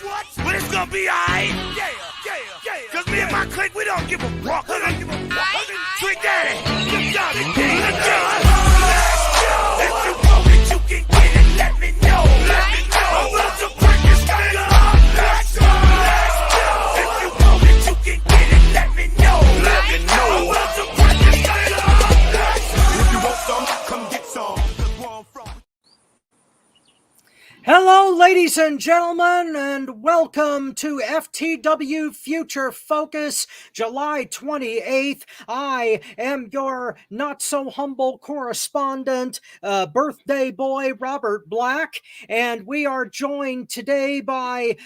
But it's gonna be alright. Cause me and my clique, we don't give a fuck. Trick Daddy, y'all the king. Let's go. If you want it, you can get it. Let me know. I'm about to break this thing up. Let's go. If you want it, you can get it. Let me know. I'm about to break this thing up. If you want some, come get some. Hello, ladies and gentlemen, and welcome to FTW Future Focus, July 28th. I am your not-so-humble correspondent, birthday boy, Robert Black, and we are joined today by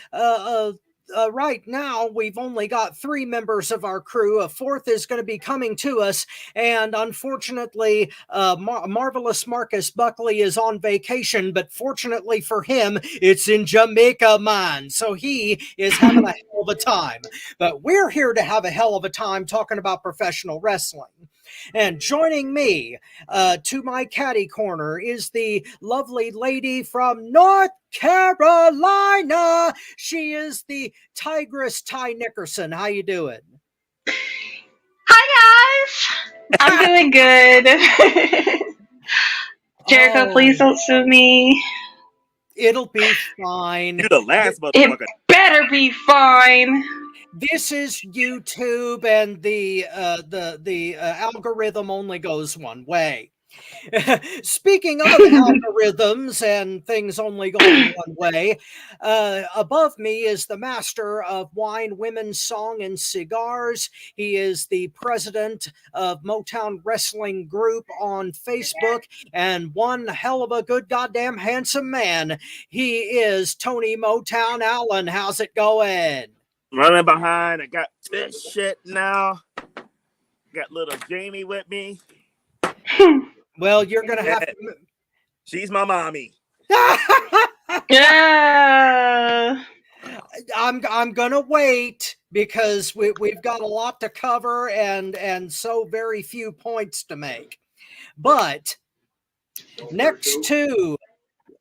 right now, we've only got 3 members of our crew. A 4th is going to be coming to us, and unfortunately, Marvelous Marcus Buckley is on vacation, but fortunately for him, it's in Jamaica, man. So he is having a hell of a time. But we're here to have a hell of a time talking about professional wrestling. And joining me to my caddy corner is the lovely lady from North Carolina. She is the Tigress Ty Nickerson. How you doing? Hi guys, I'm doing good. Jericho, please don't sue me. It'll be fine. You're the last motherfucker. It better be fine. This is YouTube, and the algorithm only goes one way. Speaking of algorithms and things only going one way, above me is the master of wine, women's song, and cigars. He is the president of Motown Wrestling Group on Facebook, and one hell of a good goddamn handsome man. He is Tony Motown Allen. How's it going? Running behind. I got this shit now. Got little Jamie with me. Well, you're gonna have to. She's my mommy. Yeah. I'm gonna wait because we've got a lot to cover and so very few points to make. But next to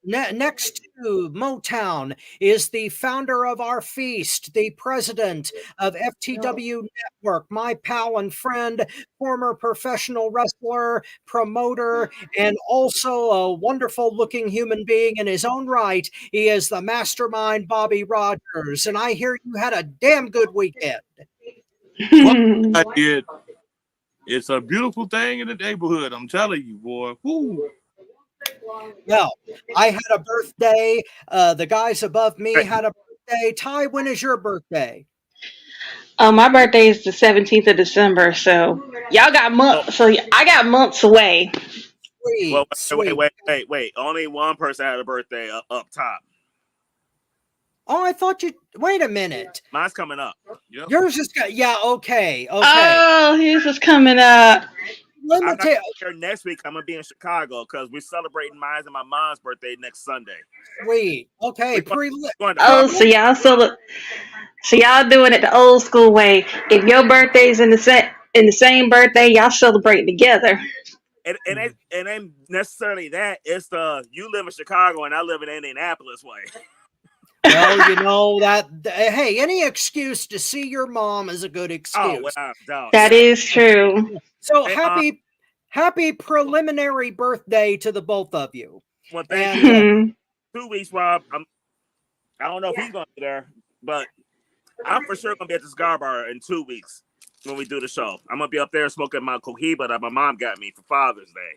Motown is the founder of our feast, the president of FTW Network, my pal and friend, former professional wrestler, promoter, and also a wonderful looking human being in his own right. He is the mastermind, Bobby Rogers. And I hear you had a damn good weekend. Well, I did. It's a beautiful thing in the neighborhood. I'm telling you, boy. Woo. Well, I had a birthday. The guys above me had a birthday. Ty, when is your birthday? My birthday is the 17th of December, so y'all got months. So I got months away. Sweet, Well, sweet. wait. Only one person had a birthday up top. Oh, I thought you. Wait a minute. Mine's coming up. Yep. Yours is. Yeah. Okay. Oh, his is coming up. Let me I'm tell you. not here next week. I'm gonna be in Chicago because we're celebrating mine and my mom's birthday next Sunday. Sweet. Okay. So y'all doing it the old school way. If your birthday's in the same birthday, y'all celebrate together. It ain't necessarily that. It's you live in Chicago and I live in Indianapolis way. Well, you know that. Hey, any excuse to see your mom is a good excuse. That is true. So happy preliminary birthday to the both of you. Well, thank you. 2 weeks, Rob. I don't know if he's gonna be there, but I'm for sure gonna be at the Cigar Bar in 2 weeks when we do the show. I'm gonna be up there smoking my cohiba that my mom got me for Father's Day.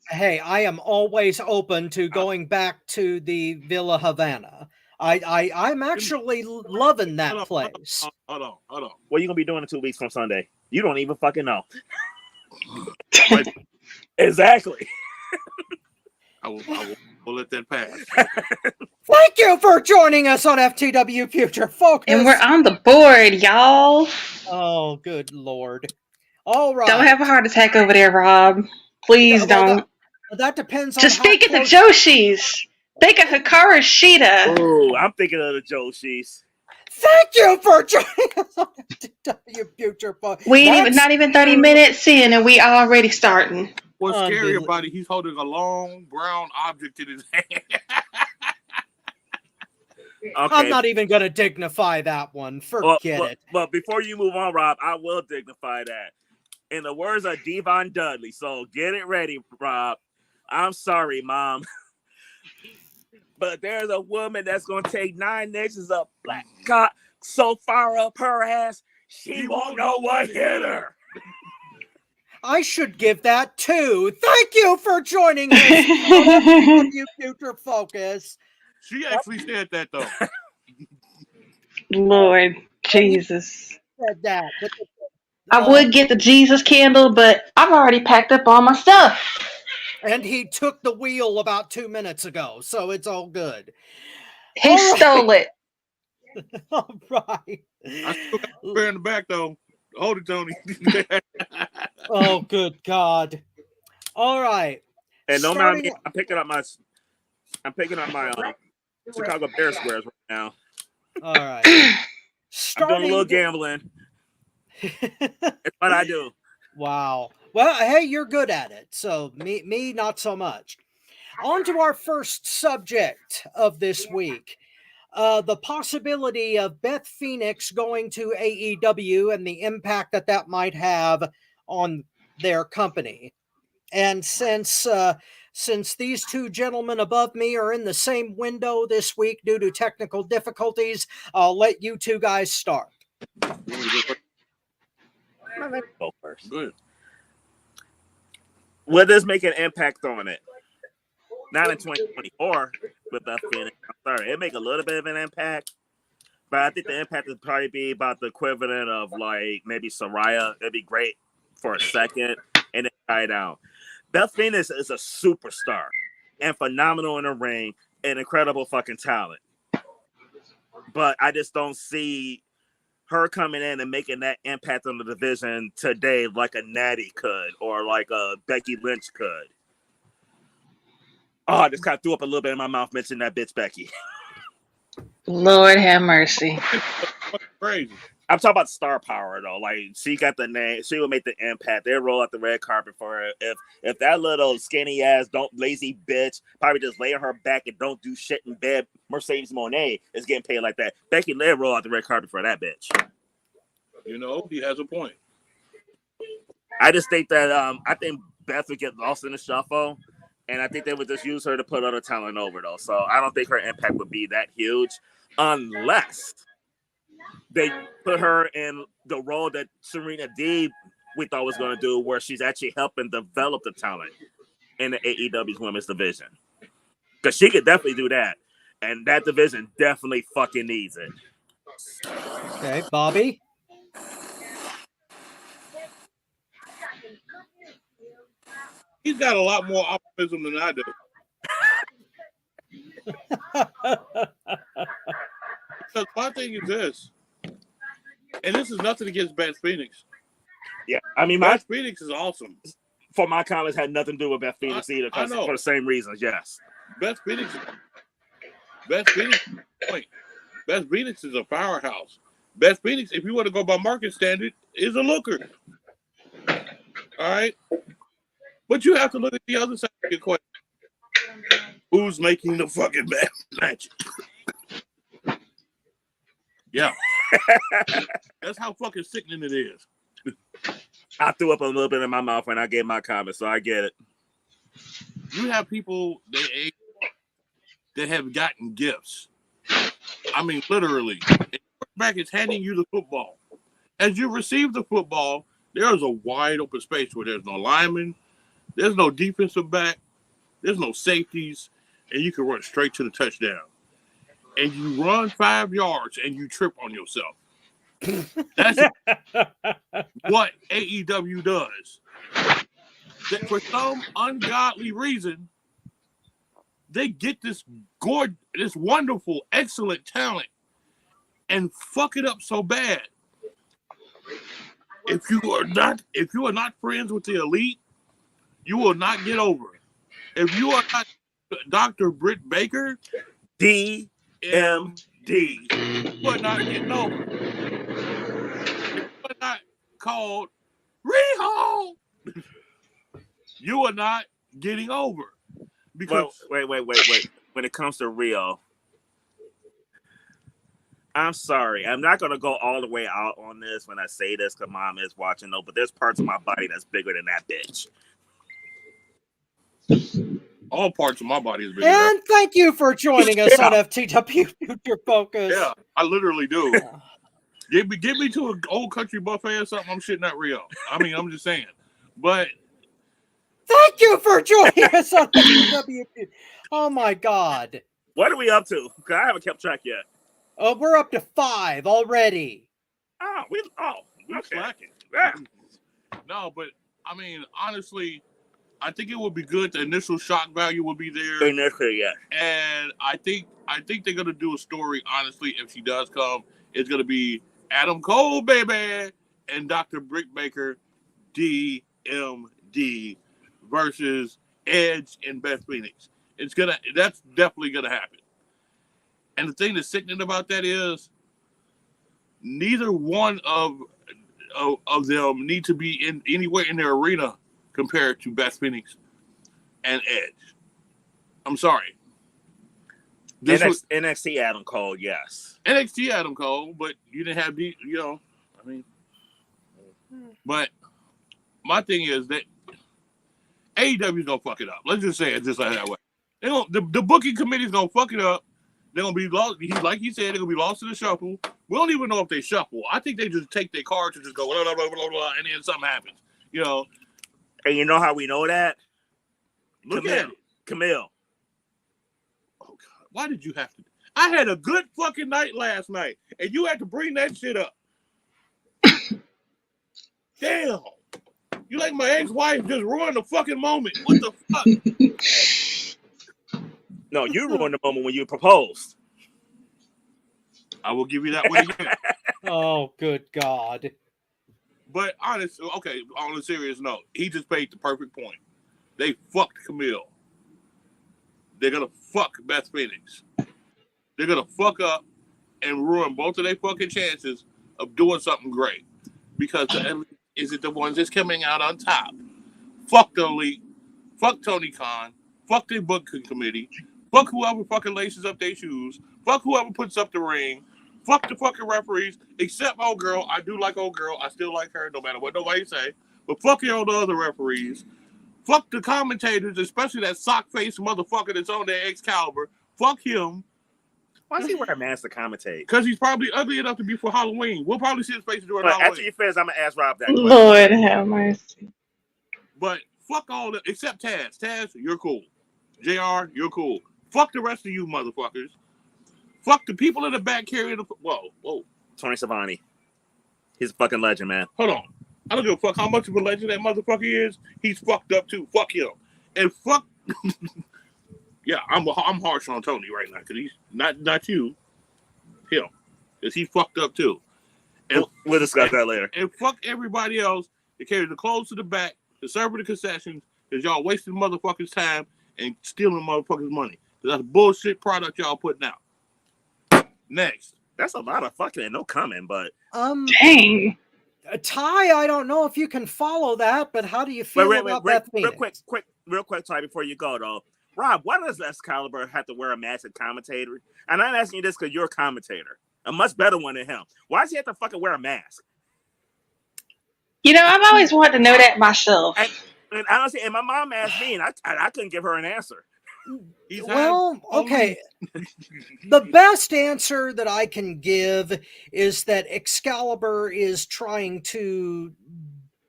Hey, I am always open to going back to the Villa Havana. I'm actually loving that place. Hold on. What are you gonna be doing in 2 weeks from Sunday? You don't even fucking know. Exactly. I will let that pass. Thank you for joining us on FTW Future Focus. And we're on the board, y'all. Oh, good Lord. All right. Don't have a heart attack over there, Rob. Please don't. That depends on Just think of the Joshis. Think of Hikaru Shida. Oh, I'm thinking of the Joshis. Thank you for joining us on FTW Future Focus. We ain't not even 30 minutes in, and we already starting. What's scary about it, he's holding a long brown object in his hand. I'm not even going to dignify that one. Forget it. But before you move on, Rob, I will dignify that. In the words of Devon Dudley, so get it ready, Rob. I'm sorry, Mom. But there's a woman that's going to take 9 inches of black cock so far up her ass, she won't know what hit her. I should give that too. Thank you for joining us on FTW Future Focus. She actually said that, though. Lord Jesus. Said that. I would get the Jesus candle, but I've already packed up all my stuff. And he took the wheel about 2 minutes ago, so it's all good. He stole it. All right. I still got the spare in the back, though. Hold it, Tony. Oh, good God. All right. And no matter me, I'm picking up my Chicago Bears squares right now. All right. I'm doing a little gambling. It's what I do. Wow. Well, hey, you're good at it. So me, not so much. On to our first subject of this week. The possibility of Beth Phoenix going to AEW and the impact that might have on their company. And since these two gentlemen above me are in the same window this week due to technical difficulties, I'll let you two guys start. Go first. Good. Will this make an impact on it? Not in 2024 with Beth Phoenix. I'm sorry, it make a little bit of an impact, but I think the impact would probably be about the equivalent of like maybe Saraya. It'd be great for a second and then die down. Beth Phoenix is a superstar and phenomenal in the ring and incredible fucking talent. But I just don't see her coming in and making that impact on the division today like a Natty could or like a Becky Lynch could. Oh, I just kind of threw up a little bit in my mouth mentioning that bitch Becky. Lord have mercy. Crazy. I'm talking about star power though. Like she got the name, she will make the impact. They'll roll out the red carpet for her. If that little skinny ass, lazy bitch, probably just lay on her back and don't do shit in bed, Mercedes Moné is getting paid like that. Becky Lynch roll out the red carpet for that bitch. You know, he has a point. I just think that I think Beth would get lost in the shuffle, and I think they would just use her to put other talent over though. So I don't think her impact would be that huge unless they put her in the role that Serena Deeb we thought was going to do, where she's actually helping develop the talent in the AEW's women's division. Because she could definitely do that. And that division definitely fucking needs it. Okay, Bobby? He's got a lot more optimism than I do. Because my thing is this, and this is nothing against Beth Phoenix. Yeah, I mean, Beth Phoenix is awesome. For my comments, had nothing to do with Beth Phoenix either, for the same reasons. Yes, Beth Phoenix is a powerhouse. Beth Phoenix, if you want to go by market standard, is a looker. All right, but you have to look at the other side of your question. Who's making the fucking bad match? Yeah. That's how fucking sickening it is. I threw up a little bit in my mouth when I gave my comments, so I get it. You have people that have gotten gifts. I mean, literally. The quarterback is handing you the football. As you receive the football, there is a wide open space where there's no lineman, there's no defensive back, there's no safeties, and you can run straight to the touchdown. And you run 5 yards and you trip on yourself. That's what AEW does. That for some ungodly reason, they get this wonderful, excellent talent and fuck it up so bad. If you are not friends with the elite, you will not get over it. If you are not Dr. Britt Baker, DMD, you are not getting over it. If you are not called Riho, you are not getting over. Because wait. When it comes to Rio, I'm sorry. I'm not gonna go all the way out on this when I say this because Mom is watching though. But there's parts of my body that's bigger than that bitch. All parts of my body is bigger. And thank you for joining us on FTW Future Focus. Yeah, I literally do. Get me to an old country buffet or something. I'm shitting that real. I mean, I'm just saying. But thank you for joining us on FTW. Oh my God. What are we up to? Cause I haven't kept track yet. We're up to 5 already. We we're okay. slacking. Yeah. No, but I mean, honestly, I think it would be good. The initial shock value will be there. Initially, yeah. And I think they're gonna do a story. Honestly, if she does come, it's gonna be Adam Cole, baby, and Dr. Britt Baker, DMD versus Edge and Beth Phoenix. That's definitely gonna happen. And the thing that's sickening about that is neither one of them need to be in anywhere in their arena compared to Beth Phoenix and Edge. I'm sorry. NXT Adam Cole, yes. NXT Adam Cole, but you didn't have But my thing is that AEW's gonna fuck it up. Let's just say it just like that way. The booking committee's gonna fuck it up. They're gonna be lost. Like he said, they're gonna be lost in the shuffle. We don't even know if they shuffle. I think they just take their cards and just go blah, blah, blah, blah, blah, and then something happens. And you know how we know that? Look at it. Camille. Oh God, why did you have to? I had a good fucking night last night, and you had to bring that shit up. Damn. You like my ex-wife just ruined the fucking moment. What the fuck? No, you ruined the moment when you proposed. I will give you that one again. Oh, good God. But honestly, okay, on a serious note, he just made the perfect point. They fucked Camille. They're going to fuck Beth Phoenix. They're going to fuck up and ruin both of their fucking chances of doing something great. Because is it the ones that's coming out on top? Fuck the Elite. Fuck Tony Khan. Fuck the booking committee. Fuck whoever fucking laces up their shoes. Fuck whoever puts up the ring. Fuck the fucking referees. Except old girl. I do like old girl. I still like her no matter what nobody say. But fuck all the other referees. Fuck the commentators, especially that sock-faced motherfucker that's on their Excalibur. Fuck him. Why does he wear a mask to commentate? Because he's probably ugly enough to be for Halloween. We'll probably see his face during Halloween. After you finish, I'm going to ask Rob that question. Lord have mercy. But fuck all the, except Taz. Taz, you're cool. JR, you're cool. Fuck the rest of you motherfuckers. Fuck the people in the back carrying the, whoa. Tony Schiavone. He's a fucking legend, man. Hold on. I don't give a fuck how much of a legend that motherfucker is. He's fucked up too. Fuck him. And fuck... Yeah, I'm harsh on Tony right now because he's not you, him, because he fucked up too. And we'll discuss that later. And fuck everybody else that carries the clothes to the back, the server the concessions, because y'all wasting motherfuckers' time and stealing motherfuckers' money. That's bullshit product y'all putting out. Next. That's a lot of fucking and no comment, but dang. Ty, I don't know if you can follow that, but how do you feel about that? Real quick, Ty, before you go though. Rob, why does Excalibur have to wear a mask as commentator? And I'm asking you this because you're a commentator. A much better one than him. Why does he have to fucking wear a mask? I've always wanted to know that myself. And honestly, and my mom asked me, and I couldn't give her an answer. Well, okay. The best answer that I can give is that Excalibur is trying to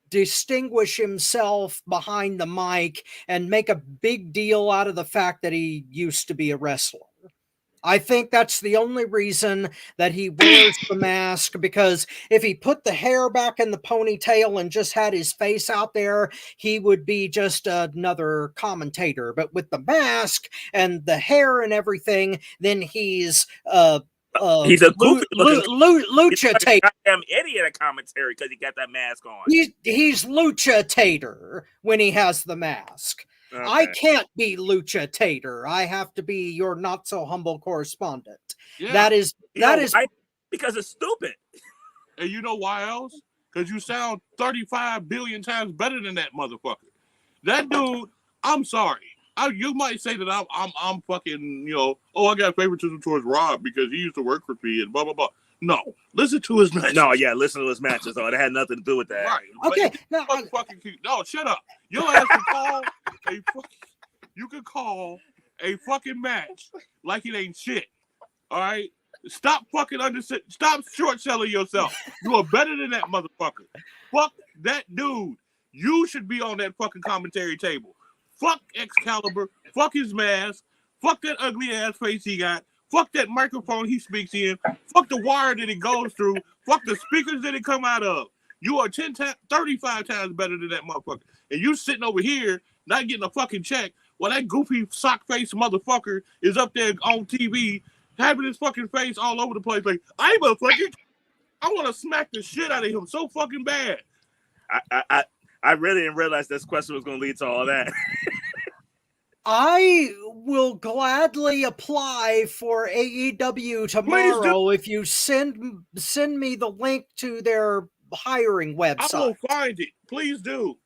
distinguish himself behind the mic and make a big deal out of the fact that he used to be a wrestler. I think that's the only reason that he wears the mask, because if he put the hair back in the ponytail and just had his face out there, he would be just another commentator. But with the mask and the hair and everything, then he's a lucha-tator. Goddamn idiot at commentary because he got that mask on. He's lucha-tator when he has the mask. Okay. I can't be lucha-tator. I have to be your not-so-humble correspondent. Yeah. That is because it's stupid. And you know why else? Because you sound 35 billion times better than that motherfucker. That dude, I'm sorry. You might say that I'm fucking, I got favoritism towards Rob because he used to work for me and blah blah blah. No, listen to his matches. No, yeah, listen to his matches. Oh, it had nothing to do with that. Right. Okay. No, shut up. Your ass can call you could call a fucking match like it ain't shit. All right. Stop fucking stop short selling yourself. You are better than that motherfucker. Fuck that dude. You should be on that fucking commentary table. Fuck Excalibur. Fuck his mask. Fuck that ugly ass face he got. Fuck that microphone he speaks in. Fuck the wire that it goes through. Fuck the speakers that it come out of. You are 35 times better than that motherfucker. And you sitting over here not getting a fucking check while that goofy sock face motherfucker is up there on TV having his fucking face all over the place. Like, I want to smack the shit out of him so fucking bad. I really didn't realize this question was going to lead to all that. I will gladly apply for AEW tomorrow if you send me the link to their hiring website. I will find it. Please do.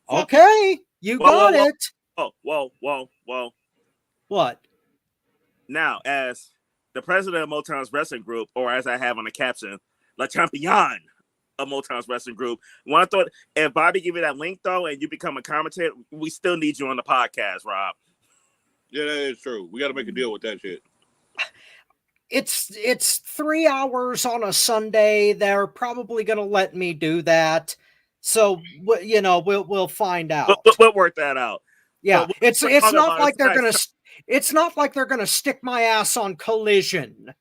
Okay, you got it. Oh, whoa. What? Now, as the president of Motown's wrestling group, or as I have on the caption, Le Champion of Motown's wrestling group. One thought, if Bobby give you that link though, and you become a commentator, we still need you on the podcast, Rob. Yeah, that is true. We got to make a deal with that shit. It's 3 hours on a Sunday. They're probably going to let me do that. So we'll find out. We'll work that out. Yeah, it's not like they're going to. It's not like they're going to stick my ass on Collision.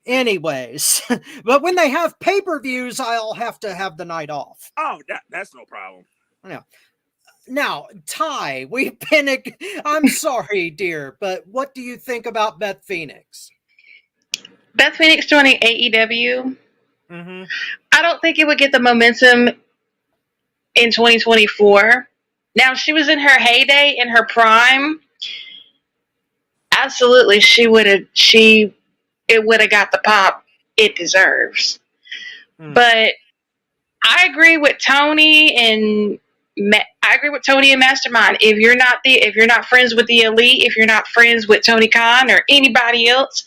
Anyways, but when they have pay-per-views, I'll have to have the night off. Oh, that's no problem. Yeah. Now, Ty, I'm sorry, dear, but what do you think about Beth Phoenix? Beth Phoenix joining AEW. Mm-hmm. I don't think it would get the momentum in 2024. Now, she was in her heyday, in her prime. Absolutely, it would have got the pop it deserves. But I agree with Tony and Mastermind. If you're not friends with the Elite, if you're not friends with Tony Khan or anybody else,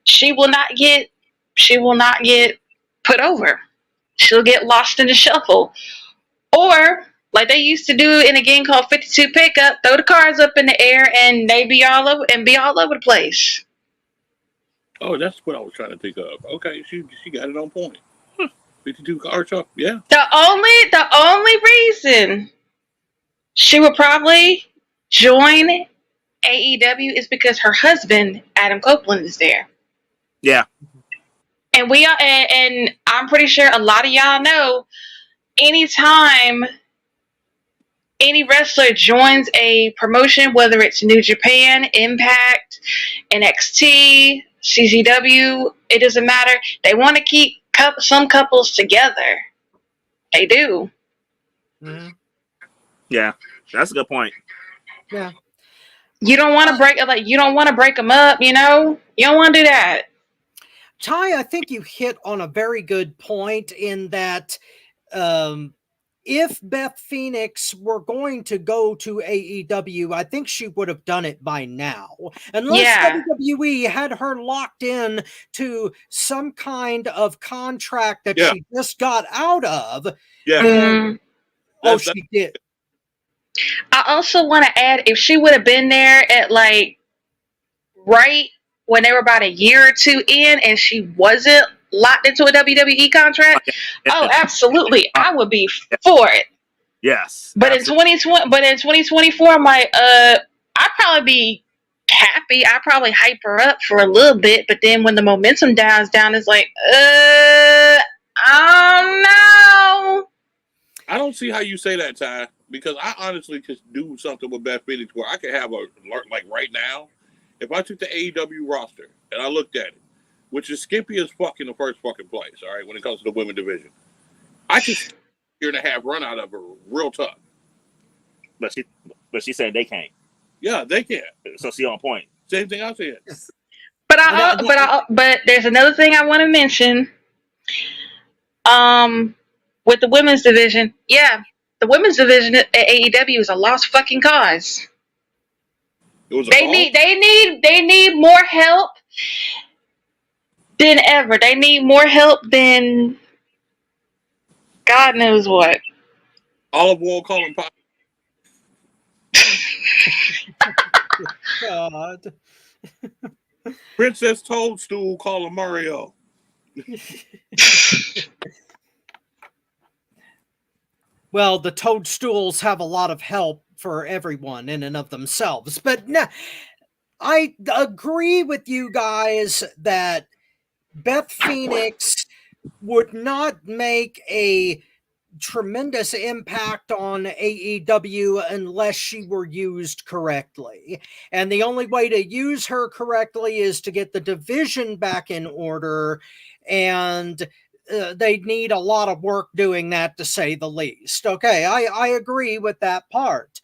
she will not get put over. She'll get lost in the shuffle. Or like they used to do in a game called 52 Pickup, throw the cards up in the air and they be all over the place. Oh, that's what I was trying to think of. Okay, she got it on point. 52 cards up, yeah. The only reason she would probably join AEW is because her husband, Adam Copeland, is there. Yeah. And and I'm pretty sure a lot of y'all know, anytime any wrestler joins a promotion, whether it's New Japan, Impact, NXT, CZW, it doesn't matter. They want to keep some couples together. They do. Mm-hmm. Yeah, that's a good point. Yeah. You don't want to break them up, You don't want to do that. Ty, I think you hit on a very good point in that if Beth Phoenix were going to go to AEW, I think she would have done it by now. Unless WWE had her locked in to some kind of contract that she just got out of. Yeah. She did. I also want to add, if she would have been there at right when they were about a year or two in and she wasn't locked into a WWE contract, absolutely, I would be for it. Yes. But in 2024, I'm like, I'd probably be happy. I'd probably hype her up for a little bit, but then when the momentum dies down, it's like, I don't know. I don't see how you say that, Ty, because I honestly could do something with Beth Phoenix where I could have like right now, if I took the AEW roster and I looked at it, which is skimpy as fuck in the first fucking place, all right, when it comes to the women's division, I could year and a half run out of her real tough. But she said they can't. Yeah, they can. So she on point. Same thing I said. But there's another thing I want to mention. With the women's division, the women's division at AEW is a lost fucking cause. It was a They need more help than ever. They need more help than God knows what. olive oil calling pop. God. Princess Toadstool calling Mario. Well, the toadstools have a lot of help for everyone in and of themselves. But no, I agree with you guys that Beth Phoenix would not make a tremendous impact on AEW unless she were used correctly. And the only way to use her correctly is to get the division back in order, and they need a lot of work doing that, to say the least. Okay, I agree with that part.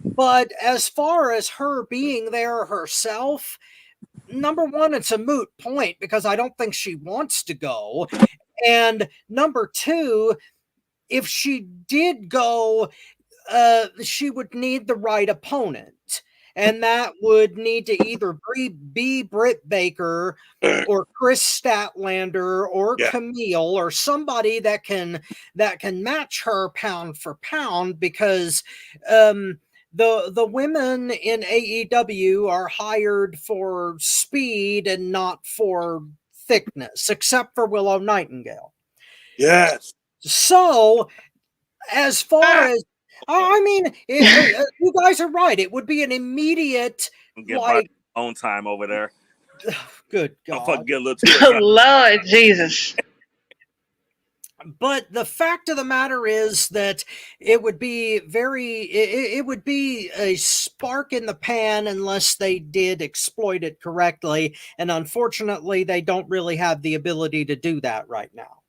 But as far as her being there herself, number one, it's a moot point because I don't think she wants to go. And number two, if she did go, she would need the right opponent. And that would need to either be Britt Baker or Chris Statlander or Camille or somebody that can match her pound for pound, because the women in AEW are hired for speed and not for thickness, except for Willow Nightingale. Yes. So, as far as I mean, you guys are right. It would be an immediate, Get like, own time over there. Good I'll God. fucking get a little too Lord Jesus. But the fact of the matter is that it would be it would be a spark in the pan unless they did exploit it correctly. And unfortunately, they don't really have the ability to do that right now.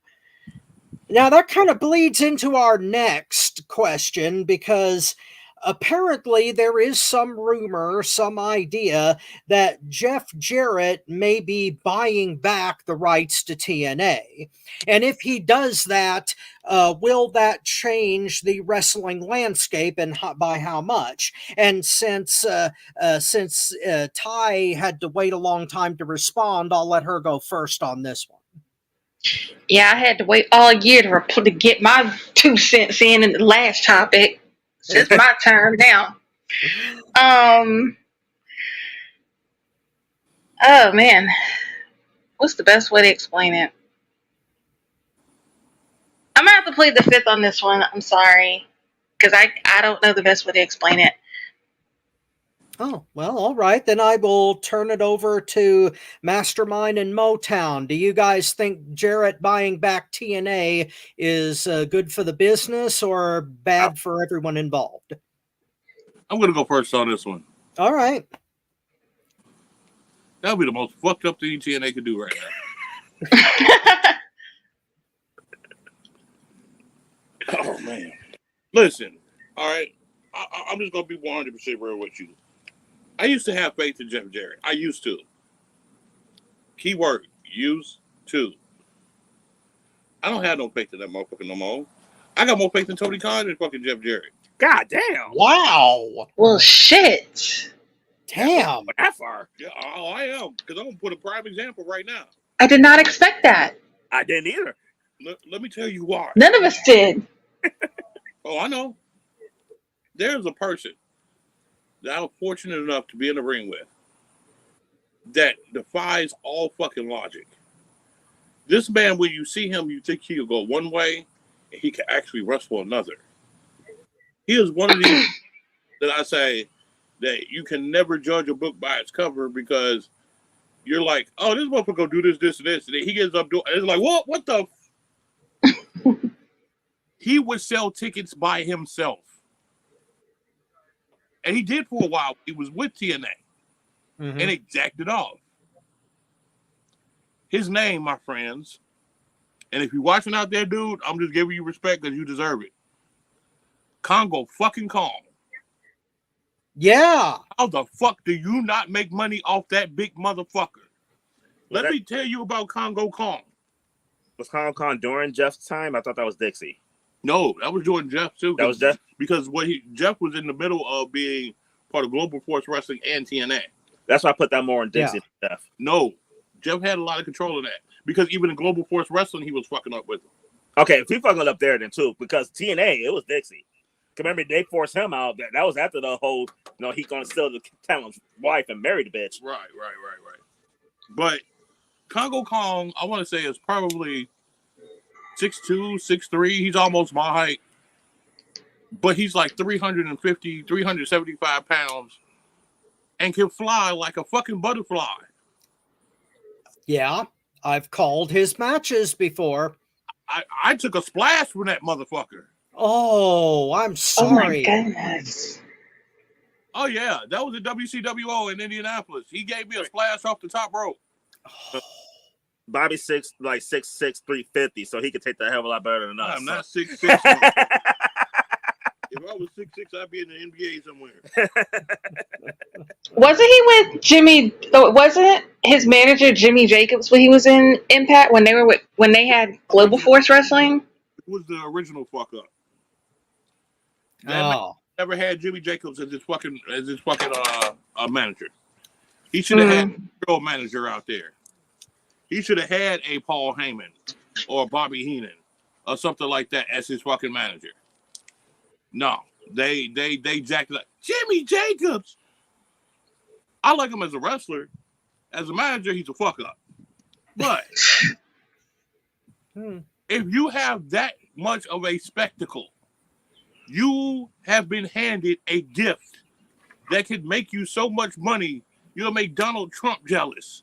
Now, that kind of bleeds into our next question, because apparently there is some rumor, some idea that Jeff Jarrett may be buying back the rights to TNA. And if he does that, will that change the wrestling landscape, and by how much? And since Ty had to wait a long time to respond, I'll let her go first on this one. Yeah, I had to wait all year to get my 2 cents in the last topic. It's my turn now. Oh man, what's the best way to explain it? I'm gonna have to plead the fifth on this one. I'm sorry, because I don't know the best way to explain it. Oh, well, all right. Then I will turn it over to Mastermind and Motown. Do you guys think Jarrett buying back TNA is good for the business or bad for everyone involved? I'm going to go first on this one. All right. That would be the most fucked up thing TNA could do right now. Oh, man. Listen, all right. I'm just going to be 100% real with you. I used to have faith in Jeff Jarrett. I used to. Keyword, used to. I don't have no faith in that motherfucker no more. I got more faith in Tony Khan than fucking Jeff Jarrett. God damn. Wow. Well, shit. Damn. That far. Yeah, I am. Because I'm going to put a prime example right now. I did not expect that. I didn't either. Let me tell you why. None of us did. Oh, I know. There's a person that I'm fortunate enough to be in the ring with that defies all fucking logic. This man, when you see him, you think he'll go one way, and he can actually wrestle another. He is one of these that I say that you can never judge a book by its cover, because you're like, oh, this motherfucker gonna do this, this, and this, and then he gets up doing, and it's like, what the? He would sell tickets by himself. And he did for a while. He was with TNA. Mm-hmm. And exacted off. His name, my friends, and if you're watching out there, dude, I'm just giving you respect because you deserve it. Congo fucking Kong. Yeah. How the fuck do you not make money off that big motherfucker? Let me tell you about Congo Kong. Was Congo Kong during Jeff's time? I thought that was Dixie. No, that was during Jeff too. That was Jeff? Because Jeff was in the middle of being part of Global Force Wrestling and TNA. That's why I put that more on Dixie than Jeff. No, Jeff had a lot of control of that because even in Global Force Wrestling, he was fucking up with him. Okay, if he fucking up there then too, because TNA, it was Dixie. Remember, they forced him out. That was after the whole, he gonna steal the talent's wife and marry the bitch. Right. But Congo Kong, I want to say, is probably 6'2", 6'3". He's almost my height. But he's like 350, 375 pounds and can fly like a fucking butterfly. Yeah, I've called his matches before. I took a splash from that motherfucker. Oh, I'm sorry. Oh, my goodness. Oh, yeah. That was a WCWO in Indianapolis. He gave me a splash off the top rope. Bobby's 6'6", 350, so he could take that hell of a lot better than us. I'm not 6'6". If I was 6'6", I'd be in the NBA somewhere. Wasn't he with Jimmy? Wasn't his manager Jimmy Jacobs when he was in Impact when they had Global Force Wrestling? It was the original fuck up. Oh. Never had Jimmy Jacobs as his fucking manager. He should have had a real manager out there. He should have had a Paul Heyman or Bobby Heenan or something like that as his fucking manager. No, they jacked it up. Jimmy Jacobs. I like him as a wrestler. As a manager, he's a fuck up. But if you have that much of a spectacle, you have been handed a gift that could make you so much money, you'll make Donald Trump jealous.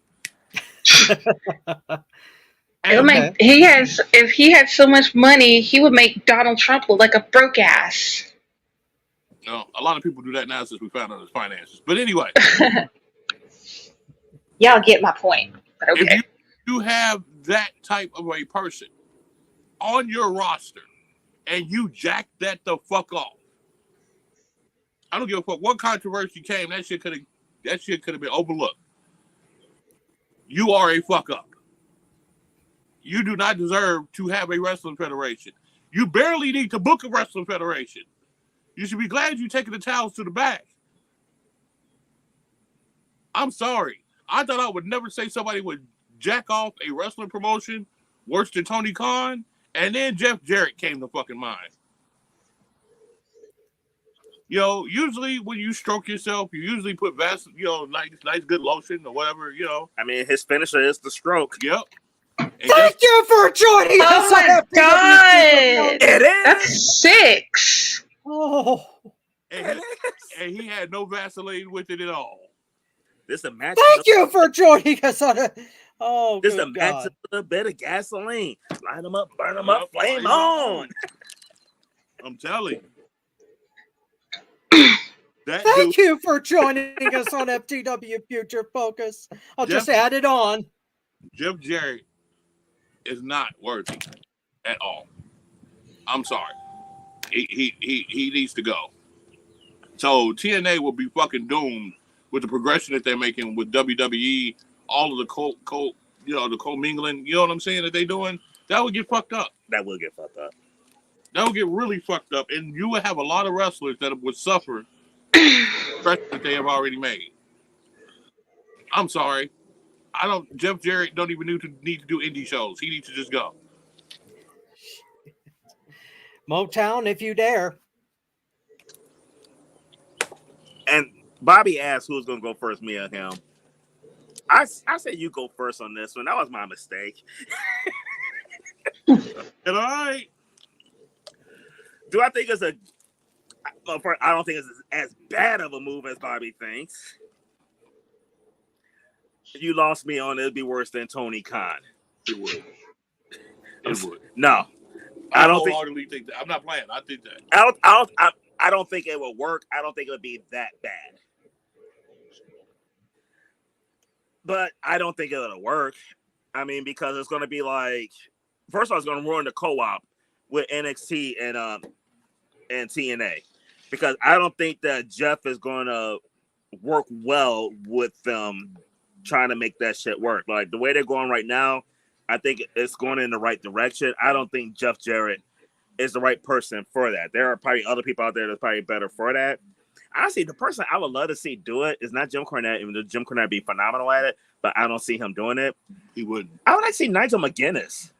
If he had so much money, he would make Donald Trump look like a broke ass. No, a lot of people do that now since we found out his finances. But anyway. Y'all get my point. But okay. If you have that type of a person on your roster and you jack that the fuck off, I don't give a fuck what controversy came. That shit could have been overlooked. You are a fuck up. You do not deserve to have a wrestling federation. You barely need to book a wrestling federation. You should be glad you're taking the towels to the back. I'm sorry. I thought I would never say somebody would jack off a wrestling promotion worse than Tony Khan, and then Jeff Jarrett came to fucking mind. Usually when you stroke yourself, you usually put Vaseline, nice good lotion or whatever, I mean, his finisher is the stroke. Yep. Thank you for joining us. Oh my god! It is. That's 6. Oh. And he had no Vaseline with it at all. This is a match. Thank you for joining us on a. Oh, this is a match with a bit of gasoline. Light them up, burn them up, flame on. I'm telling you. Thank you for joining us on FTW Future Focus. I'll just add it on. Jeff Jarrett is not worthy at all. I'm sorry. He needs to go. So TNA will be fucking doomed with the progression that they're making with WWE, all of the the co-mingling, you know what I'm saying, that they're doing. That would get fucked up. That will get fucked up. That would get really fucked up. And you would have a lot of wrestlers that would suffer the pressure that they have already made. I'm sorry. Jeff Jarrett don't even need to do indie shows. He needs to just go. Motown, if you dare. And Bobby asked who's going to go first, me or him. I said you go first on this one. That was my mistake. And all right. Do I think it's I don't think it's as bad of a move as Bobby thinks. If you lost me on it, it'd be worse than Tony Khan. It would. It would. No. I don't think that. I'm not playing. I think that. I don't think it will work. I don't think it would be that bad. But I don't think it'll work. I mean, because it's going to be like, first of all, it's going to ruin the co-op with NXT and TNA. Because I don't think that Jeff is going to work well with them trying to make that shit work. Like, the way they're going right now, I think it's going in the right direction. I don't think Jeff Jarrett is the right person for that. There are probably other people out there that's probably better for that. Honestly, the person I would love to see do it is not Jim Cornette, even though Jim Cornette be phenomenal at it, but I don't see him doing it. He wouldn't. I would like to see Nigel McGuinness.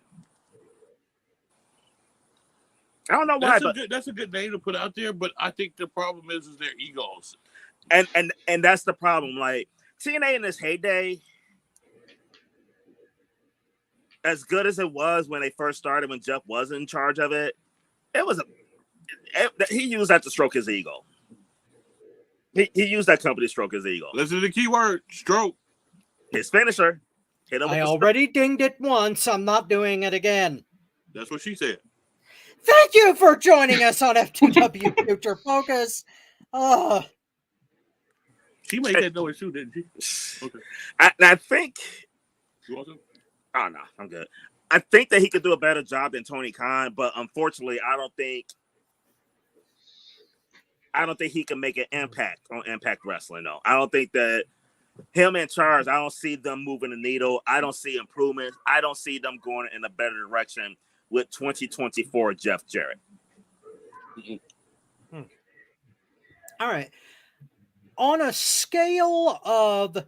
I don't know why, That's a good name to put out there, but I think the problem is their egos. And that's the problem. Like TNA in its heyday, as good as it was when they first started, when Jeff was in charge of it, he used that to stroke his ego. He used that company to stroke his ego. Listen to the key word, stroke. His finisher. I already dinged it once. I'm not doing it again. That's what she said. Thank you for joining us on FTW Future Focus. She made that noise too, didn't she? Okay. I think. You want some? Oh no, I'm good. I think that he could do a better job than Tony Khan, but unfortunately, I don't think he can make an impact on Impact Wrestling. Though I don't think that him in charge. I don't see them moving the needle. I don't see improvements. I don't see them going in a better direction with 2024 Jeff Jarrett. All right. On a scale of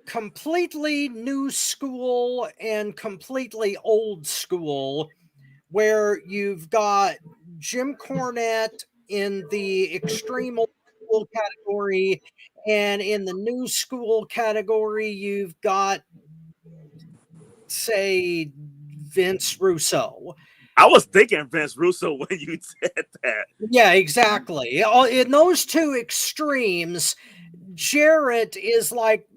completely new school and completely old school, where you've got Jim Cornette in the extreme old school category, and in the new school category, you've got, say, Vince Russo. I was thinking Vince Russo when you said that. Yeah, exactly. In those two extremes, Jarrett is like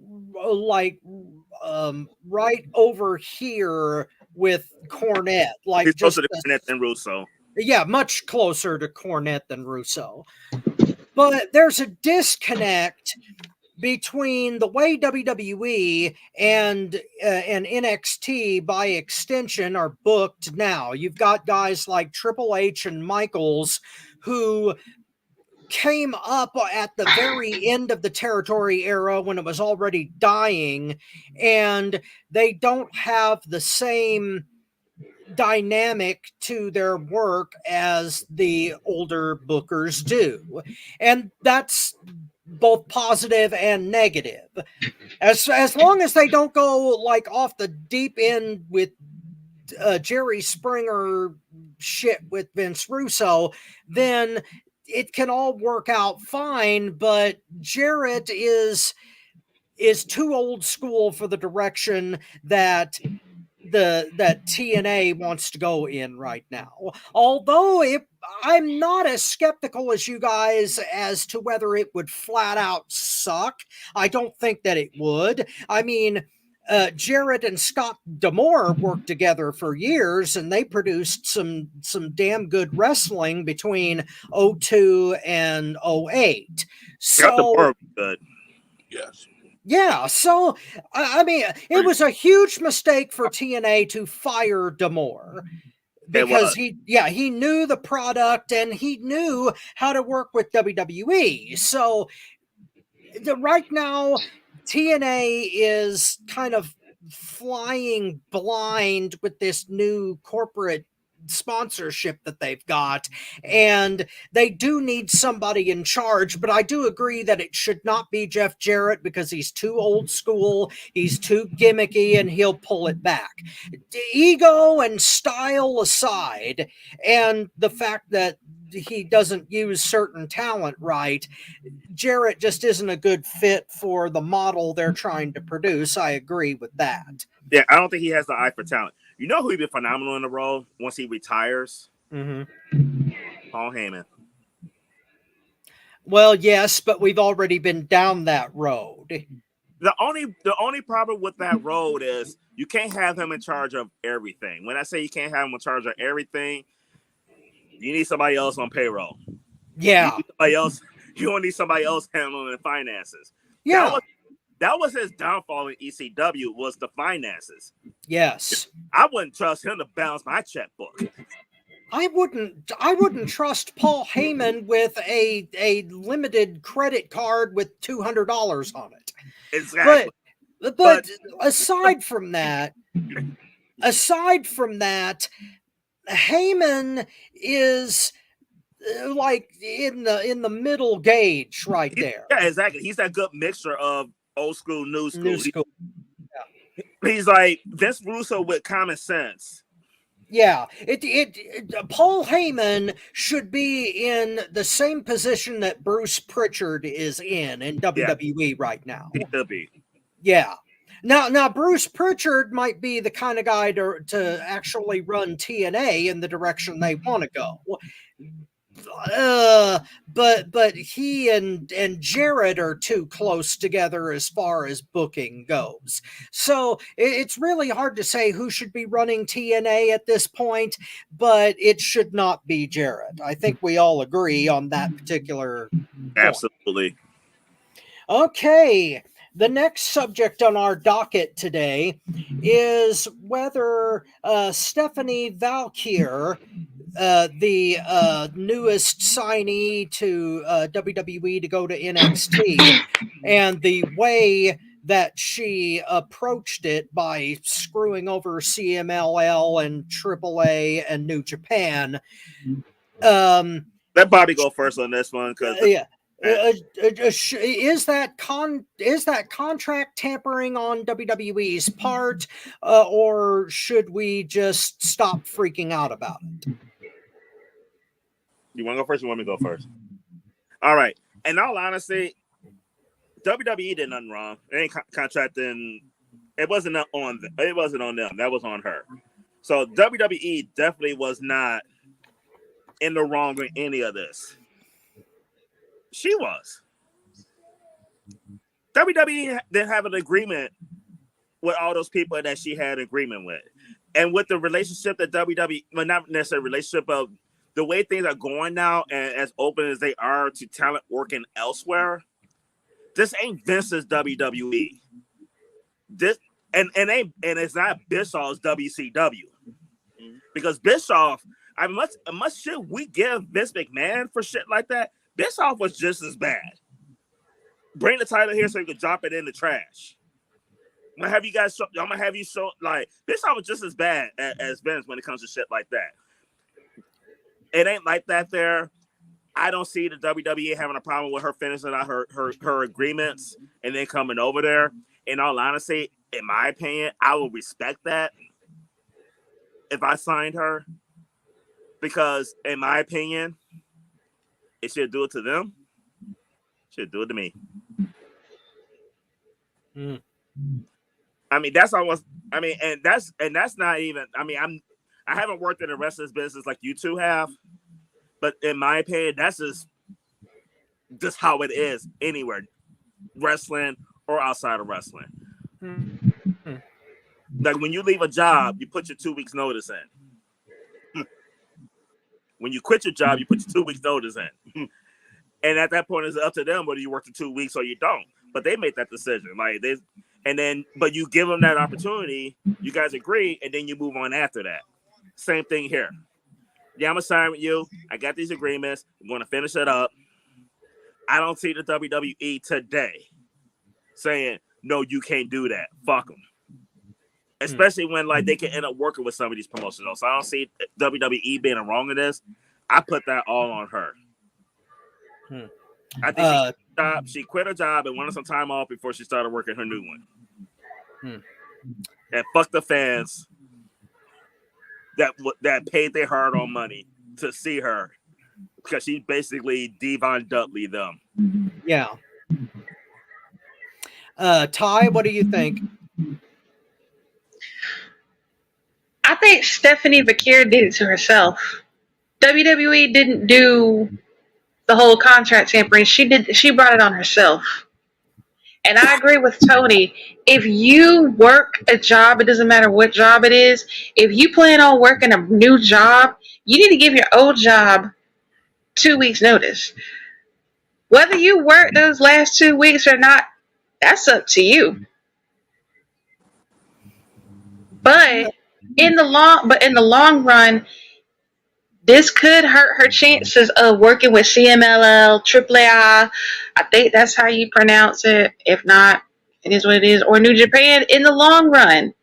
right over here with Cornette. Like he's just closer to Cornette than Russo. Yeah, much closer to Cornette than Russo. But there's a disconnect between the way WWE and NXT by extension are booked now. You've got guys like Triple H and Michaels who came up at the very end of the territory era when it was already dying, and they don't have the same dynamic to their work as the older bookers do. And that's both positive and negative. As long as they don't go like off the deep end with Jerry Springer shit with Vince Russo, then it can all work out fine. But Jarrett is too old school for the direction that TNA wants to go in right now. Although I'm not as skeptical as you guys as to whether it would flat out suck. I don't think that it would. I mean, Jarrett and Scott D'Amore worked together for years, and they produced some damn good wrestling between 02 and 08. Scott D'Amore good. Yes. Yeah, so, I mean, it was a huge mistake for TNA to fire D'Amore because he knew the product and he knew how to work with WWE. So, right now, TNA is kind of flying blind with this new corporate sponsorship that they've got, and they do need somebody in charge. But I do agree that it should not be Jeff Jarrett because he's too old school, he's too gimmicky, and he'll pull it back. Ego and style aside, and the fact that he doesn't use certain talent right, Jarrett just isn't a good fit for the model they're trying to produce. I agree with that. Yeah, I don't think he has the eye for talent. You know who would be phenomenal in the role once he retires? Mm-hmm. Paul Heyman. Well, yes, but we've already been down that road. The only problem with that road is you can't have him in charge of everything. When I say you can't have him in charge of everything, you need somebody else on payroll. Yeah. You don't need somebody else handling the finances. Yeah. That was his downfall in ECW, was the finances. Yes. I wouldn't trust him to balance my checkbook. I wouldn't trust Paul Heyman with a limited credit card with $200 on it. Exactly. But aside from that, Heyman is like in the middle gauge right there. Yeah, exactly. He's that good mixture of old school, new school. New school. He's like Vince Russo with common sense. Yeah, Paul Heyman should be in the same position that Bruce Pritchard is in WWE right now. He should be. Yeah. Now, Bruce Pritchard might be the kind of guy to actually run TNA in the direction they want to go. But he and Jarrett are too close together as far as booking goes. So it's really hard to say who should be running TNA at this point, but it should not be Jarrett. I think we all agree on that particular point. Absolutely. Okay. The next subject on our docket today is whether Stephanie Valquer, the newest signee to WWE to go to NXT, and the way that she approached it by screwing over CMLL and AAA and New Japan. Let Bobby go first on this one, because is that contract tampering on WWE's part, or should we just stop freaking out about it? You want to go first? Or you want me to go first? All right. In all honesty, WWE did nothing wrong. It ain't contracting. It wasn't on them. That was on her. So WWE definitely was not in the wrong with any of this. She was. WWE didn't have an agreement with all those people that she had an agreement with. And with the relationship that WWE, well, not necessarily relationship, but the way things are going now and as open as they are to talent working elsewhere, this ain't Vince's WWE. This and it's not Bischoff's WCW. Because Bischoff, much shit we give Vince McMahon for shit like that, Bischoff was just as bad. Bring the title here so you can drop it in the trash. I'm gonna have you show like Bischoff was just as bad as Vince when it comes to shit like that. It ain't like that there. I don't see the WWE having a problem with her finishing out her agreements and then coming over there. In all honesty, in my opinion, I would respect that if I signed her. Because in my opinion, it should do it to them. Should do it to me. I mean, that's almost. I mean, and that's not even. I mean, I haven't worked in the wrestling business like you two have, but in my opinion, that's just how it is anywhere, wrestling or outside of wrestling. Like when you leave a job, you put your 2 weeks notice in. When you quit your job, you put your 2 weeks notice in. And at that point, it's up to them whether you work the 2 weeks or you don't. But they made that decision. But you give them that opportunity, you guys agree, and then you move on after that. Same thing here. Yeah, I'm gonna sign with you. I got these agreements. I'm gonna finish it up. I don't see the WWE today saying, no, you can't do that. Fuck them. Especially when they can end up working with some of these promotions. So I don't see WWE being wrong in this. I put that all on her. I think she quit her job and wanted some time off before she started working her new one. And fuck the fans that paid their hard-earned money to see her, because she basically Devon Dudley them. Yeah. Ty, what do you think? I think Stephanie Valquer did it to herself. WWE didn't do the whole contract tampering. She brought it on herself. And I agree with Tony. If you work a job, it doesn't matter what job it is. If you plan on working a new job, you need to give your old job 2 weeks notice. Whether you work those last 2 weeks or not, that's up to you. But in the long run, this could hurt her chances of working with CMLL, AAA. I think that's how you pronounce it. If not, it is what it is. Or New Japan. In the long run,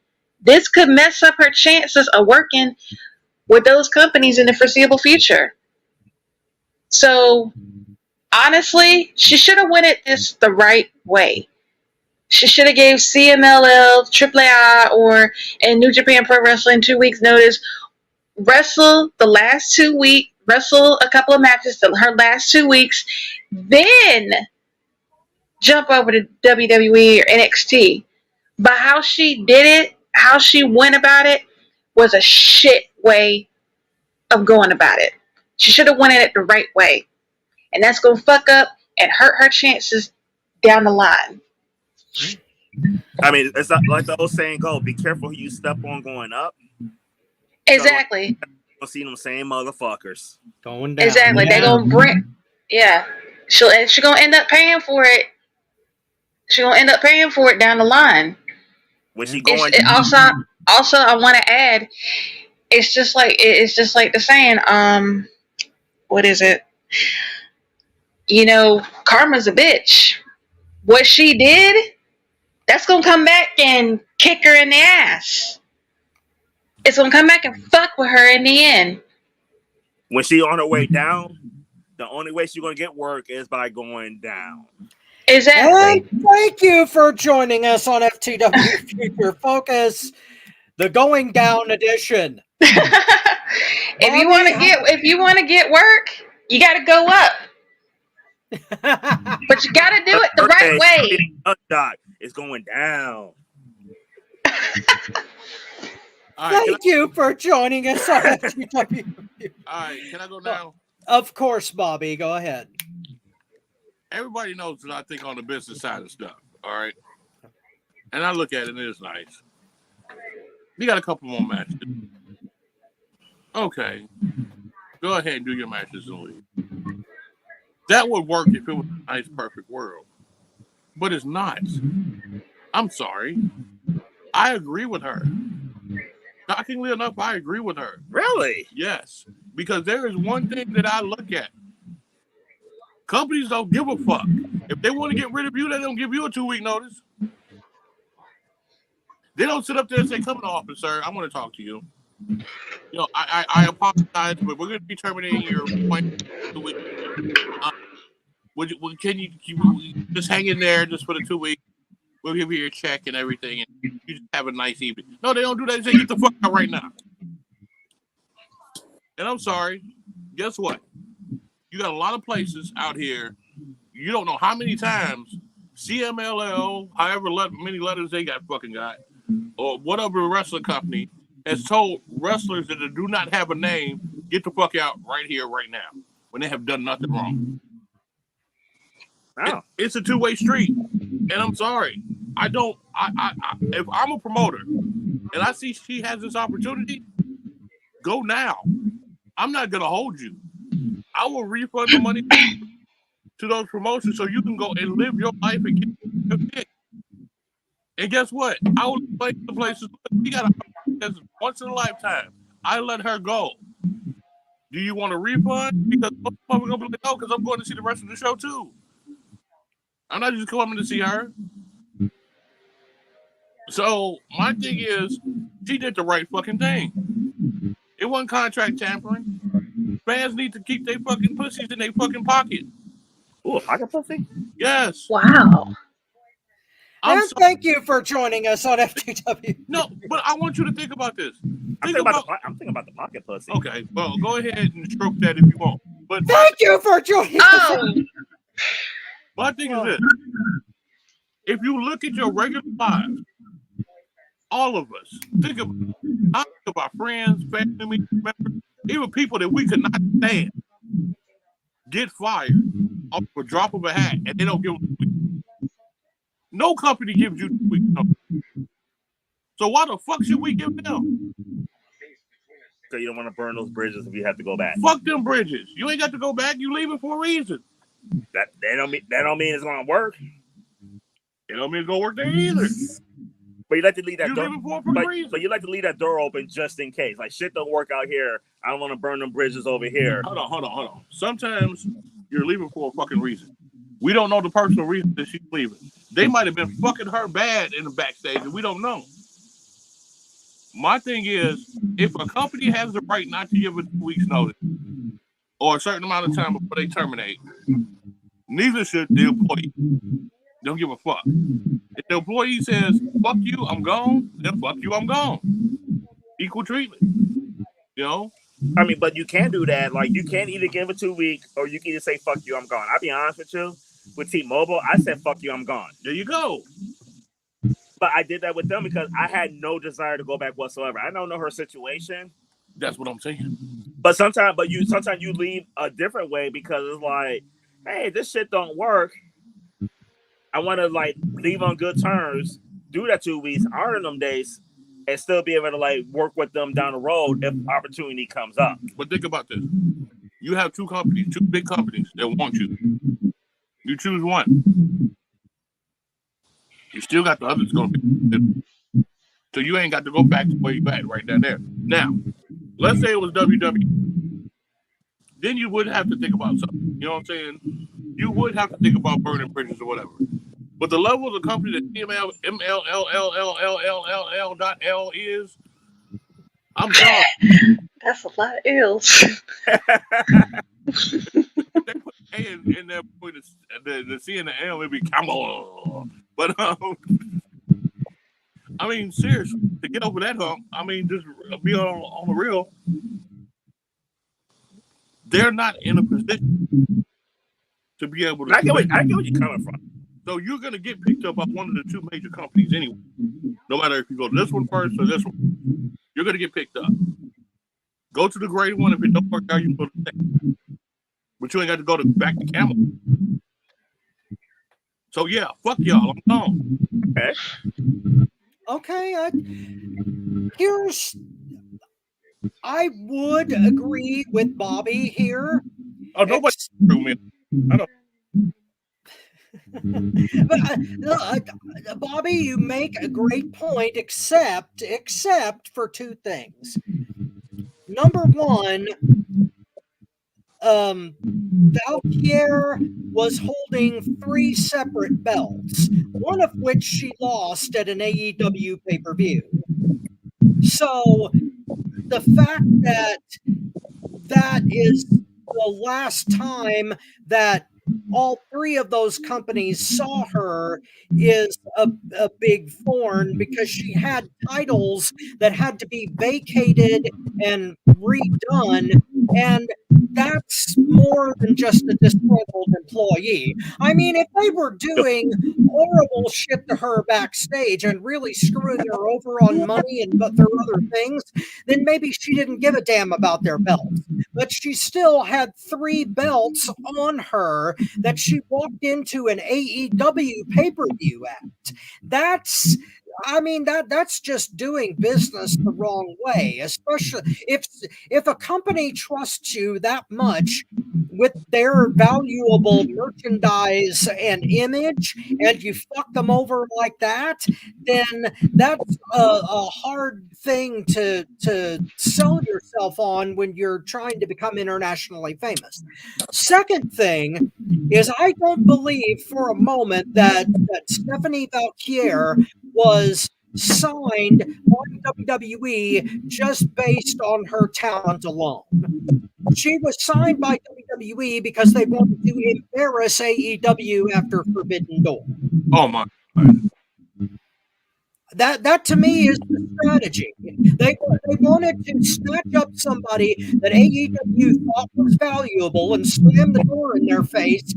this could mess up her chances of working with those companies in the foreseeable future. So honestly, she should have went at this the right way. She should have gave CMLL, AAA, or and New Japan Pro Wrestling 2 weeks notice. Wrestle the last 2 weeks. Wrestle a couple of matches her last 2 weeks, then jump over to WWE or NXT. But how she did it, how she went about it, was a shit way of going about it. She should have went at it the right way. And that's going to fuck up and hurt her chances down the line. I mean, it's not like the old saying go, be careful who you step on going up. Exactly. You'll see them same motherfuckers. Going down. Exactly. They're going to bring, yeah. She's going to end up paying for it. She's going to end up paying for it down the line. When she going also, I want to add, it's just like the saying, what is it? You know, karma's a bitch. What she did, that's gonna come back and kick her in the ass. It's gonna come back and fuck with her in the end. When she on her way down, the only way she's gonna get work is by going down. Exactly. And thank you for joining us on FTW Future Focus, the Going Down edition. If you want to get work, you got to go up. But you got to do it the right way. It's going down. Thank you for joining us on FTW. All right, can I go now? Of course, Bobby. Go ahead. Everybody knows that I think on the business side of stuff, all right? And I look at it, and it is nice. We got a couple more matches. Okay. Go ahead and do your matches and leave. That would work if it was a nice, perfect world. But it's not. I'm sorry. I agree with her. Shockingly enough, I agree with her. Really? Yes. Because there is one thing that I look at. Companies don't give a fuck. If they want to get rid of you, they don't give you a 2-week notice. They don't sit up there and say, come in the office, sir. I want to talk to you. You know, I apologize, but we're going to be terminating your appointment. Can you just hang in there just for the 2 weeks? We'll give you your check and everything, and you just have a nice evening. No, they don't do that. They say, get the fuck out right now. And I'm sorry. Guess what? You got a lot of places out here. You don't know how many times CMLL, however many letters they got, or whatever wrestling company has told wrestlers that do not have a name, get the fuck out right here, right now, when they have done nothing wrong. Wow. It's a two-way street, and I'm sorry. If I'm a promoter and I see she has this opportunity, go now. I'm not gonna hold you. I will refund the money to those promotions so you can go and live your life and get your kick. And guess what? I will play the places. We got once in a lifetime. I let her go. Do you want a refund? Because most people are gonna be like, no, because I'm going to see the rest of the show too. I'm not just coming to see her. So my thing is, she did the right fucking thing. It wasn't contract tampering. Fans need to keep their fucking pussies in their fucking pocket. Ooh, a pocket pussy? Yes. Wow. And thank you for joining us on FTW. No, but I want you to think about this. I'm thinking about the pocket pussy. Okay, well, go ahead and stroke that if you want. But thank you for joining us. My thing is this. If you look at your regular lives, all of us, think of our friends, family members, even people that we could not stand, get fired off a drop of a hat, and they don't give them 2 weeks. No company gives you 2 weeks. So why the fuck should we give them? So you don't want to burn those bridges if you have to go back. Fuck them bridges. You ain't got to go back. You leaving for a reason. That don't mean it's gonna work. It don't mean it's gonna work there either. But you like to leave that you door. Leaving for a reason. But you like to leave that door open just in case. Like shit don't work out here. I don't want to burn them bridges over here. Hold on. Sometimes you're leaving for a fucking reason. We don't know the personal reason that she's leaving. They might have been fucking her bad in the backstage, and we don't know. My thing is, if a company has the right not to give a 2 weeks notice, or a certain amount of time before they terminate, neither should the employee. Don't give a fuck. If the employee says, fuck you, I'm gone, then fuck you, I'm gone. Equal treatment. You know? I mean, but you can do that. Like, you can either give it 2 weeks or you can either say, fuck you, I'm gone. I'll be honest with you. With T-Mobile, I said, fuck you, I'm gone. There you go. But I did that with them because I had no desire to go back whatsoever. I don't know her situation. That's what I'm saying. But sometimes you leave a different way because it's like, hey, this shit don't work. I want to like leave on good terms, do that 2 weeks, honor them days, and still be able to like work with them down the road if opportunity comes up. But think about this. You have two big companies that want you. You choose one. You still got the others going to be. So you ain't got to go back to where you at right down there. Now, let's say it was WWE. Then you would have to think about something. You know what I'm saying? You would have to think about burning bridges or whatever. But the level of the company that MLLLLLLLL.L is, I'm sorry. That's a lot of L's. They put A in there between the C and the L, it'd be Camel. But I mean, seriously, to get over that hump, I mean, just be on the real. They're not in a position to be able to. I get where you're coming from. So you're going to get picked up by one of the two major companies anyway. No matter if you go to this one first or this one, you're going to get picked up. Go to the great one. If it don't work out, you go to the second. But you ain't got to go back to Camel. So yeah, fuck y'all. I'm gone. Okay. Okay, I would agree with Bobby here. Oh, nobody threw me. I don't. But, Bobby, you make a great point, except for two things. Number one, Valquer was holding 3 separate belts, one of which she lost at an AEW pay-per-view. So the fact that is the last time that all 3 of those companies saw her is a big thorn, because she had titles that had to be vacated and redone, and that's more than just a disgruntled employee. I mean, if they were doing horrible shit to her backstage and really screwing her over on money and their other things, then maybe she didn't give a damn about their belts. But she still had 3 belts on her that she walked into an AEW pay-per-view at. That's just doing business the wrong way, especially if a company trusts you that much with their valuable merchandise and image, and you fuck them over like that, then that's a hard thing to sell yourself on when you're trying to become internationally famous. Second thing is, I don't believe for a moment that Stephanie Valquer was signed by WWE just based on her talent alone. She was signed by WWE because they wanted to embarrass AEW after Forbidden Door. Oh my God. That to me is the strategy. They wanted to snatch up somebody that AEW thought was valuable and slam the door in their face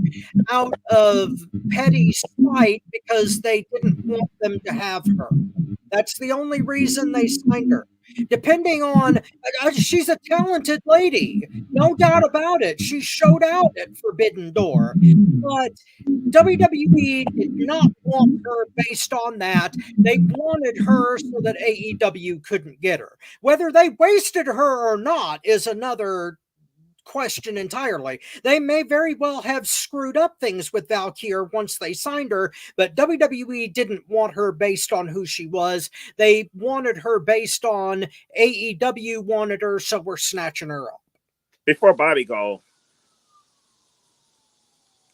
out of petty spite because they didn't want them to have her. That's the only reason they signed her. Depending on, she's a talented lady, no doubt about it. She showed out at Forbidden Door, but WWE did not want her based on that. They wanted her so that AEW couldn't get her. Whether they wasted her or not is another question entirely. They may very well have screwed up things with Valquer once they signed her, but WWE didn't want her based on who she was. They wanted her based on AEW wanted her, so we're snatching her up. Before Bobby go,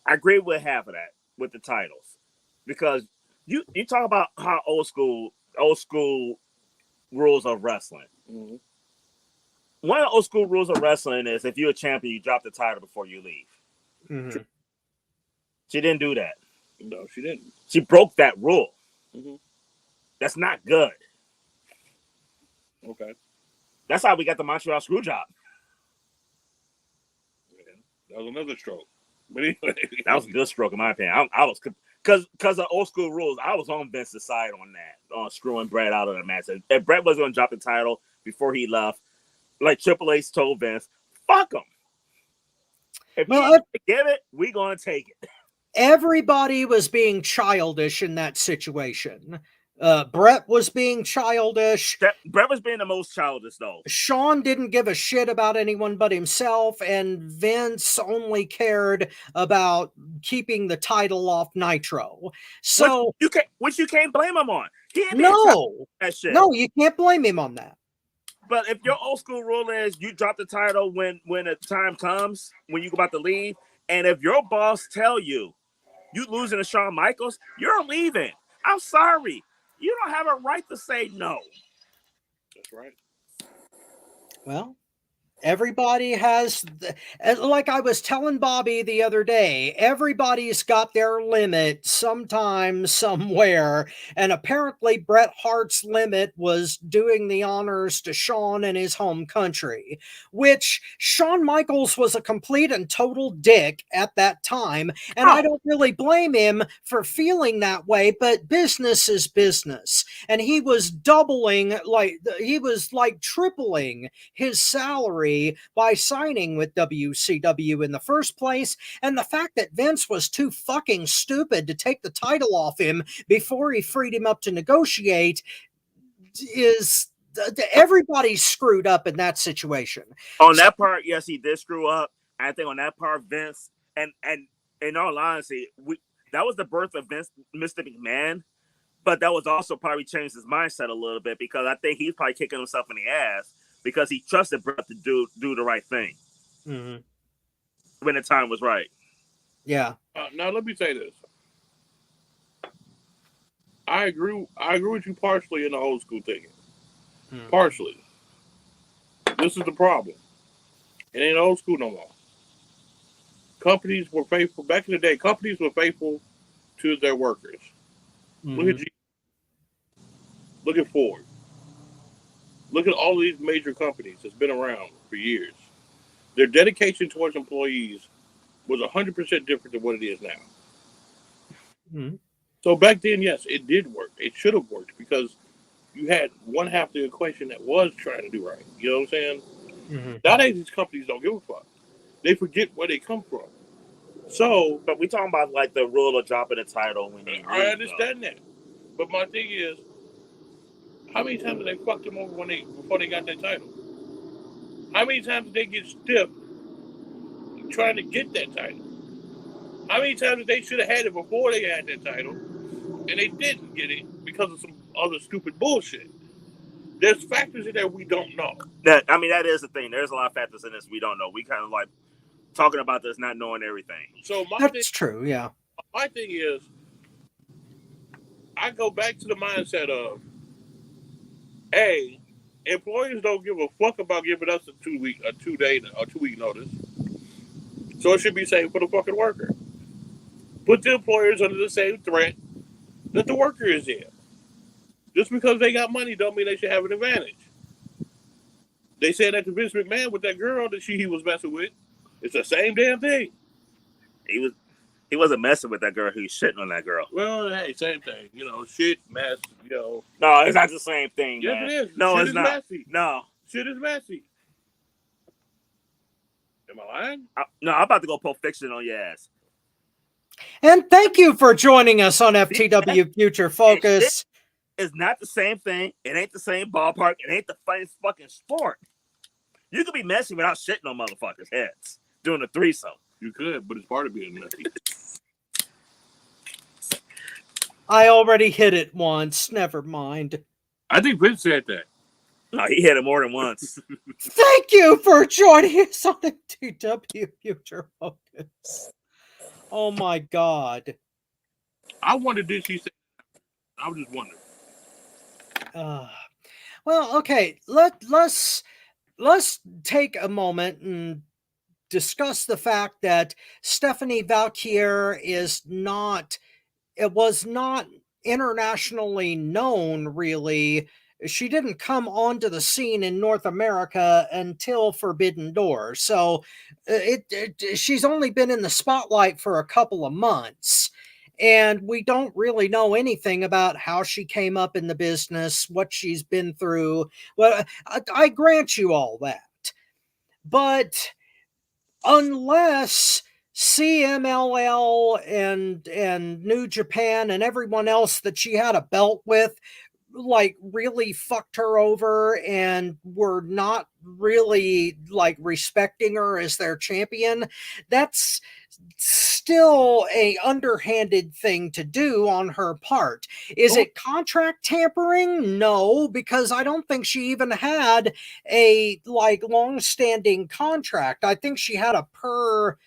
I agree with half of that with the titles, because you talk about how old school rules of wrestling. Mm-hmm. one of the old school rules of wrestling is if you're a champion, you drop the title before you leave. Mm-hmm. She didn't do that. No, she didn't. She broke that rule. Mm-hmm. That's not good. Okay. That's how we got the Montreal screw job. Yeah. That was another stroke. But anyway. That was a good stroke in my opinion. I was because of old school rules. I was on Vince's side on that, on screwing Brett out of the match. If Brett was going to drop the title before he left, like Triple H told Vince, "Fuck him. If you give it, we gonna take it." Everybody was being childish in that situation. Brett was being childish. Brett was being the most childish, though. Shawn didn't give a shit about anyone but himself, and Vince only cared about keeping the title off Nitro. So, which you can't blame him on. No, that shit. No, you can't blame him on that. But if your old school rule is you drop the title when the time comes, when you're about to leave, and if your boss tell you losing to Shawn Michaels, you're leaving. I'm sorry. You don't have a right to say no. That's right. Well, everybody has, like I was telling Bobby the other day, everybody's got their limit sometime, somewhere. And apparently Bret Hart's limit was doing the honors to Shawn in his home country, which Shawn Michaels was a complete and total dick at that time. And I don't really blame him for feeling that way, but business is business. And he was tripling his salary by signing with WCW in the first place, and the fact that Vince was too fucking stupid to take the title off him before he freed him up to negotiate is everybody's screwed up in that situation. On that part, yes, he did screw up. I think on that part, Vince, and in all honesty, that was the birth of Vince, Mr. McMahon, but that was also probably changed his mindset a little bit because I think he's probably kicking himself in the ass because he trusted Bret to do the right thing when the time was right. Yeah. Now let me say this. I agree with you partially in the old school thinking. Partially. This is the problem. It ain't old school no more. Companies were faithful back in the day. Companies were faithful to their workers. Look at G. Look at Ford. Look at all of these major companies that's been around for years. Their dedication towards employees was 100% different than what it is now. So back then, yes, it did work. It should have worked because you had one half the equation that was trying to do right. You know what I'm saying? Nowadays, these companies don't give a fuck. They forget where they come from. So, but we talking about like the rule of dropping the title when you I understand that. But my thing is, how many times did they fuck them over before they got that title? How many times did they get stiff trying to get that title? How many times did they should have had it before they had that title and they didn't get it because of some other stupid bullshit? There's factors in there we don't know. That is the thing. There's a lot of factors in this we don't know. We kind of like talking about this, not knowing everything. So that's true, yeah. My thing is, I go back to the mindset of, employers don't give a fuck about giving us a 2 week notice. So it should be same for the fucking worker. Put the employers under the same threat that the worker is in. Just because they got money don't mean they should have an advantage. They said that to Vince McMahon with that girl that he was messing with. It's the same damn thing. He wasn't messing with that girl. He was shitting on that girl. Well, hey, same thing. You know, shit, mess, you know. No, it's not the same thing, yes, man. It is. No, shit it's is not. Messy. No. Shit is messy. Am I lying? No, I'm about to go Pulp Fiction on your ass. And thank you for joining us on FTW Future Focus. It's not the same thing. It ain't the same ballpark. It ain't the funniest fucking sport. You could be messy without shitting on motherfuckers' heads doing a threesome. You could, but it's part of being messy. I already hit it once. Never mind. I think Vince said that. No, he hit it more than once. Thank you for joining us on FTW Future Focus. Oh my God. I wondered, did she say that? I was just wondering. Well, okay. Let's let's take a moment and discuss the fact that Stephanie Valquer was not internationally known, really. She didn't come onto the scene in North America until Forbidden Door. So she's only been in the spotlight for a couple of months. And we don't really know anything about how she came up in the business, what she's been through. Well, I grant you all that. But unless CMLL and New Japan and everyone else that she had a belt with like really fucked her over and were not really like respecting her as their champion, that's still a underhanded thing to do on her part. Is it contract tampering? No, because I don't think she even had a like long-standing contract. I think she had a per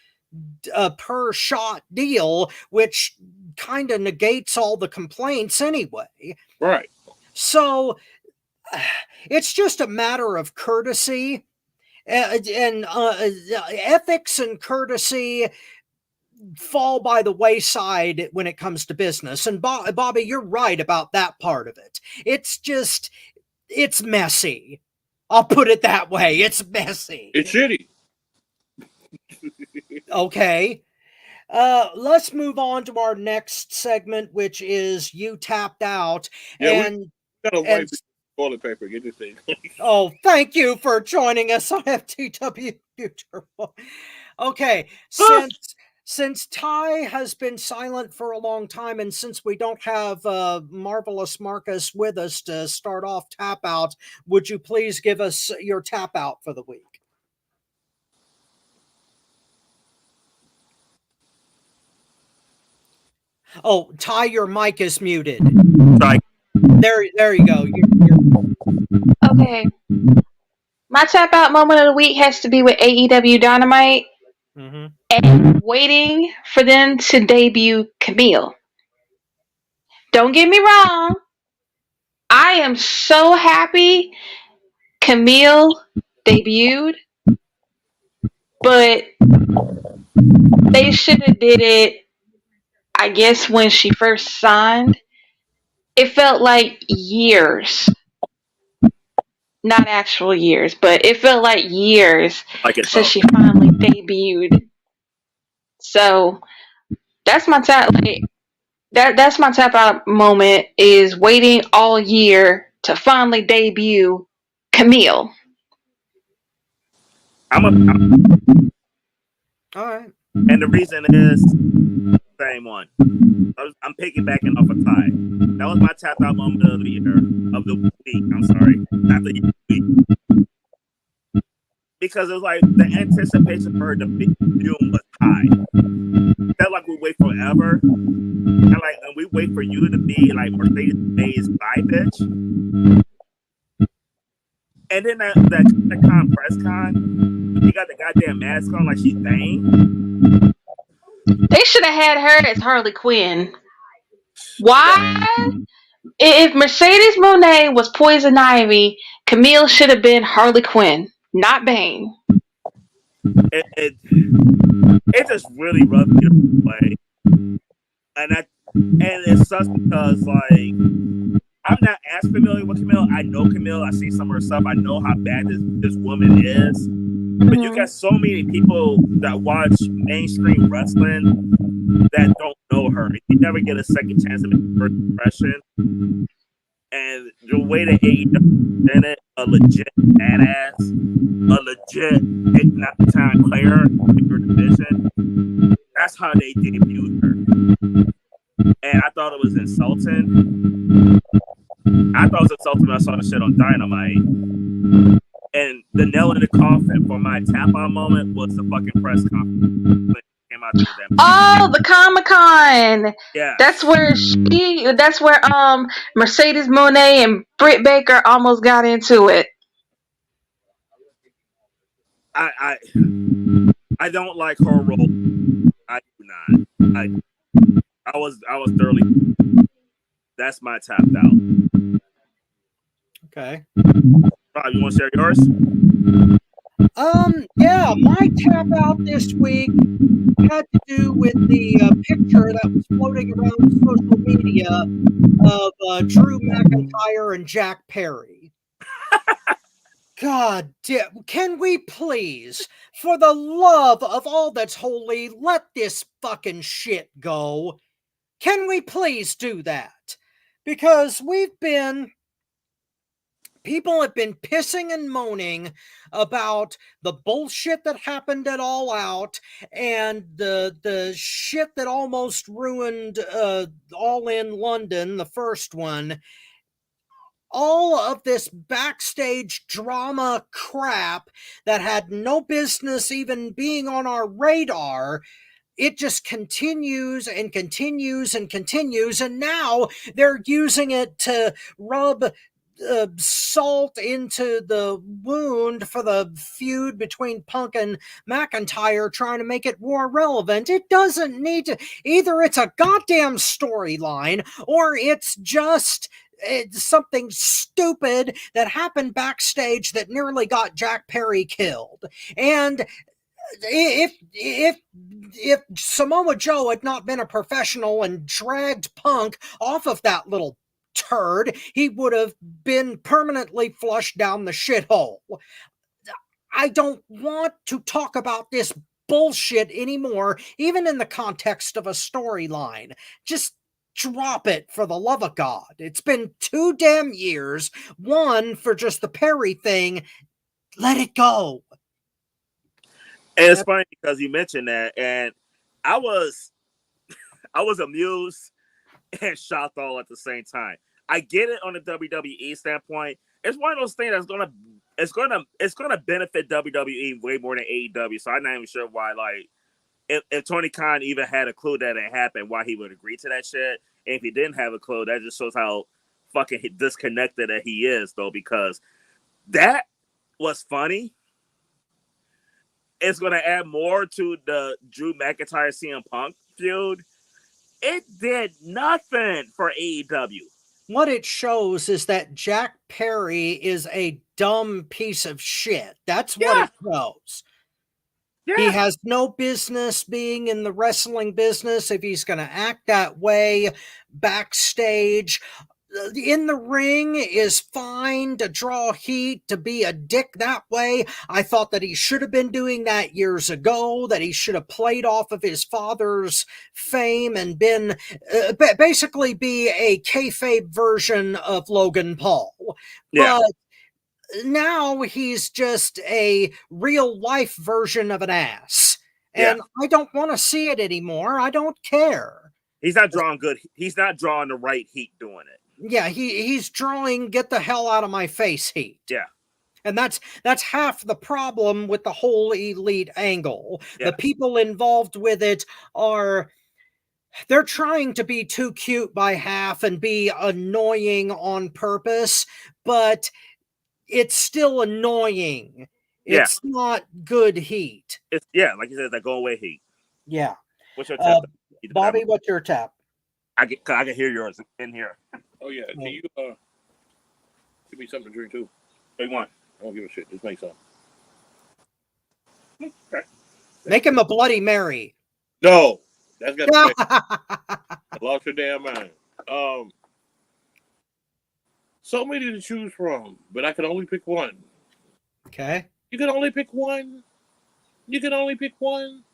shot deal, which kind of negates all the complaints anyway. Right. So it's just a matter of courtesy and ethics and courtesy fall by the wayside when it comes to business. And Bobby, you're right about that part of it. It's messy. I'll put it that way. It's messy. It's shitty. Okay. Let's move on to our next segment, which is You Tapped Out. Yeah, and we got a white toilet paper. Get this thing. Oh, thank you for joining us on FTW Future. Okay, since Ty has been silent for a long time, and since we don't have Marvelous Marcus with us to start off Tap Out, would you please give us your Tap Out for the week? Oh, Ty, your mic is muted. Sorry. There you go. Okay. My tap out moment of the week has to be with AEW Dynamite and waiting for them to debut Camille. Don't get me wrong. I am so happy Camille debuted, but they should have did it, I guess, when she first signed. It felt like years. Not actual years, but it felt like years since she finally debuted. So that's my tap. That's my tap out moment. Is waiting all year to finally debut Camille. All right. And the reason is same one. I'm piggybacking off of Ty. That was my tap out moment of the year, of the week. I'm sorry, not the week. Because it was like the anticipation for her to be was high. Felt like we wait forever, and we wait for you to be like Mercedes May's bye bitch. And then that press con, you got the goddamn mask on like she's Bane. They should have had her as Harley Quinn. Why? If Mercedes Moné was Poison Ivy, Camille should have been Harley Quinn, not Bane. It just really rubbed me the way, and it sucks because like I'm not as familiar with Camille. I know Camille. I see some of her stuff. I know how bad this woman is. But you got so many people that watch mainstream wrestling that don't know her. You never get a second chance to make a first impression. And the way that AEW did it, a legit badass, a legit big-time player in your division, that's how they debuted her. And I thought it was insulting. I thought it was insulting when I saw the shit on Dynamite. And the nail in the coffin for my tap-on moment was the fucking press conference. Oh, the Comic-Con. Yeah. That's where Mercedes Moné and Britt Baker almost got into it. I don't like her role. I do not. I was thoroughly. That's my tapped out. Okay. Rob, you want to share yours? Yeah, my tap out this week had to do with the picture that was floating around social media of Drew McIntyre and Jack Perry. God damn, can we please, for the love of all that's holy, let this fucking shit go? Can we please do that? Because people have been pissing and moaning about the bullshit that happened at All Out and the shit that almost ruined All in London, the first one. All of this backstage drama crap that had no business even being on our radar. It just continues and continues and continues, and now they're using it to rub salt into the wound for the feud between Punk and McIntyre, trying to make it more relevant. It doesn't need to. Either it's a goddamn storyline or it's just something stupid that happened backstage that nearly got Jack Perry killed. And if Samoa Joe had not been a professional and dragged Punk off of that little turd, he would have been permanently flushed down the shithole. I don't want to talk about this bullshit anymore, even in the context of a storyline. Just drop it, for the love of God. It's been 2 damn years. One for just the Perry thing. Let it go. And it's funny because you mentioned that, and I was amused and shocked all at the same time. I get it on the WWE standpoint. It's one of those things that's gonna benefit WWE way more than AEW. So I'm not even sure why, like, if Tony Khan even had a clue that it happened, why he would agree to that shit. And if he didn't have a clue, that just shows how fucking disconnected that he is, though, because that was funny. It's going to add more to the Drew McIntyre CM Punk feud. It did nothing for AEW. What it shows is that Jack Perry is a dumb piece of shit. That's what it shows. Yeah. He has no business being in the wrestling business if he's going to act that way backstage. In the ring is fine to draw heat, to be a dick that way. I thought that he should have been doing that years ago, that he should have played off of his father's fame and been basically be a kayfabe version of Logan Paul. Yeah. But now he's just a real life version of an ass. And I don't want to see it anymore. I don't care. He's not drawing good. He's not drawing the right heat doing it. Yeah, he's drawing get the hell out of my face heat. Yeah. And that's half the problem with the whole elite angle. Yeah. The people involved with it they're trying to be too cute by half and be annoying on purpose, but it's still annoying. It's not good heat. It's like you said, that go away heat. Yeah. What's your tap? Bobby, what's your tap? I can hear yours in here. Oh yeah, can you give me something to drink too? What do you want? I don't give a shit. Just make some. Okay. Make him a Bloody Mary. No, that's got to I lost your damn mind. So many to choose from, but I can only pick one. Okay. You can only pick one. You can only pick one.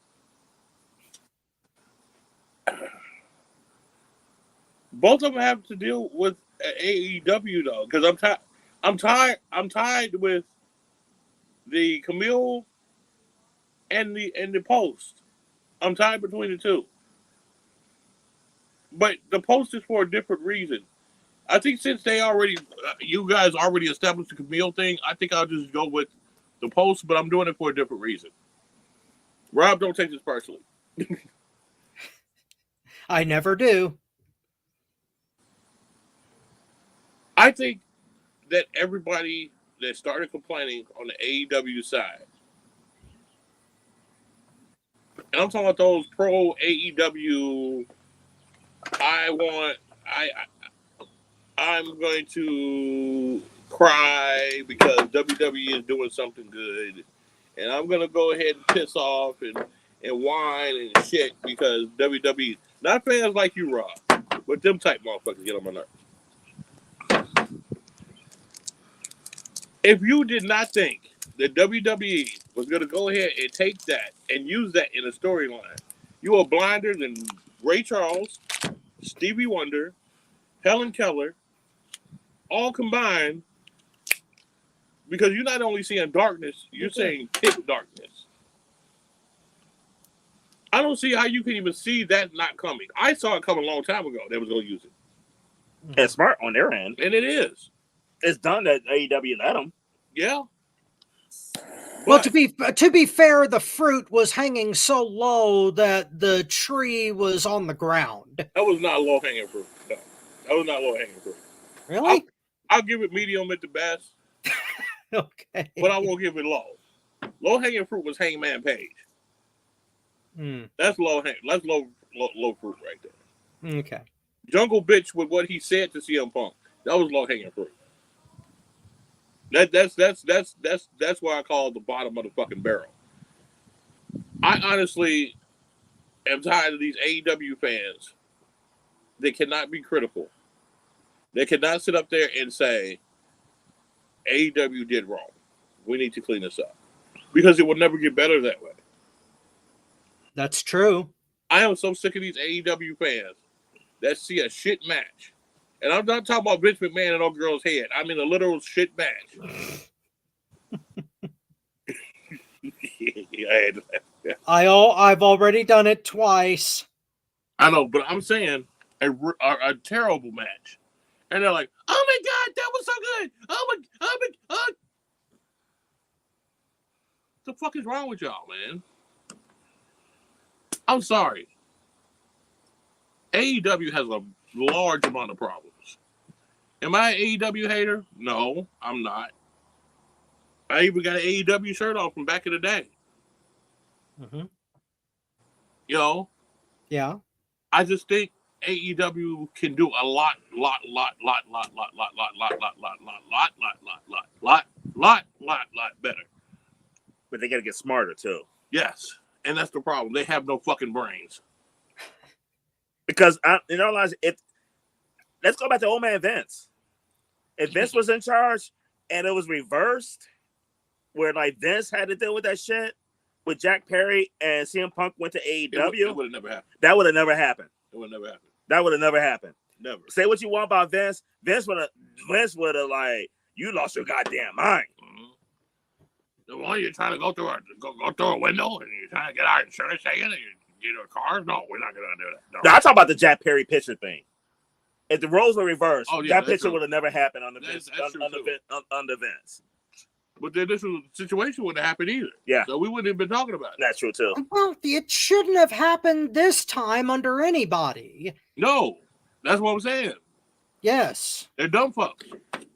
Both of them have to deal with AEW though, because I'm tired with the Camille and the Post. I'm tied between the two. But the Post is for a different reason. I think since you guys already established the Camille thing, I think I'll just go with the Post, but I'm doing it for a different reason. Rob, don't take this personally. I never do. I think that everybody that started complaining on the AEW side, and I'm talking about those pro AEW, I'm going to cry because WWE is doing something good, and I'm gonna go ahead and piss off and whine and shit because WWE, not fans like you, Rob, but them type motherfuckers get on my nerves. If you did not think that WWE was gonna go ahead and take that and use that in a storyline, you are blinder than Ray Charles, Stevie Wonder, Helen Keller, all combined, because you're not only seeing darkness, you're seeing thick darkness. I don't see how you can even see that not coming. I saw it coming a long time ago. They was going to use it. It's smart on their end. And it is. It's done that AEW let them. Yeah. Well, to be fair, the fruit was hanging so low that the tree was on the ground. That was not low hanging fruit. No, that was not low hanging fruit. Really? I'll give it medium at the best. Okay. But I won't give it low. Low hanging fruit was Hangman Page. That's low fruit right there. Okay. Jungle Bitch with what he said to CM Punk. That was low hanging fruit. That's why I call it the bottom of the fucking barrel. I honestly am tired of these AEW fans. They cannot be critical. They cannot sit up there and say AEW did wrong. We need to clean this up. Because it will never get better that way. That's true. I am so sick of these AEW fans that see a shit match. And I'm not talking about Vince McMahon and old girl's head. I mean a literal shit match. I've already done it twice. I know, but I'm saying a terrible match. And they're like, oh my God, that was so good. Oh my. What the fuck is wrong with y'all, man? I'm sorry. AEW has a large amount of problems. Am I an AEW hater? No, I'm not. I even got an AEW shirt on from back in the day. Mm-hmm. You know? Yeah. I just think AEW can do a lot better. But they got to get smarter too. Yes, and that's the problem. They have no fucking brains. Because let's go back to old man Vince. If Vince was in charge and it was reversed, where like Vince had to deal with that shit with Jack Perry and CM Punk went to AEW, it would have never happened. That would have never happened. It would never happen. That would have never happened. Never. Say what you want about Vince. Vince would have like, you lost your goddamn mind. Mm-hmm. Well, you're trying to go through a window and you're trying to get our insurance taken and you get our cars? No, we're not going to do that. No, I'm talking about the Jack Perry picture thing. If the roles were reversed, that picture would have never happened under Vince. But then this situation wouldn't have happened either. Yeah. So we wouldn't have been talking about it. That's true too. Well, it shouldn't have happened this time under anybody. No. That's what I'm saying. Yes. They're dumb fucks.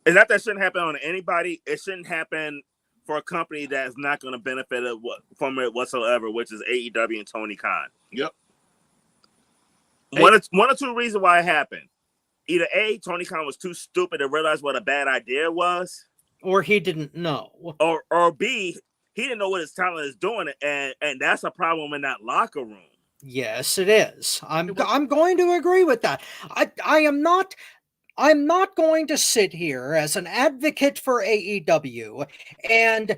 It's not that shouldn't happen on anybody. It shouldn't happen for a company that's not going to benefit from it whatsoever, which is AEW and Tony Khan. Yep. One or two reasons why it happened. Either A, Tony Khan was too stupid to realize what a bad idea was. Or he didn't know. Or B, he didn't know what his talent is doing, and that's a problem in that locker room. Yes, it is. I'm going to agree with that. I'm not going to sit here as an advocate for AEW and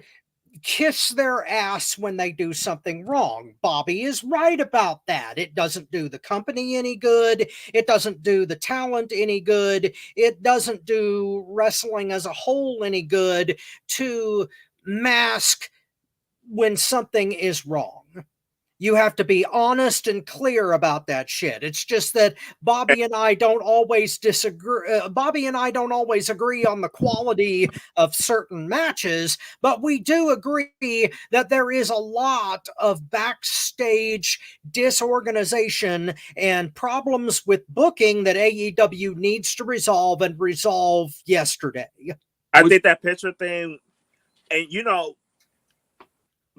kiss their ass when they do something wrong. Bobby is right about that. It doesn't do the company any good. It doesn't do the talent any good. It doesn't do wrestling as a whole any good to mask when something is wrong. You have to be honest and clear about that shit. It's just that Bobby and I don't always disagree. Bobby and I don't always agree on the quality of certain matches, but we do agree that there is a lot of backstage disorganization and problems with booking that AEW needs to resolve and resolve yesterday. I think that picture thing, and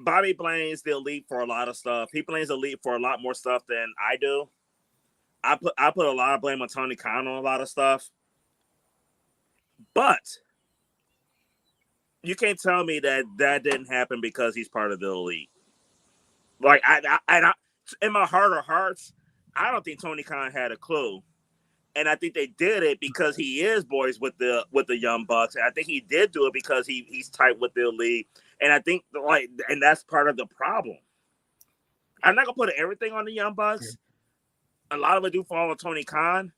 Bobby blames the Elite for a lot of stuff. He blames the Elite for a lot more stuff than I do. I put a lot of blame on Tony Khan on a lot of stuff. But you can't tell me that didn't happen because he's part of the elite. Like I in my heart of hearts, I don't think Tony Khan had a clue. And I think they did it because he is boys with the Young Bucks. And I think he did do it because he's tight with the elite. And I think and that's part of the problem. I'm not gonna put everything on the Young Bucks. A lot of it do fall on Tony Khan,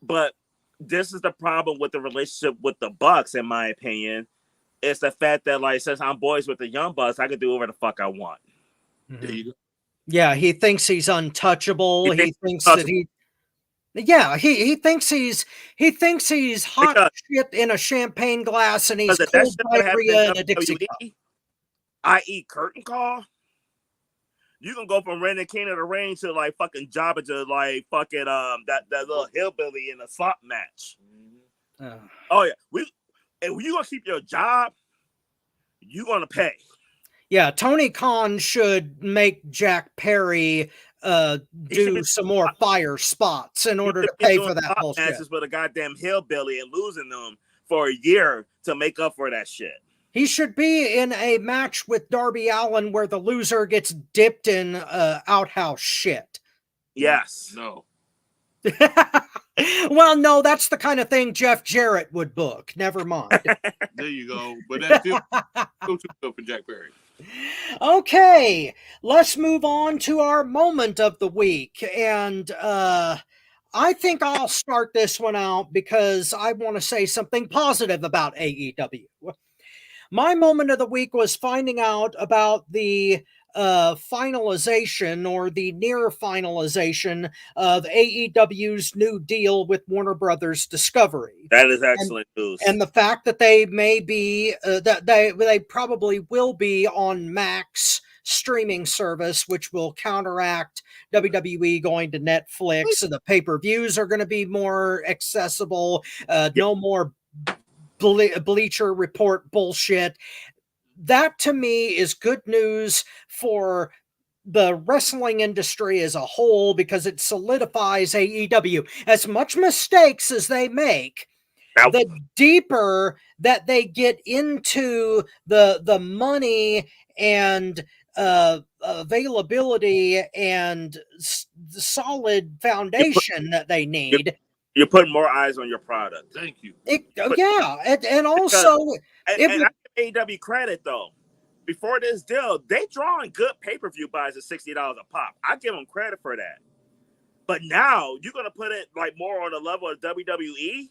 but this is the problem with the relationship with the Bucks, in my opinion. It's the fact that, like, since I'm boys with the Young Bucks, I can do whatever the fuck I want. There you go. Yeah, he thinks he's untouchable. He thinks that he thinks he's hot shit in a champagne glass, and he's cold diarrhea in a Dixie cup. I.e. curtain call. You can go from Randy King of the Ring to like fucking Jabba to like fucking that little hillbilly in a slot match. Oh yeah, if you gonna keep your job, you gonna pay. Yeah, Tony Khan should make Jack Perry do some more fire spots in order to pay for that bullshit. Matches with a goddamn hillbilly and losing them for a year to make up for that shit. He should be in a match with Darby Allin where the loser gets dipped in outhouse shit. Yes. No. Well, no, that's the kind of thing Jeff Jarrett would book. Never mind. There you go. But that's still too good for Jack Perry. Okay, let's move on to our moment of the week. And I think I'll start this one out because I want to say something positive about AEW. My moment of the week was finding out about the finalization or the near finalization of AEW's new deal with Warner Brothers Discovery. That is excellent news. And the fact that they may be, that they probably will be on Max streaming service, which will counteract WWE going to Netflix, and the pay-per-views are going to be more accessible. No more Bleacher Report bullshit. That to me is good news for the wrestling industry as a whole because it solidifies AEW. As much mistakes as they make, the deeper that they get into the money and availability and the solid foundation that they need. You're putting more eyes on your product. Thank you. And also, I give AEW credit though. Before this deal, they drawing good pay-per-view buys at $60 a pop. I give them credit for that. But now you're gonna put it like more on the level of WWE.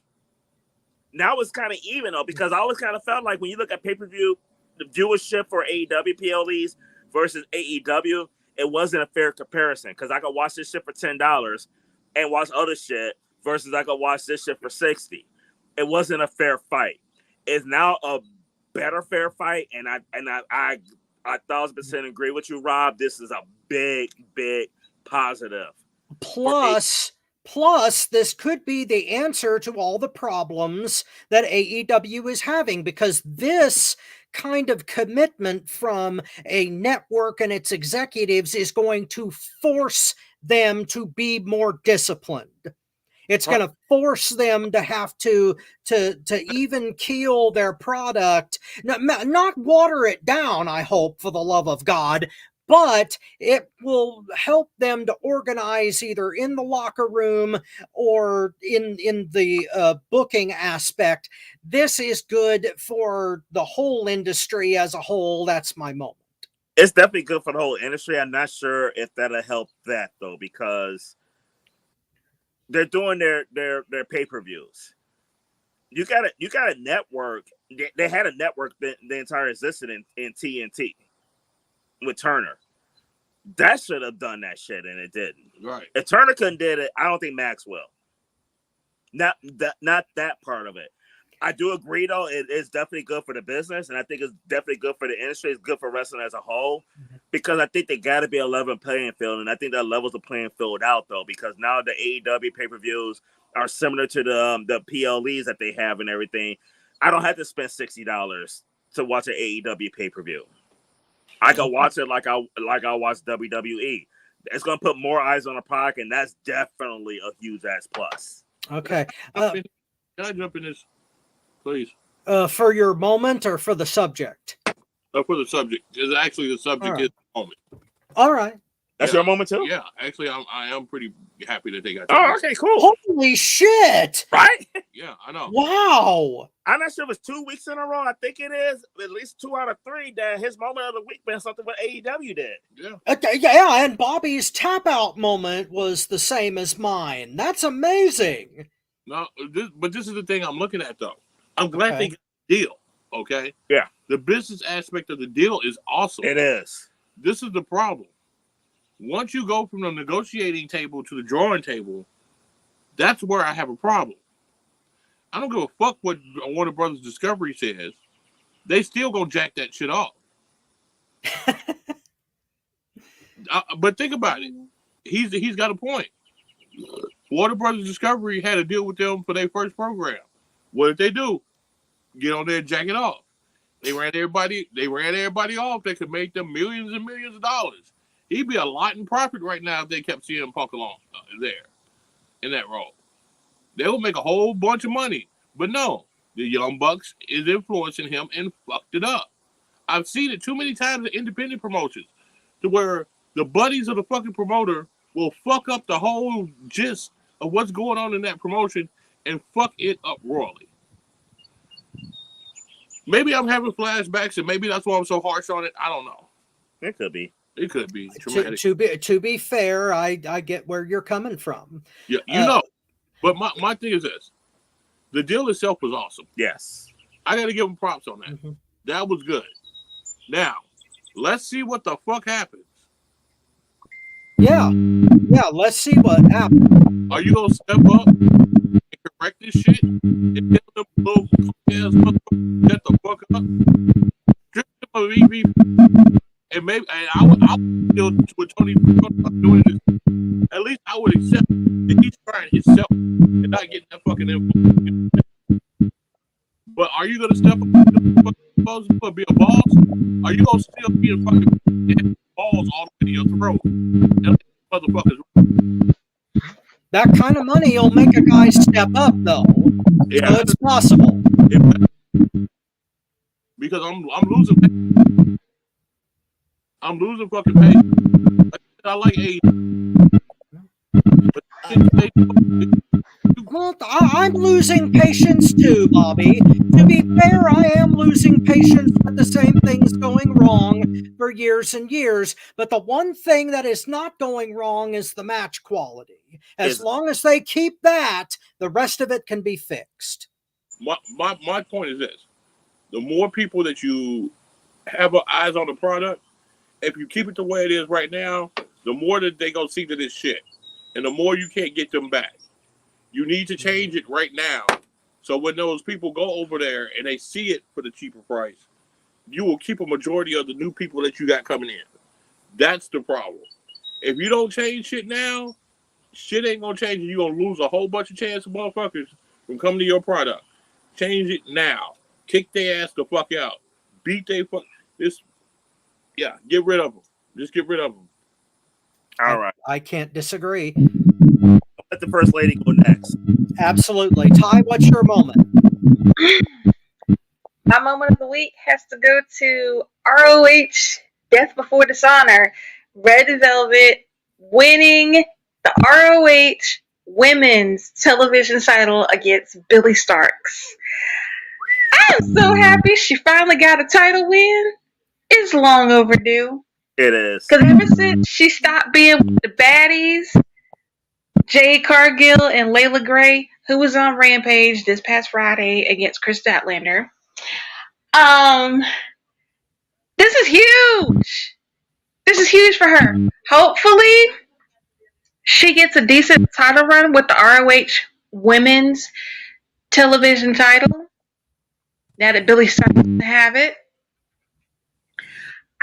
Now it's kind of even though, because I always kind of felt like when you look at pay-per-view, the viewership for AEW PLEs versus AEW, it wasn't a fair comparison because I could watch this shit for $10 and watch other shit versus I could watch this shit for $60. It wasn't a fair fight. It's now a better fair fight, and I 1,000% agree with you, Rob. This is a big positive. Plus, this could be the answer to all the problems that AEW is having, because this kind of commitment from a network and its executives is going to force them to be more disciplined. It's going to force them to have to even keel their product, not water it down, I hope, for the love of God, but it will help them to organize either in the locker room or in the booking aspect. This is good for the whole industry as a whole. That's my moment. It's definitely good for the whole industry. I'm not sure if that'll help that, though, because they're doing their pay-per-views. You got a network. They had a network that the entire existed in TNT with Turner. That should have done that shit, and it didn't. Right. If Turner couldn't did it, I don't think Max will. Not that part of it. I do agree, though. It is definitely good for the business, and I think it's definitely good for the industry. It's good for wrestling as a whole, because I think they got to be a level playing field, and I think that levels the playing field out, though, because now the AEW pay-per-views are similar to the PLEs that they have and everything. I don't have to spend $60 to watch an AEW pay-per-view. I can watch it like I watch WWE. It's going to put more eyes on the product, and that's definitely a huge ass plus. Okay. Can I jump in this, please? For your moment or for the subject? For the subject. Because actually the subject is the moment. All right. That's your moment too? Yeah, actually, I am pretty happy that they got. Oh, okay, cool. Holy shit! Right? Yeah, I know. Wow. I'm not sure if it's 2 weeks in a row. I think it is at least 2 out of 3 that his moment of the week been something what AEW did. Yeah. Okay, yeah, and Bobby's tap out moment was the same as mine. That's amazing. No, but this is the thing I'm looking at though. I'm glad they got the deal. Okay. Yeah. The business aspect of the deal is awesome. It is. This is the problem. Once you go from the negotiating table to the drawing table, that's where I have a problem. I don't give a fuck what Warner Brothers Discovery says. They still gonna jack that shit off. But think about it. He's got a point. Warner Brothers Discovery had a deal with them for their first program. What did they do? Get on there and jack it off. They ran everybody off that could make them millions and millions of dollars. He'd be a lot in profit right now if they kept CM Punk along there in that role. They would make a whole bunch of money. But no, the Young Bucks is influencing him and fucked it up. I've seen it too many times in independent promotions to where the buddies of the fucking promoter will fuck up the whole gist of what's going on in that promotion and fuck it up royally. Maybe I'm having flashbacks and maybe that's why I'm so harsh on it. I don't know. It could be. It could be traumatic. To be fair, I get where you're coming from. Yeah, you know. But my thing is this. The deal itself was awesome. Yes. I got to give him props on that. Mm-hmm. That was good. Now, let's see what the fuck happens. Yeah, let's see what happens. Are you going to step up and correct this shit? And tell them little ass motherfuckers get the fuck up? Strip them of EV. And maybe I would still with Tony doing this. At least I would accept that he's trying himself and not getting that fucking influence. But are you gonna step up and be a boss? Are you gonna still be a fucking balls all the way to your throat? And motherfuckers. That kind of money will make a guy step up, though. Yeah. So it's possible. Because I'm losing. I'm losing fucking pay. I like AIDS. Well, I'm losing patience too, Bobby. To be fair, I am losing patience with the same things going wrong for years and years. But the one thing that is not going wrong is the match quality. As long as they keep that, the rest of it can be fixed. My point is this. The more people that you have eyes on the product, if you keep it the way it is right now, the more that they gonna see to this shit, and the more you can't get them back. You need to change it right now, so when those people go over there and they see it for the cheaper price, you will keep a majority of the new people that you got coming in. That's the problem. If you don't change shit now, shit ain't gonna change, and you're gonna lose a whole bunch of chance of motherfuckers from coming to your product. Change it now. Kick their ass the fuck out. Beat they fuck this. Yeah, get rid of them. Just get rid of them. All right. I can't disagree. Let the first lady go next. Absolutely. Ty, what's your moment? My moment of the week has to go to ROH Death Before Dishonor. Red Velvet winning the ROH Women's Television title against Billie Starkz. I'm so happy she finally got a title win. It's long overdue. It is. Because ever since she stopped being with the baddies, Jade Cargill and Layla Gray, who was on Rampage this past Friday against Chris Statlander, this is huge. This is huge for her. Hopefully, she gets a decent title run with the ROH Women's Television title. Now that Billie Starkz doesn't have it.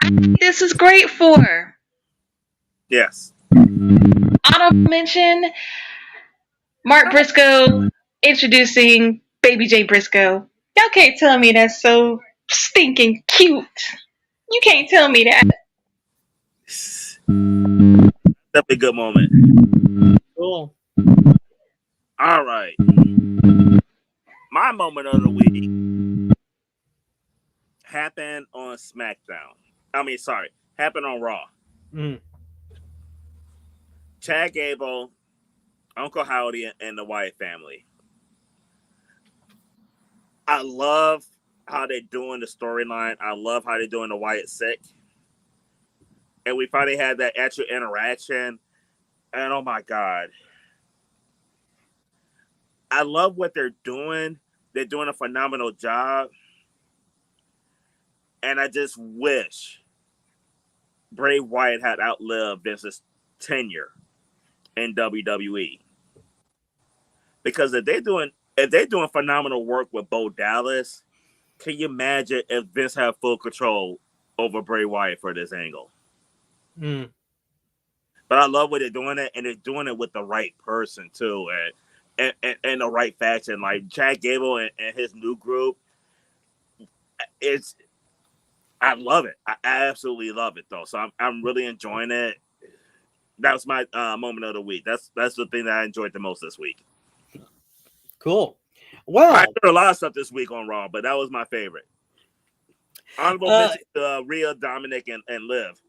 I think this is great for her. Yes. Honorable mention, Mark Briscoe introducing Baby J Briscoe. Y'all can't tell me that's so stinking cute. You can't tell me that. That's a good moment. Cool. All right. My moment of the week happened on SmackDown. Happened on Raw. Mm. Chad Gable, Uncle Howdy, and the Wyatt family. I love how they're doing the storyline. I love how they're doing the Wyatt sick. And we finally had that actual interaction. And oh my God. I love what they're doing. They're doing a phenomenal job. And I just wish Bray Wyatt had outlived Vince's tenure in WWE. Because if they're doing phenomenal work with Bo Dallas, can you imagine if Vince had full control over Bray Wyatt for this angle? Mm. But I love what they're doing it, and they're doing it with the right person too, and the right faction. Like Chad Gable and his new group. I love it. I absolutely love it though. So I'm really enjoying it. That was my moment of the week. That's the thing that I enjoyed the most this week. Cool. Well, I heard a lot of stuff this week on Raw, but that was my favorite. Honorable mention to Rhea, Dominic, and Liv.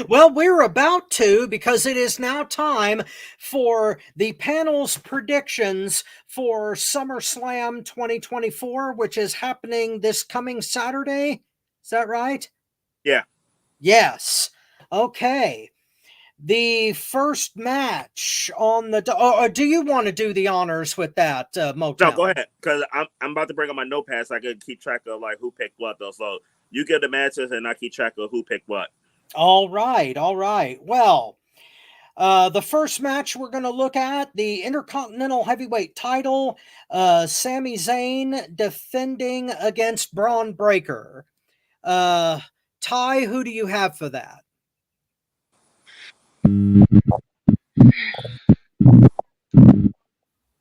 Well, we're about to, because it is now time for the panel's predictions for SummerSlam 2024, which is happening this coming Saturday. Is that right? Yeah. Yes. Okay. The first match on the... do you want to do the honors with that, Motown? No, go ahead, because I'm about to bring up my notepad so I can keep track of like who picked what though. So you give the matches and I keep track of who picked what. All right. Well, the first match we're going to look at, the Intercontinental Heavyweight title, Sami Zayn defending against Braun Breaker. Ty, who do you have for that?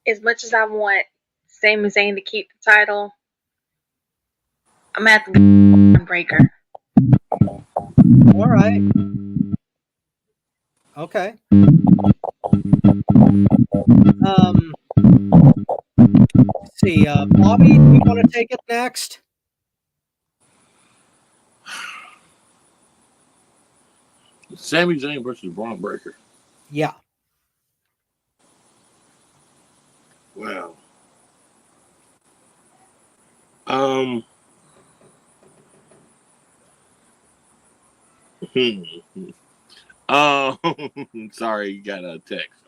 As much as I want Sami Zayn to keep the title, I'm going to have to go with Breaker. All right. Okay. Let's see. Bobby, do you want to take it next? Sami Zayn versus Braun Breaker. Yeah. Wow. Sorry, you got a text.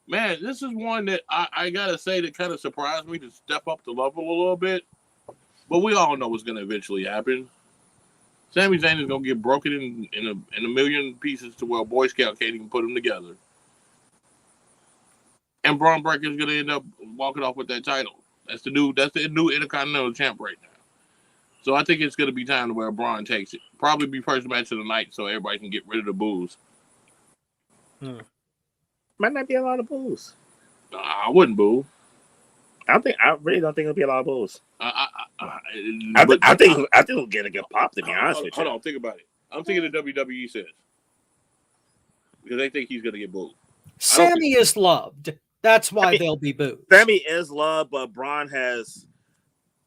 Man, this is one that I gotta say that kind of surprised me to step up the level a little bit. But we all know what's gonna eventually happen. Sami Zayn is gonna get broken in a million pieces to where a Boy Scout can't even put them together. And Braun Breaker is gonna end up walking off with that title. That's the new Intercontinental champ right now. So I think it's gonna be time to where Braun takes it. Probably be first match of the night, so everybody can get rid of the booze. Might not be a lot of boos. I wouldn't boo. I really don't think it'll be a lot of boos. I think it'll get a good pop. To be honest with you. Hold on, think about it. I'm thinking the WWE says because they think he's gonna get booed. Sami is loved. That's why they'll be booed. Sami is loved, but Braun has.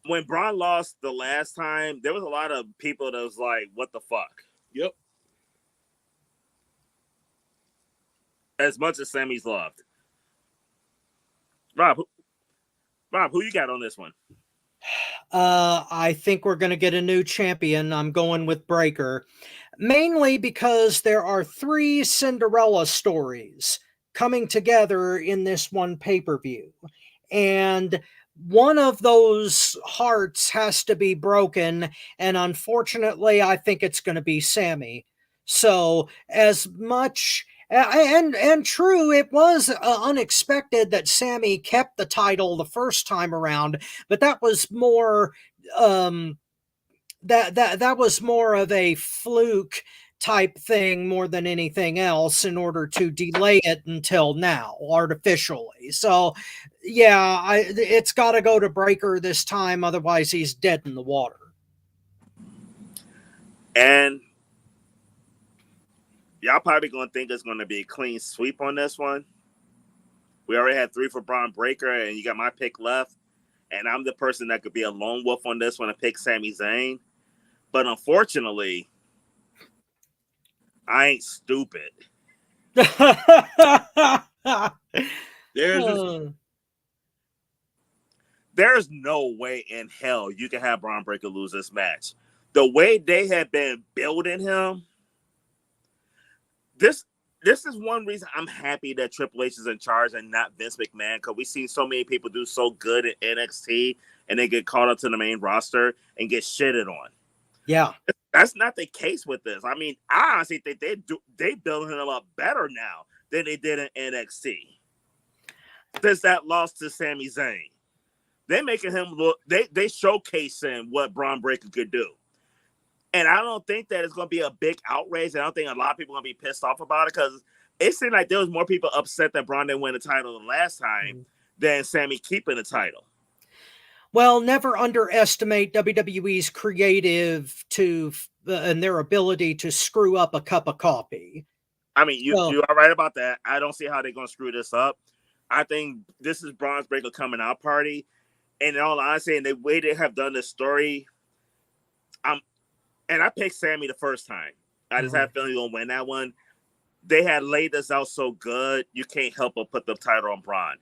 When Braun lost the last time, there was a lot of people that was like, "What the fuck?" Yep. As much as Sami's loved. Rob, who you got on this one? I think we're going to get a new champion. I'm going with Breaker. Mainly because there are 3 Cinderella stories coming together in this one pay-per-view. And one of those hearts has to be broken. And unfortunately, I think it's going to be Sami. So as much... And true, it was unexpected that Sami kept the title the first time around, but that was more that was more of a fluke type thing more than anything else in order to delay it until now artificially. So yeah, it's got to go to Breaker this time, otherwise he's dead in the water. And y'all probably gonna think it's gonna be a clean sweep on this one. We already had 3 for Braun Breaker, and you got my pick left. And I'm the person that could be a lone wolf on this one and pick Sami Zayn. But unfortunately, I ain't stupid. There's no way in hell you can have Braun Breaker lose this match. The way they have been building him, this is one reason I'm happy that Triple H is in charge and not Vince McMahon, because we've seen so many people do so good at NXT and they get caught up to the main roster and get shitted on. Yeah. That's not the case with this. I mean, I honestly think they building him up better now than they did in NXT. Since that loss to Sami Zayn. They're making him look, they showcasing what Braun Breaker could do. And I don't think that it's going to be a big outrage. I don't think a lot of people are going to be pissed off about it, because it seemed like there was more people upset that Braun didn't win the title the last time than Sami keeping the title. Well, never underestimate WWE's creative and their ability to screw up a cup of coffee. I mean, you are right about that. I don't see how they're going to screw this up. I think this is Braun Breaker coming out party. And in all honesty, and the way they have done this story, and I picked Sami the first time. I just had a feeling he's going to win that one. They had laid this out so good, you can't help but put the title on Braun.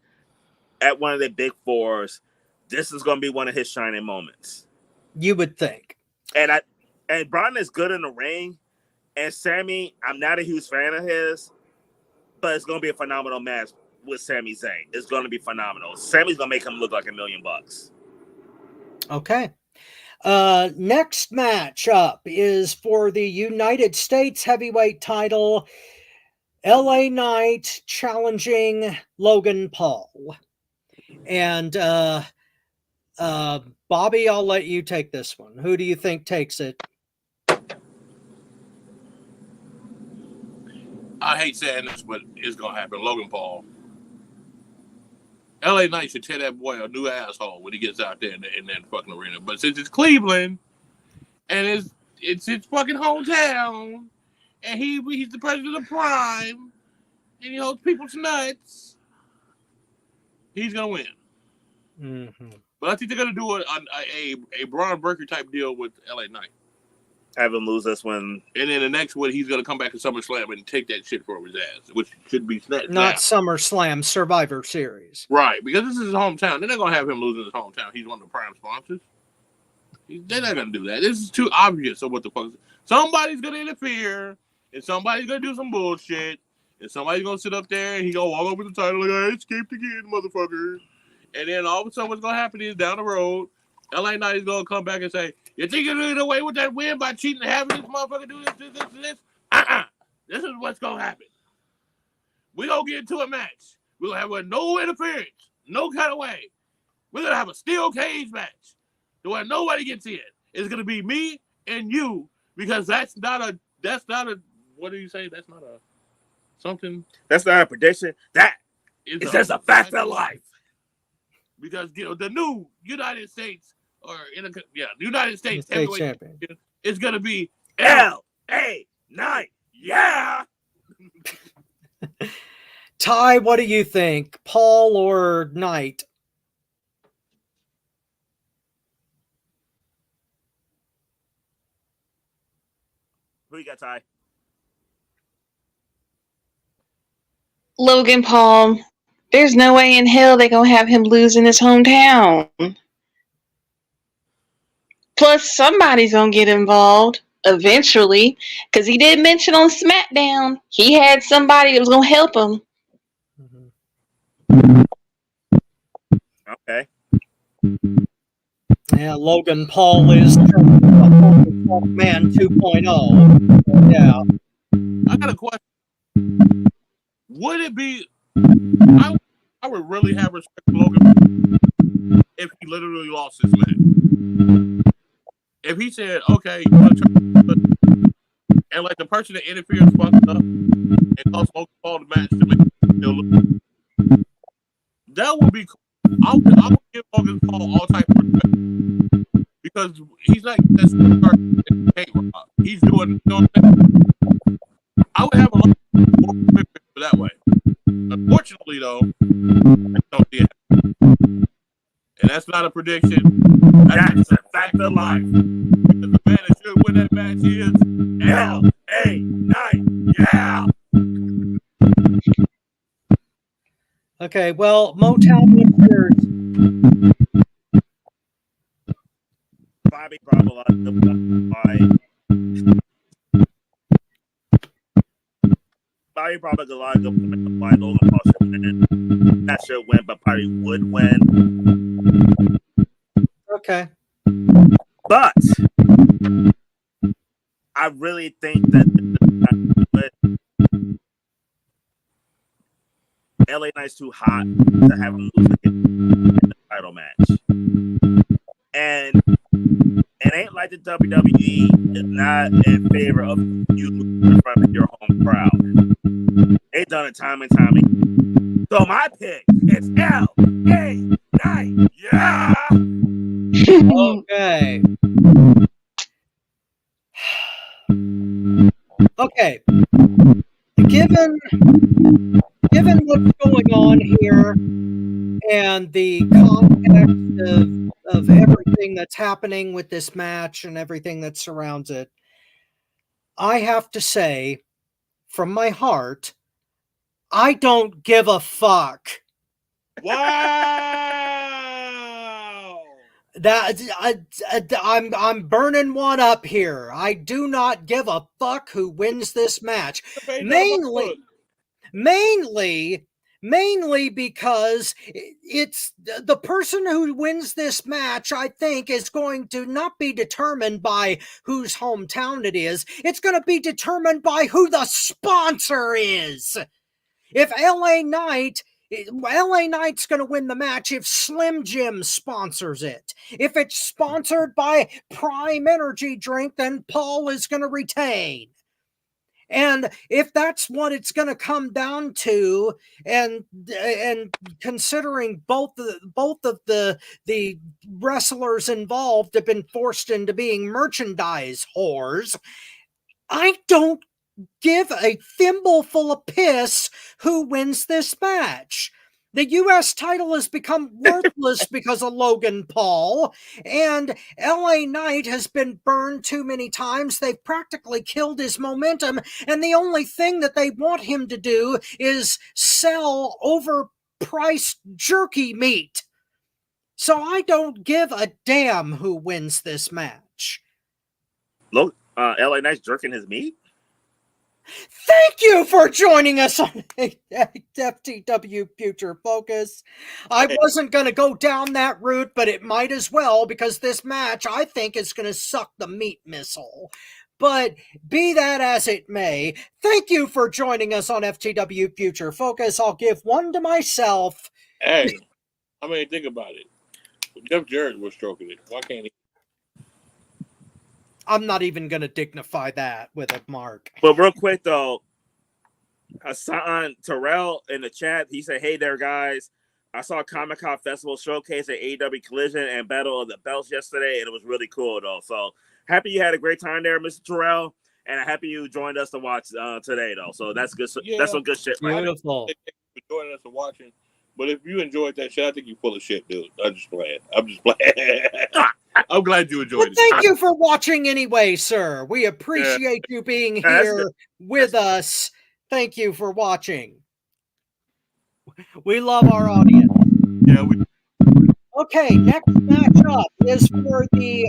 At one of the big fours, this is going to be one of his shining moments. You would think. And Braun is good in the ring. And Sami, I'm not a huge fan of his, but it's going to be a phenomenal match with Sami Zayn. It's going to be phenomenal. Sami's going to make him look like $1 million. Okay. Next match up is for the United States heavyweight title. LA Knight challenging Logan Paul. And Bobby, I'll let you take this one. Who do you think takes it? I hate saying this, but it's going to happen. Logan Paul. LA Knight should tear that boy a new asshole when he gets out there in that fucking arena. But since it's Cleveland and it's his fucking hometown, and he's the president of Prime, and he holds people's nuts, he's gonna win. Mm-hmm. But I think they're gonna do a Braun Breaker type deal with LA Knight. Have him lose this one. And then the next one, he's going to come back to SummerSlam and take that shit for his ass, which should be snatched. Not SummerSlam, Survivor Series. Right, because this is his hometown. They're not going to have him losing his hometown. He's one of the prime sponsors. They're not going to do that. This is too obvious of what the fuck. Somebody's going to interfere, and somebody's going to do some bullshit, and somebody's going to sit up there, and he's going to walk over the title like, I escaped again, motherfucker. And then all of a sudden what's going to happen is down the road, LA Knight is going to come back and say, you think you're getting away with that win by cheating and having this motherfucker do this? This is what's going to happen. We're going to get into a match. We're going to have no interference, no kind of way. We're going to have a steel cage match where nobody gets in. It's going to be me and you, because that's not a, what do you say? That's not a, something. That's not a prediction. That is just a fact of life. Because, the new United States, United States heavyweight champion is going to be LA Knight. Yeah. Ty, what do you think? Paul or Knight? Who you got, Ty? Logan Paul. There's no way in hell they're going to have him lose in his hometown. Plus, somebody's going to get involved eventually, because he did mention on SmackDown he had somebody that was going to help him. Okay. Yeah, Logan Paul is Man 2.0. Yeah. I got a question. Would it be... I would really have respect for Logan if he literally lost his match. If he said, okay, you want to try, and like the person that interferes fucked up and cost Logan Paul the match to make him still lose, that would be cool. I would give Logan Paul all type of respect, because he's not that superstar. He's doing, I would have a lot more respect for that way. Unfortunately, Unfortunately, though, I don't see it. And that's not a prediction. That's a fact of life. Because the man that should win that match is LA Knight. Yeah. Okay, well, Motown Lifters. Bobby brought a lot of the point Bobby brought a lot of good points of why Logan Paul should win. Not should win, but probably would win. Okay. But I really think that LA Knight's too hot to have him lose in the title match. And it ain't like the WWE is not in favor of you in front of your home crowd. They've done it time and time again. So my pick is LA Knight. Yeah. Okay. Okay. Given what's going on here and the context of everything that's happening with this match and everything that surrounds it, I have to say, from my heart, I don't give a fuck. Wow! That I'm burning one up here. I do not give a fuck who wins this match. Mainly because it's the person who wins this match, I think, is going to not be determined by whose hometown it is. It's going to be determined by who the sponsor is. If LA Knight's going to win the match if Slim Jim sponsors it. If it's sponsored by Prime Energy Drink, then Paul is going to retain. And if that's what it's going to come down to, and considering both of the wrestlers involved have been forced into being merchandise whores, I don't give a thimbleful of piss who wins this match. The U.S. title has become worthless because of Logan Paul, and LA Knight has been burned too many times. They've practically killed his momentum, and the only thing that they want him to do is sell overpriced jerky meat. So I don't give a damn who wins this match. Look, LA Knight's jerking his meat? Thank you for joining us on FTW Future Focus. I wasn't going to go down that route, but it might as well, because this match, I think, is going to suck the meat missile. But be that as it may, thank you for joining us on FTW Future Focus. I'll give one to myself. Hey, I mean, think about it. Jeff Jarrett was stroking it. Why can't he? I'm not even going to dignify that with a mark. But real quick, though, Hassan Terrell in the chat, he said, hey there, guys. I saw Comic-Con Festival showcase at AEW Collision and Battle of the Belts yesterday, and it was really cool, though. So happy you had a great time there, Mr. Terrell, and happy you joined us to watch today, though. So that's good. Yeah, that's some good shit. Beautiful. Thank you for joining us and watching. But if you enjoyed that shit, I think you're full of shit, dude. I'm just glad. I'm glad you enjoyed it. Thank you for watching anyway, sir. We appreciate you being here with us. Thank you for watching. We love our audience. Yeah, Okay, next matchup is for the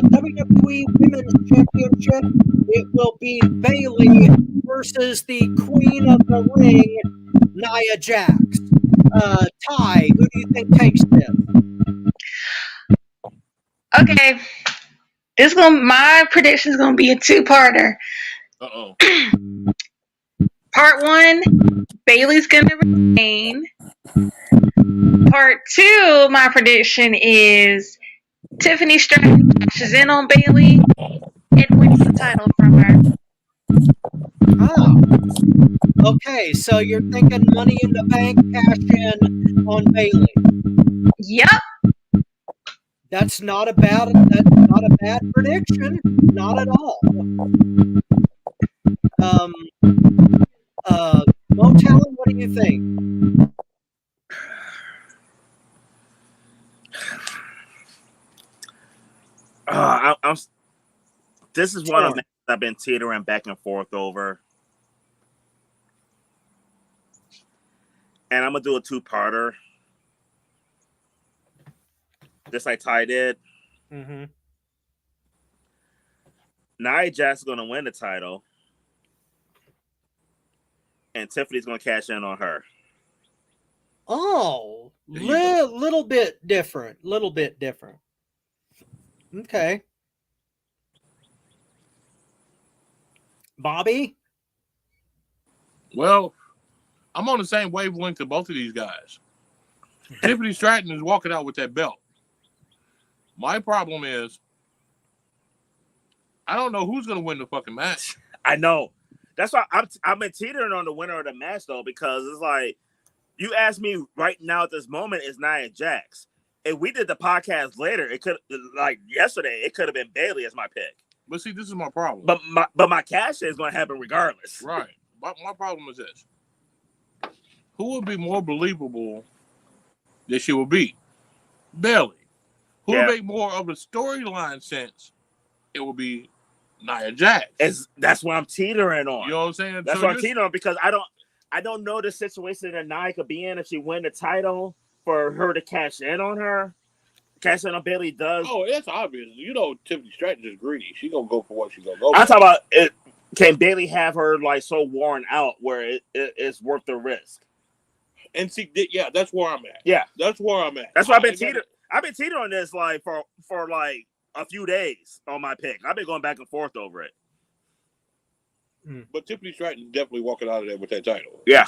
WWE Women's Championship. It will be Bayley versus the Queen of the Ring, Nia Jax. Ty, who do you think takes this? Okay, my prediction is gonna be a two-parter. Uh-oh. Part one, Bayley's gonna retain. Part two, my prediction is Tiffany Stratton cashes in on Bayley and wins the title from her. Oh. Okay, so you're thinking Money in the Bank cash in on Bayley. Yep. That's not a bad prediction. Not at all. Motown, what What do you think? This is one of them I've been teetering back and forth over. And I'm going to do a two-parter. Just like Ty did. Mm-hmm. Nia Jax is going to win the title. And Tiffany's going to cash in on her. Oh, little bit different. Okay. Bobby? Well, I'm on the same wavelength of both of these guys. Tiffany Stratton is walking out with that belt. My problem is, I don't know who's going to win the fucking match. I know. That's why I've been teetering on the winner of the match, though, because it's like, you ask me right now at this moment, it's Nia Jax. If we did the podcast later, it could, like yesterday, it could have been Bayley as my pick. But see, this is my problem. But my cash is going to happen regardless. Right. My problem is this. Who would be more believable that she would beat? Bayley. Who would make more of a storyline sense? It would be Nia Jax. That's what I'm teetering on. You know what I'm saying? That's what I'm teetering on, because I don't know the situation that Nia could be in if she win the title for her to cash in on her. Cash in on Bayley does. Oh, it's obvious. You know, Tiffany Stratton is greedy. She gonna go for what she gonna go. I'm talking about it. Can Bayley have her like so worn out where it's worth the risk? And see, yeah, that's where I'm at. Yeah, that's where I'm at. That's why I've been teetering on this like for like a few days on my pick. I've been going back and forth over it. But Tiffany Stratton definitely walking out of there with that title. Yeah.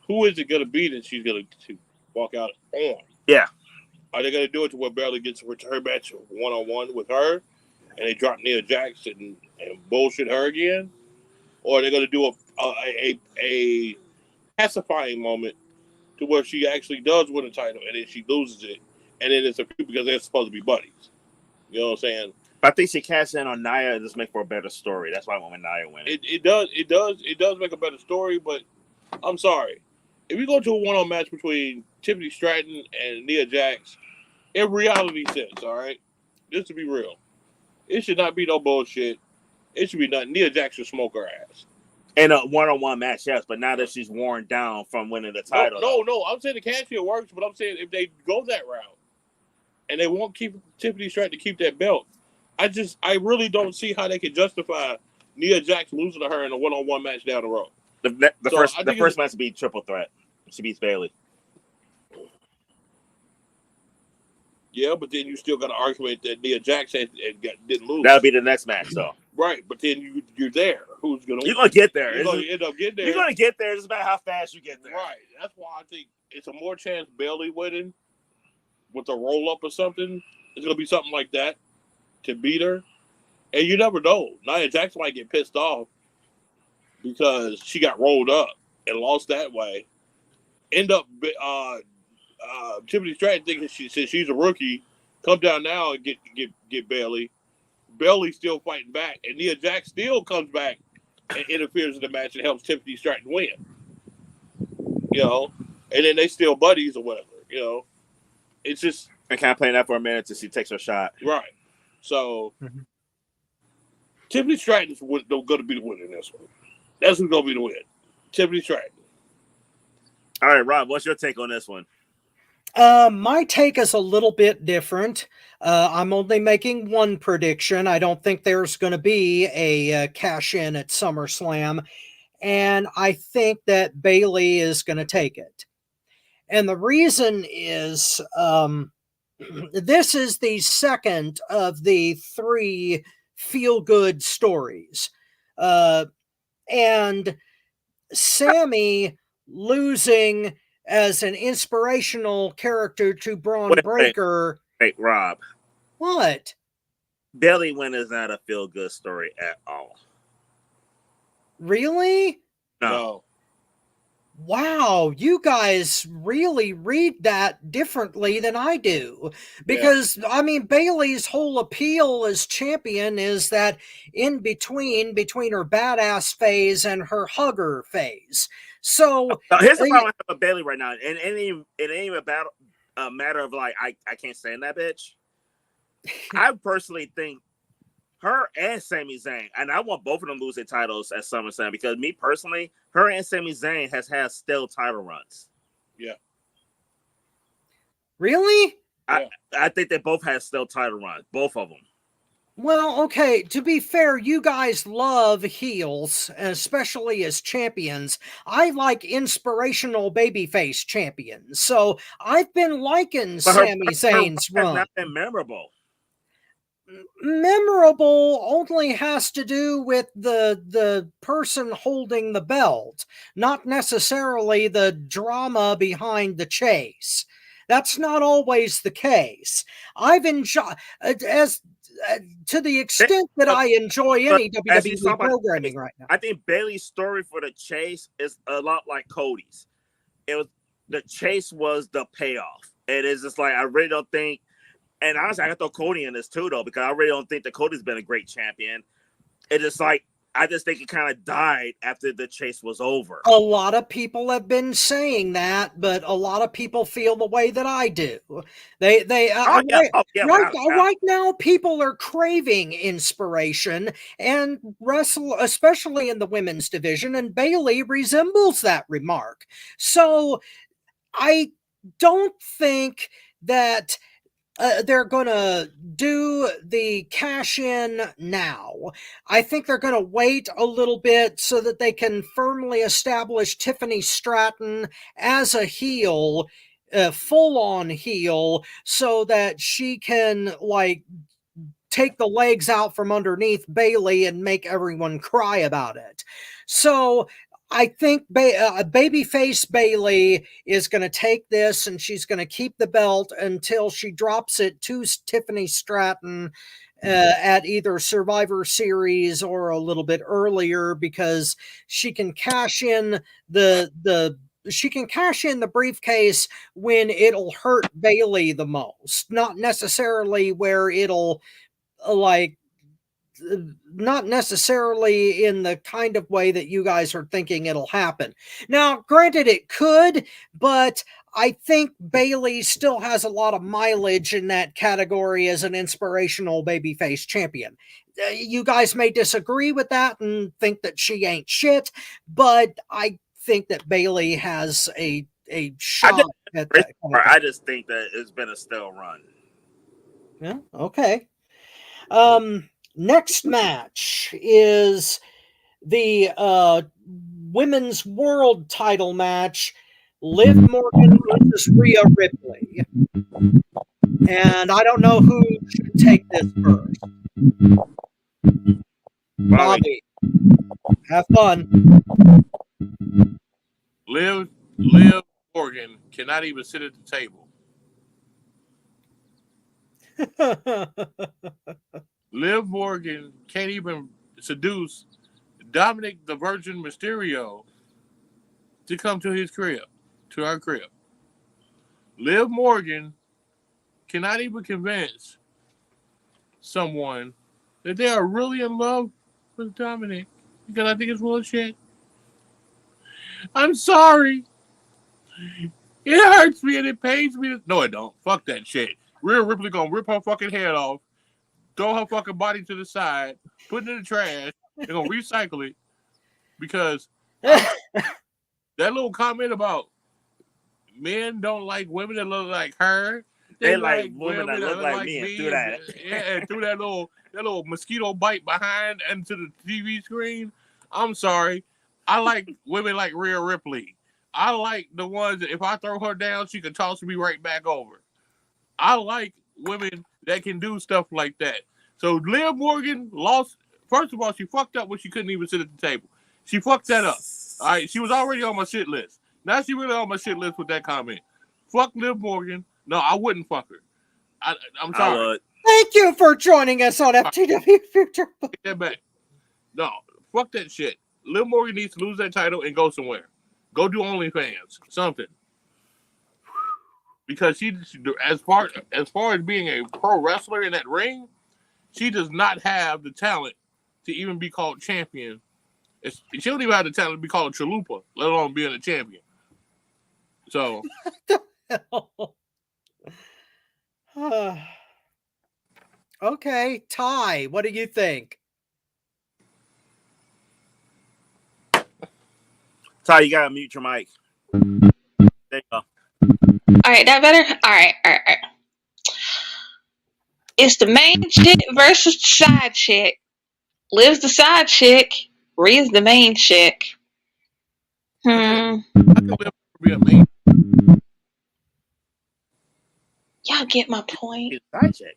Who is it going to be that she's going to walk out on? Yeah. Are they going to do it to where Bayley gets her match one-on-one with her, and they drop Nia Jax and bullshit her again? Or are they going to do a pacifying moment to where she actually does win the title and then she loses it, and then it's a feud because they're supposed to be buddies? You know what I'm saying? I think she cashed in on Nia and just make for a better story. That's why I want Nia win. It does make a better story, but I'm sorry. If we go to a one-on match between Tiffany Stratton and Nia Jax, in reality sense, all right? Just to be real. It should not be no bullshit. It should be nothing. Nia Jax should smoke her ass. In a one-on-one match, yes, but now that she's worn down from winning the title. No. I'm saying the cash here works, but I'm saying if they go that route and they won't keep Tiffany Stratton to keep that belt, I really don't see how they can justify Nia Jax losing to her in a one-on-one match down the road. The first match would be triple threat. She beats Bayley. Yeah, but then you still got an argument that Nia Jax didn't lose. That'll be the next match, though. Right, but then you're there. Who's gonna? You're gonna get there. You're gonna end up getting there. You're gonna get there. It's about how fast you get there. Right. That's why I think it's a more chance Bayley winning with a roll up or something. It's gonna be something like that to beat her, and you never know. Nia Jax might get pissed off because she got rolled up and lost that way. End up Tiffany Stratton thinking since she's a rookie, come down now and get Bayley. Bayley's still fighting back, and Nia Jax still comes back and interferes in the match and helps Tiffany Stratton win. You know, and then they still buddies or whatever. You know, it's just and kind of playing that for a minute till she takes her shot. Right. So Tiffany Stratton's going to be the winner in this one. That's who's going to be the win. Tiffany Stratton. All right, Rob, what's your take on this one? My take is a little bit different. I'm only making one prediction. I don't think there's going to be a cash in at SummerSlam, and I think that Bayley is going to take it. And the reason is this is the second of the 3 feel-good stories. And Sammy losing as an inspirational character to Braun Breaker. Wait, Rob. What? Bayley win is not a feel-good story at all. Really? No. Wow, you guys really read that differently than I do. Because, I mean, Bayley's whole appeal as champion is that in between her badass phase and her hugger phase. So here's the problem I have with Bailey right now. And it ain't even about a matter of like I can't stand that bitch. I personally think her and Sami Zayn, and I want both of them to lose their titles at SummerSlam because me personally, her and Sami Zayn has had still title runs. Yeah. Really? I think they both had still title runs, both of them. Well, okay, to be fair, you guys love heels, especially as champions. I like inspirational babyface champions. So I've been liking Sami Zayn's run. run. Has not been memorable. Memorable only has to do with the person holding the belt, not necessarily the drama behind the chase. That's not always the case. I've enjoyed as to the extent that I enjoy any WWE programming right now. I think Bailey's story for the chase is a lot like Cody's. It was the chase was the payoff. It is just like I really don't think. And honestly, I got to throw Cody in this too, though, because I really don't think that Cody's been a great champion. It is like, I just think he kind of died after the chase was over. A lot of people have been saying that, but a lot of people feel the way that I do. Right now, people are craving inspiration and wrestle, especially in the women's division, and Bailey resembles that remark. So I don't think that they're going to do the cash in now. I think they're going to wait a little bit so that they can firmly establish Tiffany Stratton as a heel, full-on heel, so that she can like take the legs out from underneath Bailey and make everyone cry about it. So I think babyface Bailey is going to take this and she's going to keep the belt until she drops it to Tiffany Stratton at either Survivor Series or a little bit earlier, because she can cash in the briefcase when it'll hurt Bailey the most, not necessarily where it'll not necessarily in the kind of way that you guys are thinking it'll happen. Now, granted, it could, but I think Bailey still has a lot of mileage in that category as an inspirational babyface champion. You guys may disagree with that and think that she ain't shit, but I think that Bailey has a shot at that. I just think that it's been a still run. Yeah, okay. Next match is the women's world title match, Liv Morgan versus Rhea Ripley. And I don't know who should take this first. Bobby, have fun. Liv Morgan cannot even sit at the table. Liv Morgan can't even seduce Dominic the Virgin Mysterio to come to his crib, to our crib. Liv Morgan cannot even convince someone that they are really in love with Dominic, because I think it's bullshit. I'm sorry. It hurts me and it pains me. No, it don't. Fuck that shit. Rhea Ripley gonna rip her fucking head off, throw her fucking body to the side, put it in the trash, they're gonna recycle it, because that little comment about men don't like women that look like her. They like women that look like me and do that. And threw that little mosquito bite behind into the TV screen. I'm sorry. I like women like Rhea Ripley. I like the ones that if I throw her down, she can toss me right back over. I like women that can do stuff like that. So Liv Morgan lost. First of all, she fucked up when she couldn't even sit at the table. She fucked that up. All right, she was already on my shit list. Now she really on my shit list with that comment. Fuck Liv Morgan. No, I wouldn't fuck her. I'm sorry. Thank you for joining us on FTW Future. Take that back. No, fuck that shit. Liv Morgan needs to lose that title and go somewhere. Go do OnlyFans, something. Because she, as far as being a pro wrestler in that ring, she does not have the talent to even be called champion She don't even have the talent to be called a chalupa, let alone being a champion. So, okay, Ty, what do you think? Ty, you gotta mute your mic. There you go. All right, that better? All right. It's the main chick versus the side chick. Liv's the side chick. Rhea's the main chick. I can live to be a main. Y'all get my point. He's a side chick.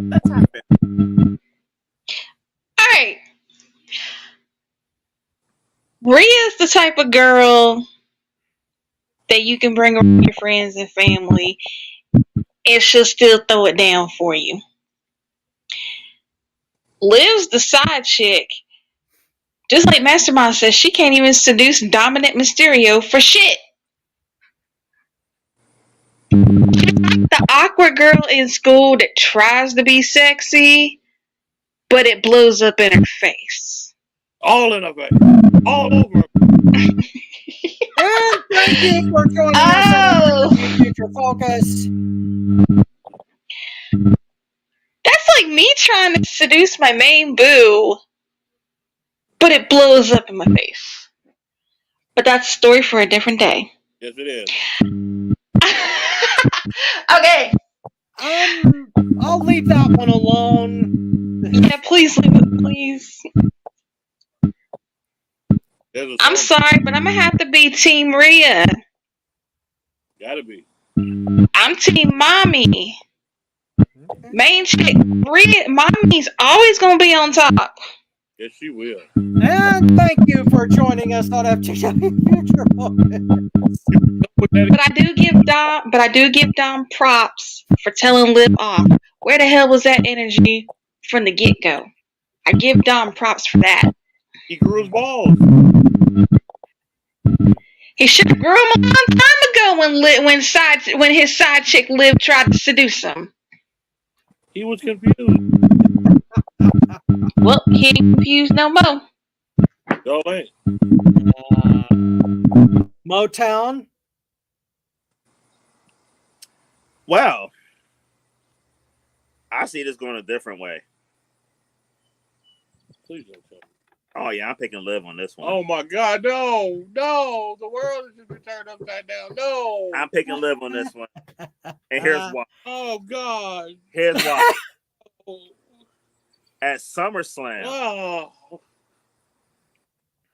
That's happening. All right. Rhea's the type of girl that you can bring around your friends and family and she'll still throw it down for you. Liv's the side chick. Just like Mastermind says, she can't even seduce Dominant Mysterio for shit. She's like the awkward girl in school that tries to be sexy, but it blows up in her face. All in her face. All over. And thank you for joining us on Future Focus. That's like me trying to seduce my main boo, but it blows up in my face. But that's a story for a different day. Yes, it is. Okay. I'll leave that one alone. Yeah, please leave it, please. I'm sorry, but I'm gonna have to be Team Rhea. Gotta be. I'm Team Mommy. Main chick, Rhea, Mommy's always gonna be on top. Yes, she will. And thank you for joining us on FTW Future Focus. But I do give Dom props for telling Liv off. Where the hell was that energy from the get-go? I give Dom props for that. He grew his balls. He should have grew him a long time ago when his side chick Liv tried to seduce him. He was confused. Well, he ain't confused no more. No, ain't. Motown. Well, I see this going a different way. Please don't tell me. Oh yeah, I'm picking Liv on this one. Oh my God, no. The world has just been turned upside down. No. I'm picking Liv on this one. And here's why. Oh God. Here's why. At SummerSlam, Oh.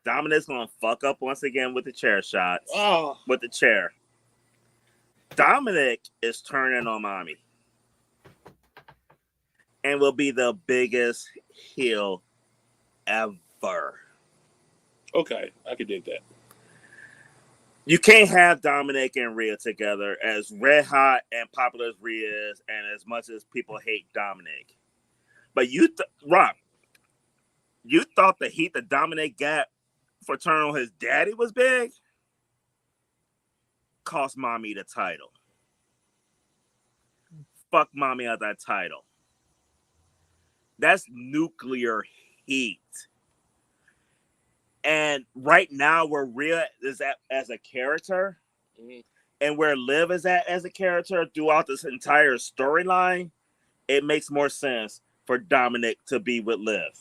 Dominic's gonna fuck up once again with the chair shots. Oh. With the chair. Dominic is turning on Mommy. And will be the biggest heel ever. Okay, I could dig that. You can't have Dominic and Rhea together, as red hot and popular as Rhea is, and as much as people hate Dominic. But Rob, you thought the heat that Dominic got for turning on his daddy was big? Cost Mommy the title. Fuck Mommy out that title. That's nuclear heat. And right now, where Rhea is at as a character, and where Liv is at as a character throughout this entire storyline, it makes more sense for Dominic to be with Liv.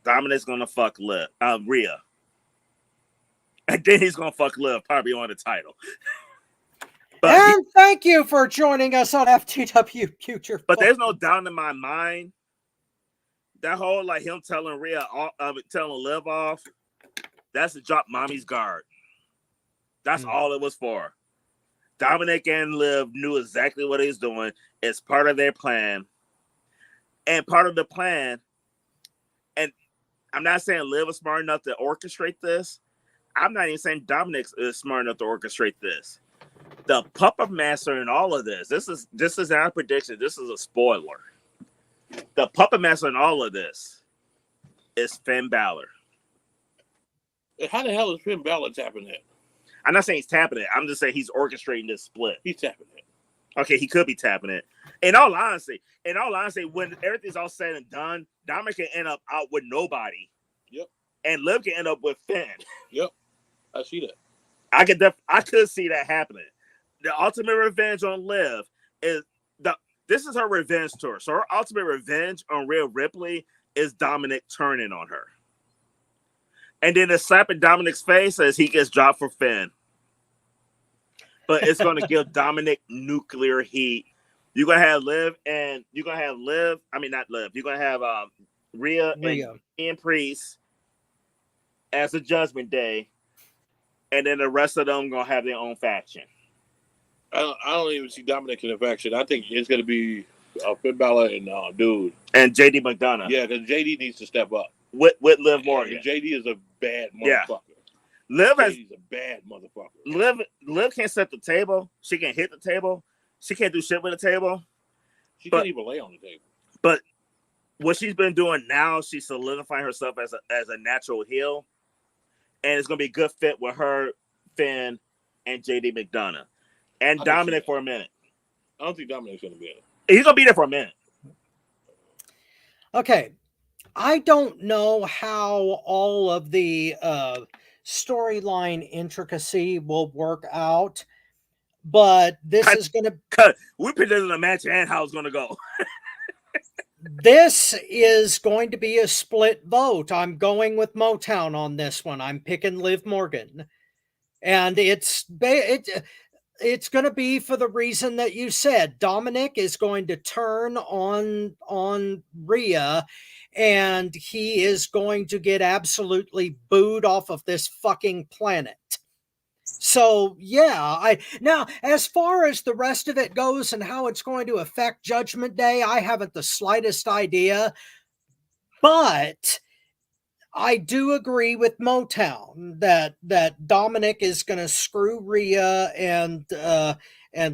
Dominic's gonna fuck Rhea. And then he's gonna fuck Liv, probably on the title. And thank you for joining us on FTW Future Focus. But there's no doubt in my mind that whole like him telling telling Liv off, that's to drop Mommy's guard. That's all it was for. Dominic and Liv knew exactly what he was doing. It's part of their plan. And part of the plan, and I'm not saying Liv is smart enough to orchestrate this. I'm not even saying Dominic is smart enough to orchestrate this. The puppet master in all of this is our prediction. This is a spoiler. The puppet master in all of this is Finn Balor. How the hell is Finn Balor tapping that? I'm not saying he's tapping it. I'm just saying he's orchestrating this split. He's tapping it. Okay, he could be tapping it. In all honesty, when everything's all said and done, Dominic can end up out with nobody. Yep. And Liv can end up with Finn. Yep. I see that. I could see that happening. The ultimate revenge on Liv is this is her revenge tour. So her ultimate revenge on Rhea Ripley is Dominic turning on her. And then a slap in Dominic's face as he gets dropped for Finn. But it's going to give Dominic nuclear heat. You're going to have Liv. You're going to have Rhea and Priest as a Judgment Day. And then the rest of them going to have their own faction. I don't even see Dominic in a faction. I think it's going to be Finn Balor and dude. And JD McDonough. Yeah, because JD needs to step up. With Liv Morgan. JD is a bad motherfucker. JD's a bad motherfucker. Liv can't set the table. She can hit the table. She can't do shit with the table. She can't even lay on the table. But what she's been doing now, she's solidifying herself as a natural heel. And it's going to be a good fit with her, Finn, and JD McDonough. And Dominic for a minute. I don't think Dominic's going to be in it. He's going to be there for a minute. Okay. I don't know how all of the storyline intricacy will work out, but this is going to... We predicted a match and how it's going to go. This is going to be a split vote. I'm going with Motown on this one. I'm picking Liv Morgan. And it's going to be for the reason that you said. Dominic is going to turn on Rhea, and he is going to get absolutely booed off of this fucking planet. So, yeah, now, as far as the rest of it goes and how it's going to affect Judgment Day, I haven't the slightest idea. But I do agree with Motown that Dominic is going to screw Rhea and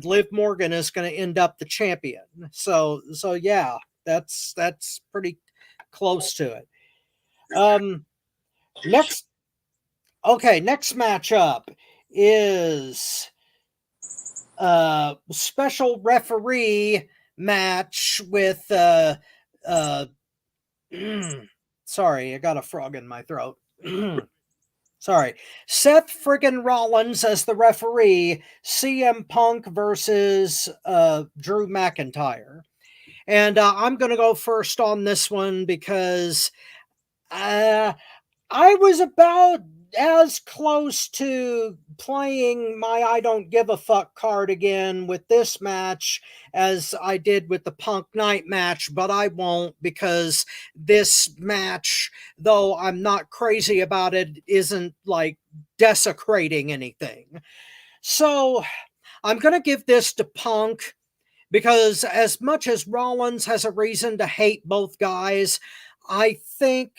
Liv Morgan is going to end up the champion. So yeah, that's pretty close to it. Next matchup is special referee match with sorry, I got a frog in my throat. Sorry. Seth friggin' Rollins as the referee, CM Punk versus Drew McIntyre. And I'm going to go first on this one because I was about as close to playing my I don't give a fuck card again with this match as I did with the Punk Night match, but I won't because this match, though I'm not crazy about it, isn't like desecrating anything. So I'm going to give this to Punk because as much as Rollins has a reason to hate both guys, I think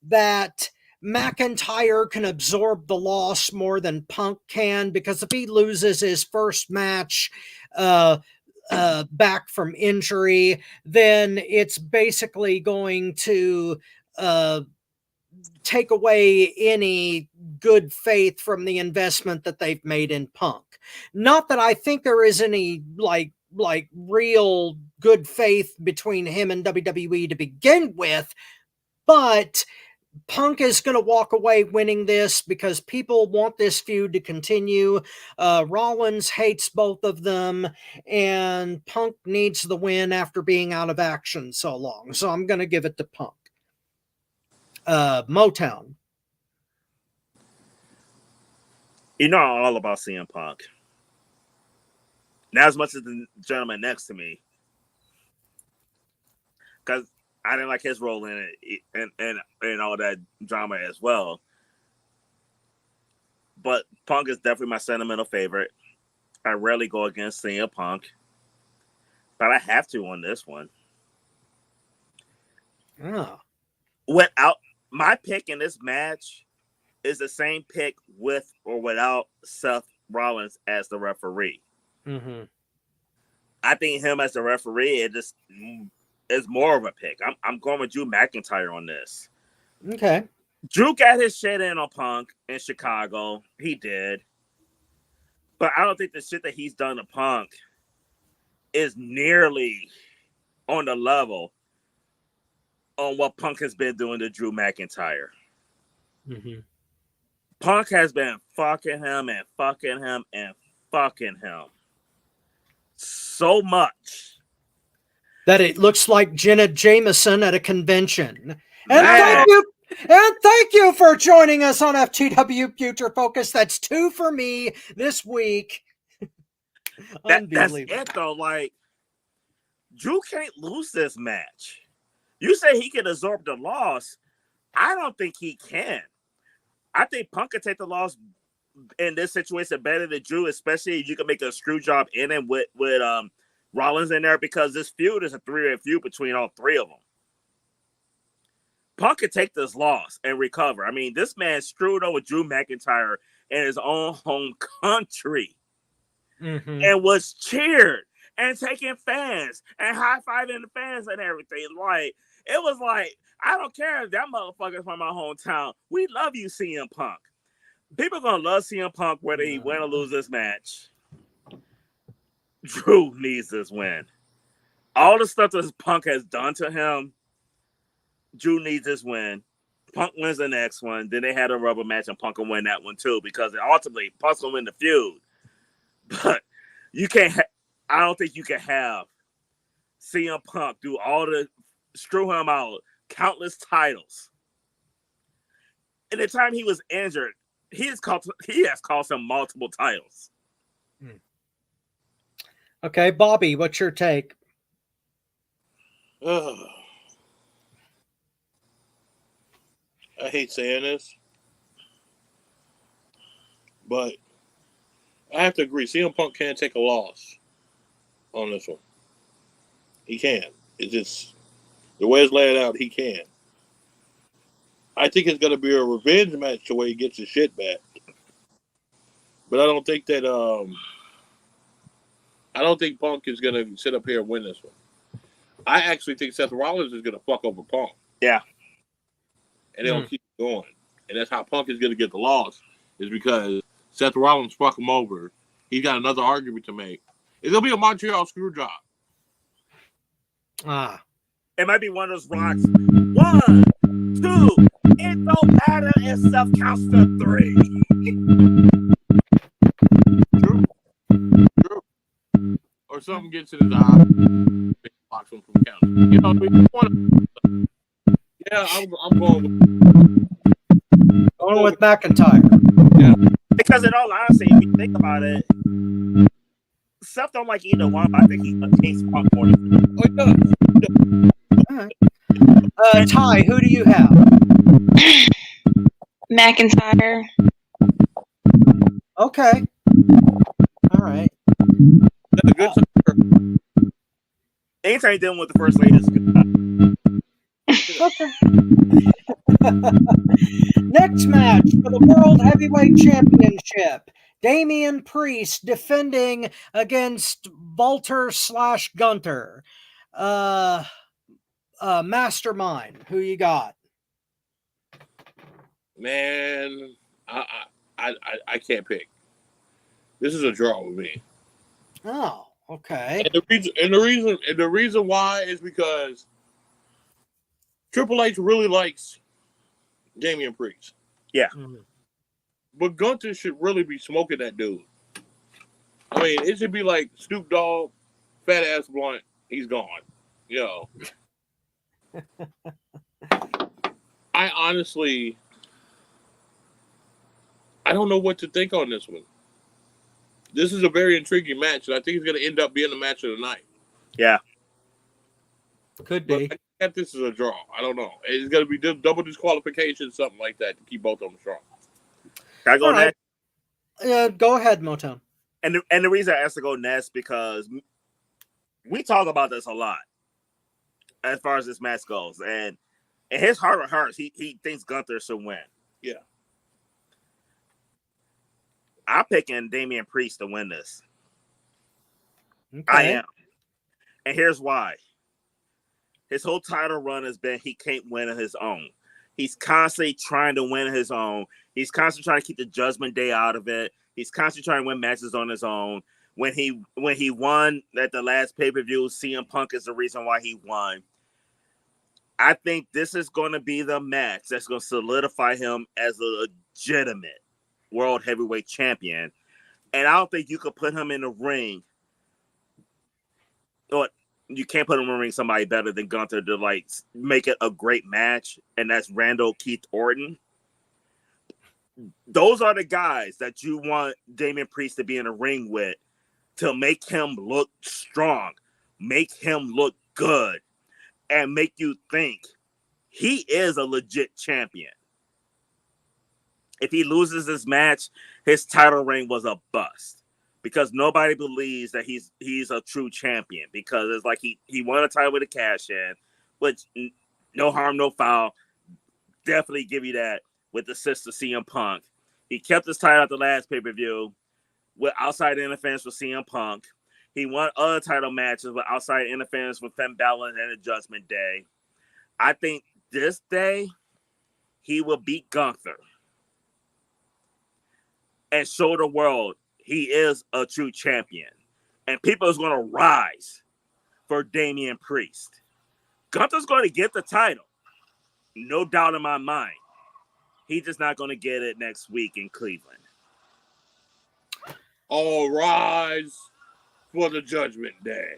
that McIntyre can absorb the loss more than Punk can, because if he loses his first match back from injury, then it's basically going to take away any good faith from the investment that they've made in Punk. Not that I think there is any like real good faith between him and WWE to begin with, but Punk is going to walk away winning this because people want this feud to continue. Rollins hates both of them, and Punk needs the win after being out of action so long. So I'm going to give it to Punk. Motown. You know I'm all about CM Punk. Not as much as the gentleman next to me. Because I didn't like his role in it and all that drama as well. But Punk is definitely my sentimental favorite. I rarely go against CM Punk. But I have to on this one. Oh. Without my pick in this match is the same pick with or without Seth Rollins as the referee. Mm-hmm. I think him as the referee, it just is more of a pick. I'm going with Drew McIntyre on this. Okay. Drew got his shit in on Punk in Chicago. He did. But I don't think the shit that he's done to Punk is nearly on the level on what Punk has been doing to Drew McIntyre. Mm-hmm. Punk has been fucking him and fucking him and fucking him so much that it looks like Jenna Jameson at a convention. And Man. thank you for joining us on FTW Future Focus. That's 2 for me this week. That's it though. Like, Drew can't lose this match. You say he can absorb the loss. I don't think he can. I think Punk can take the loss in this situation better than Drew, especially if you can make a screw job in and with Rollins in there, because this feud is a 3-way feud between all 3 of them. Punk can take this loss and recover. I mean, this man screwed over Drew McIntyre in his own home country and was cheered and taking fans and high-fiving the fans and everything. Like, it was like, I don't care if that motherfucker's from my hometown. We love you, CM Punk. People are going to love CM Punk whether he win or lose this match. Drew needs this win. All the stuff that Punk has done to him, Drew needs this win. Punk wins the next one. Then they had a rubber match, and Punk will win that one too, because ultimately Punk's gonna win the feud. But you can't. I don't think you can have CM Punk do all the screw him out, countless titles. In the time he was injured, he has cost him multiple titles. Okay, Bobby, what's your take? I hate saying this, but I have to agree. CM Punk can't take a loss on this one. He can. It's just the way it's laid out. He can. I think it's going to be a revenge match the way he gets his shit back. But I don't think that. I don't think Punk is going to sit up here and win this one. I actually think Seth Rollins is going to fuck over Punk. Yeah. And they'll keep going. And that's how Punk is going to get the loss, is because Seth Rollins fuck him over. He's got another argument to make. It's going to be a Montreal screw job. It might be one of those rocks. 1, 2. It don't matter if stuff counts to 3. True. Or something gets in his eye. Blocks him from counting. You know, I'm going with McIntyre. Yeah. Because in all honesty, if you think about it, Seth don't like either one, but I think he hates Punk more than he does. All right. Ty, who do you have? McIntyre. Okay. All right. That's a good time. anytime you're dealing with the first lady is good. Okay. Next match for the World Heavyweight Championship. Damian Priest defending against Valter/Gunter. Mastermind, who you got? Man, I can't pick. This is a draw with me. Oh, okay. And the reason why is because Triple H really likes Damian Priest. Yeah. Mm-hmm. But Gunter should really be smoking that dude. I mean, it should be like Snoop Dogg, fat ass blunt, he's gone. You know. I honestly, I don't know what to think on this one. This is a very intriguing match, and I think it's going to end up being the match of the night. Yeah. Could be. But I think this is a draw. I don't know. It's going to be double disqualification, something like that, to keep both of them strong. Can I go next? Go ahead, Motown. And the reason I asked to go next because we talk about this a lot as far as this match goes, and in his heart of hearts, he thinks Gunther should win. Yeah, I'm picking Damian Priest to win this. Okay. I am, and here's why. His whole title run has been he can't win on his own. He's constantly trying to win on his own. He's constantly trying to keep the Judgment Day out of it. He's constantly trying to win matches on his own. when he won at the last pay-per-view, CM Punk is the reason why he won. I think this is going to be the match that's going to solidify him as a legitimate world heavyweight champion. And I don't think you could put him in the ring. Or you can't put him in the ring somebody better than Gunther to like make it a great match. And that's Randall Keith Orton. Those are the guys that you want Damian Priest to be in the ring with to make him look strong, make him look good, and make you think he is a legit champion. If he loses this match, his title reign was a bust because nobody believes that he's a true champion because it's like he won a title with a cash in, which no harm, no foul. Definitely give you that with the sister CM Punk. He kept his title at the last pay-per-view with outside interference with CM Punk. He won other title matches with outside interference with Finn Balor and the Judgment Day. I think this day he will beat Gunther and show the world he is a true champion. And people is going to rise for Damian Priest. Gunther's going to get the title. No doubt in my mind. He's just not going to get it next week in Cleveland. All rise for the Judgment Day.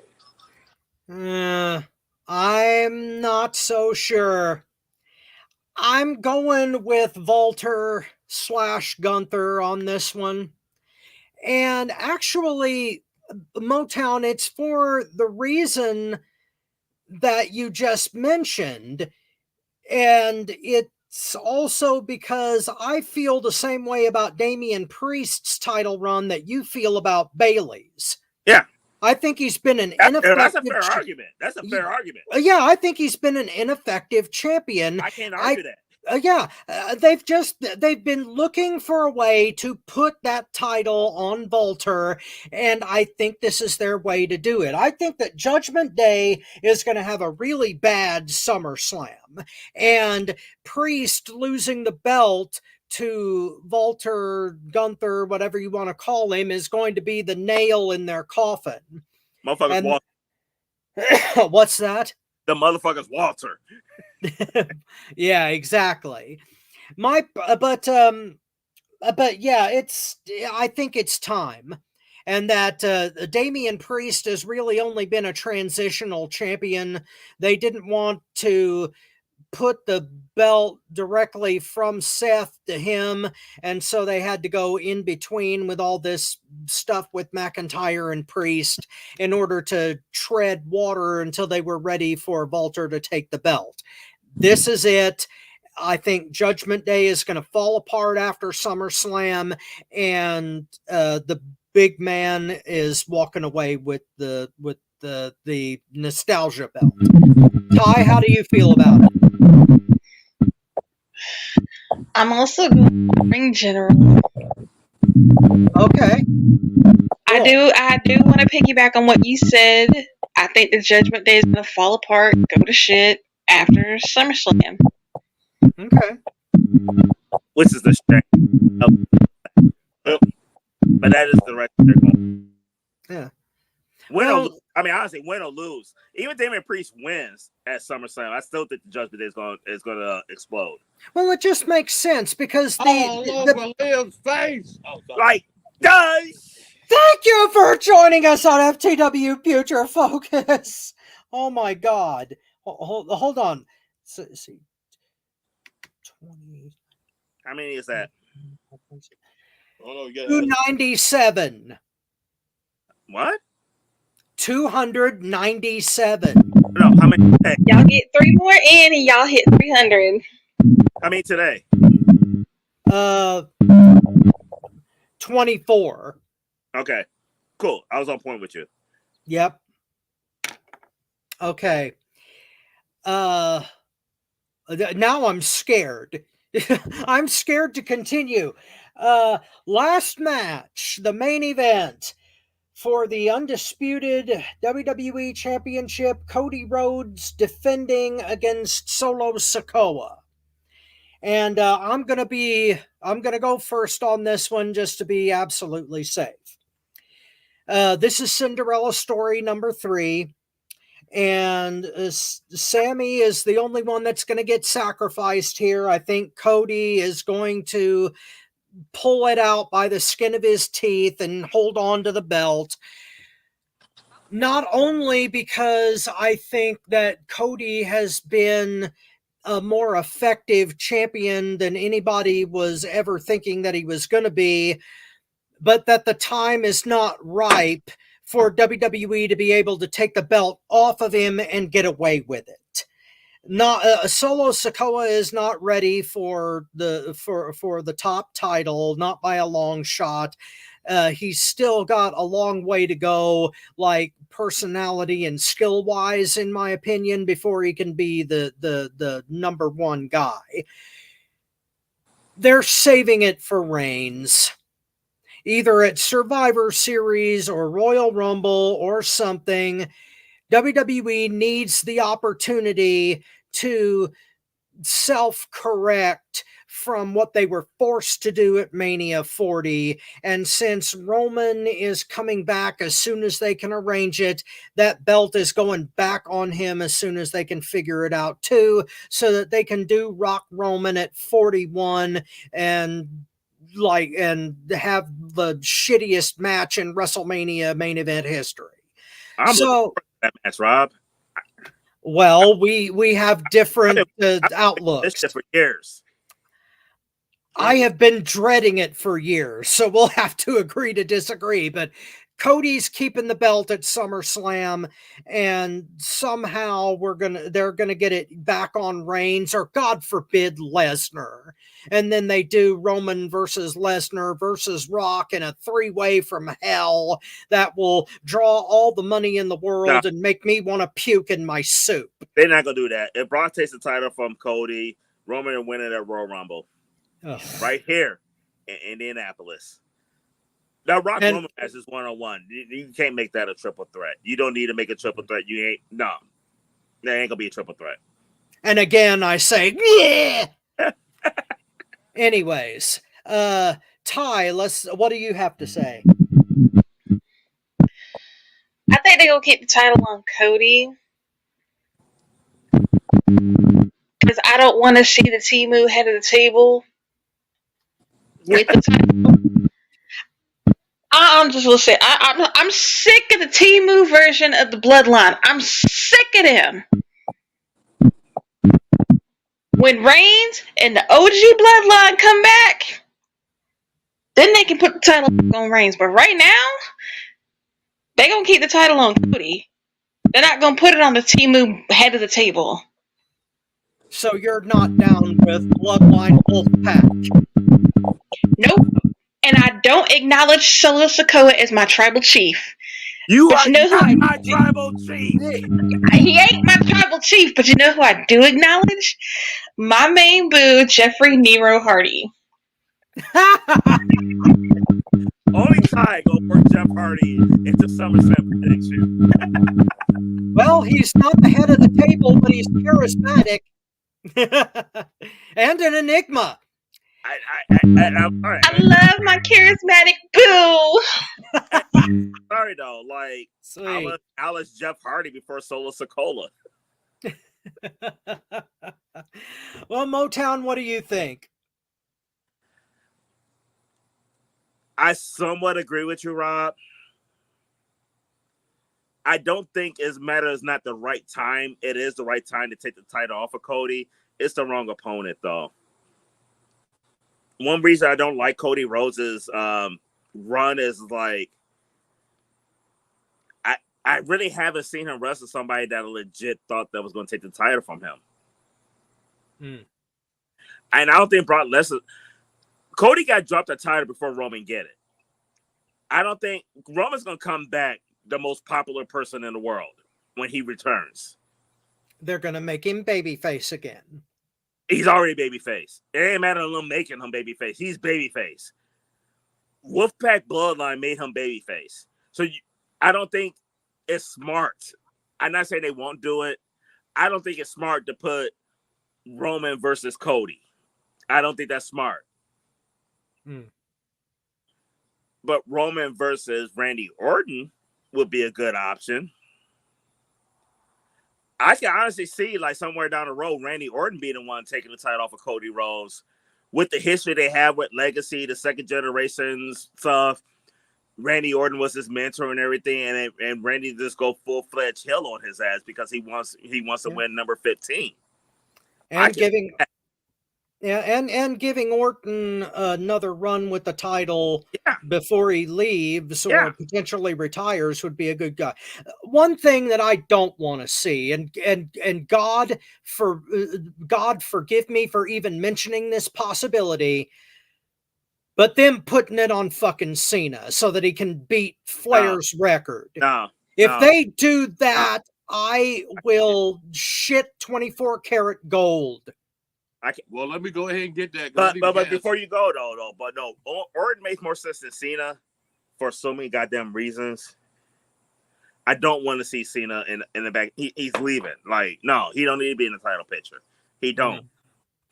I'm not so sure. I'm going with Valter/Gunther on this one. And actually, Motown, it's for the reason that you just mentioned. And it's also because I feel the same way about Damian Priest's title run that you feel about Bayley's. Yeah. I think he's been an ineffective... That's a fair argument. That's a fair argument. Yeah, I think he's been an ineffective champion. I can't argue that. They've been looking for a way to put that title on Valter, and I think this is their way to do it. I think that Judgment Day is going to have a really bad SummerSlam, and Priest losing the belt to Valter, Gunther, whatever you want to call him, is going to be the nail in their coffin. Motherfuckers Walter. What's that? The motherfuckers Walter. Yeah, exactly. But yeah, I think it's time. And that Damian Priest has really only been a transitional champion. They didn't want to put the belt directly from Seth to him, and so they had to go in between with all this stuff with McIntyre and Priest in order to tread water until they were ready for Valter to take the belt. This is it. I think Judgment Day is going to fall apart after SummerSlam, and the big man is walking away with the nostalgia belt. Ty, how do you feel about it? I'm also going ring general. Okay. I do want to piggyback on what you said. I think the Judgment Day is going to fall apart, go to shit after SummerSlam. Okay. Which is the shame. But that is the right they're going. Yeah. Honestly, win or lose. Even Damian Priest wins at SummerSlam, I still think the Judgment Day is going to explode. Well, it just makes sense because All over Liv's face. Like, guys. Thank you for joining us on FTW Future Focus. Oh my God. Hold on. Let's see. 20. How many is that? 297. What? 297. No, how many today? Y'all get 3 more in and y'all hit 300. How many today? 24. Okay, cool. I was on point with you. Yep. Okay. Now I'm scared. I'm scared to continue. Last match, the main event for the undisputed WWE Championship, Cody Rhodes defending against Solo Sikoa. And I'm gonna go first on this one just to be absolutely safe. This is Cinderella story number 3. And Sammy is the only one that's going to get sacrificed here. I think Cody is going to pull it out by the skin of his teeth and hold on to the belt. Not only because I think that Cody has been a more effective champion than anybody was ever thinking that he was going to be, but that the time is not ripe for WWE to be able to take the belt off of him and get away with it. Not Solo Sikoa is not ready for the top title, not by a long shot. He's still got a long way to go, like personality and skill wise, in my opinion, before he can be the number one guy. They're saving it for Reigns, either at Survivor Series or Royal Rumble or something. WWE needs the opportunity to self-correct from what they were forced to do at Mania 40. And since Roman is coming back as soon as they can arrange it, that belt is going back on him as soon as they can figure it out too, so that they can do Rock Roman at 41 and have the shittiest match in WrestleMania main event history. I'm looking for that match, Rob. Well, we have different outlooks. This for years. I have been dreading it for years, so we'll have to agree to disagree. But Cody's keeping the belt at SummerSlam, and somehow they're gonna get it back on Reigns, or God forbid Lesnar, and then they do Roman versus Lesnar versus Rock in a 3-way from hell that will draw all the money in the world and make me want to puke in my soup. They're not gonna do that. If Brock takes the title from Cody, Roman will win it at Royal Rumble. Ugh. Right here in Indianapolis. Now, Rock Roman match is 1-on-1. You can't make that a triple threat. You don't need to make a triple threat. That ain't gonna be a triple threat. And again, I say, yeah. Anyways, Ty, what do you have to say? I think they're gonna keep the title on Cody, because I don't want to see the Temu head of the table with the title. I'm just gonna say I'm sick of the Temu version of the Bloodline. I'm sick of them. When Reigns and the OG Bloodline come back, then they can put the title on Reigns. But right now, they're gonna keep the title on Cody. They're not gonna put it on the Temu head of the table. So you're not down with Bloodline Wolfpack? Nope. And I don't acknowledge Solo Sikoa as my tribal chief. You are not my tribal chief. He ain't my tribal chief, but you know who I do acknowledge? My main boo, Jeffrey Nero Hardy. Only Ty go work Jeff Hardy into SummerSlam Predictions. Well, he's not the head of the table, but he's charismatic and an enigma. I love my charismatic boo. Sorry though, like I acknowledge Jeff Hardy before Solo Sikoa. Well, Motown, what do you think? I somewhat agree with you, Rob. I don't think it's not the right time. It is the right time to take the title off of Cody. It's the wrong opponent, though. One reason I don't like Cody Rhodes's run is like I really haven't seen him wrestle somebody that legit thought that was going to take the title from him. And I don't think Brock Lesnar. Cody got dropped the title before Roman get it. I don't think Roman's going to come back the most popular person in the world when he returns. They're going to make him babyface again. He's already babyface. It ain't matter of them making him babyface. He's babyface. Wolfpack Bloodline made him babyface. So I don't think it's smart. I'm not saying they won't do it. I don't think it's smart to put Roman versus Cody. I don't think that's smart. But Roman versus Randy Orton would be a good option. I can honestly see, like, somewhere down the road, Randy Orton being the one taking the title off of Cody Rhodes. With the history they have with Legacy, the second generation stuff, Randy Orton was his mentor and everything, and Randy just go full-fledged hill on his ass because he wants to win number 15. And giving Orton another run with the title before he leaves or potentially retires would be a good guy. One thing that I don't want to see, and God forgive me for even mentioning this possibility, but them putting it on fucking Cena so that he can beat Flair's record. If they do that, I will shit 24 karat gold. Well, let me go ahead and get that. But before you go, Orton makes more sense than Cena for so many goddamn reasons. I don't want to see Cena in the back. He's leaving. Like, no, he don't need to be in the title picture. He don't.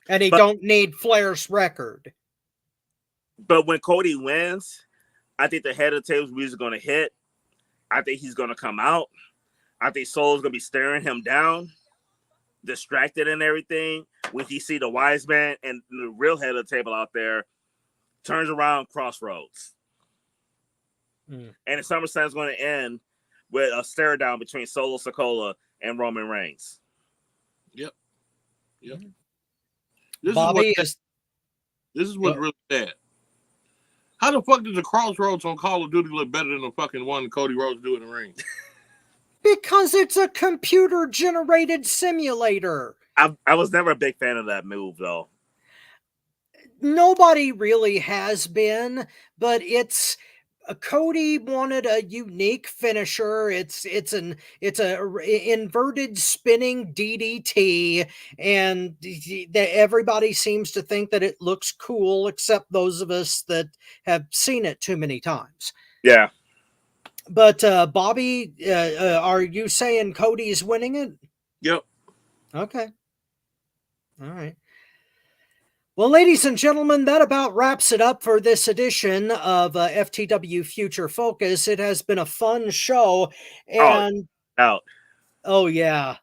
And he don't need Flair's record. But when Cody wins, I think the head of the tables music is going to hit. I think he's going to come out. I think Soul's going to be staring him down, distracted and everything. When he see the wise man and the real head of the table out there, turns around, crossroads. And the SummerSlam is going to end with a stare down between Solo Sikoa and Roman Reigns. Yep. This is what's really sad. How the fuck did the crossroads on Call of Duty look better than the fucking one Cody Rhodes do in the ring? Because it's a computer-generated simulator. I was never a big fan of that move, though. Nobody really has been, but Cody wanted a unique finisher. It's a inverted spinning DDT, and everybody seems to think that it looks cool, except those of us that have seen it too many times. Yeah. But Bobby, are you saying Cody's winning it? Yep. Okay. All right. Well, ladies and gentlemen, that about wraps it up for this edition of FTW Future Focus. It has been a fun show, and oh yeah.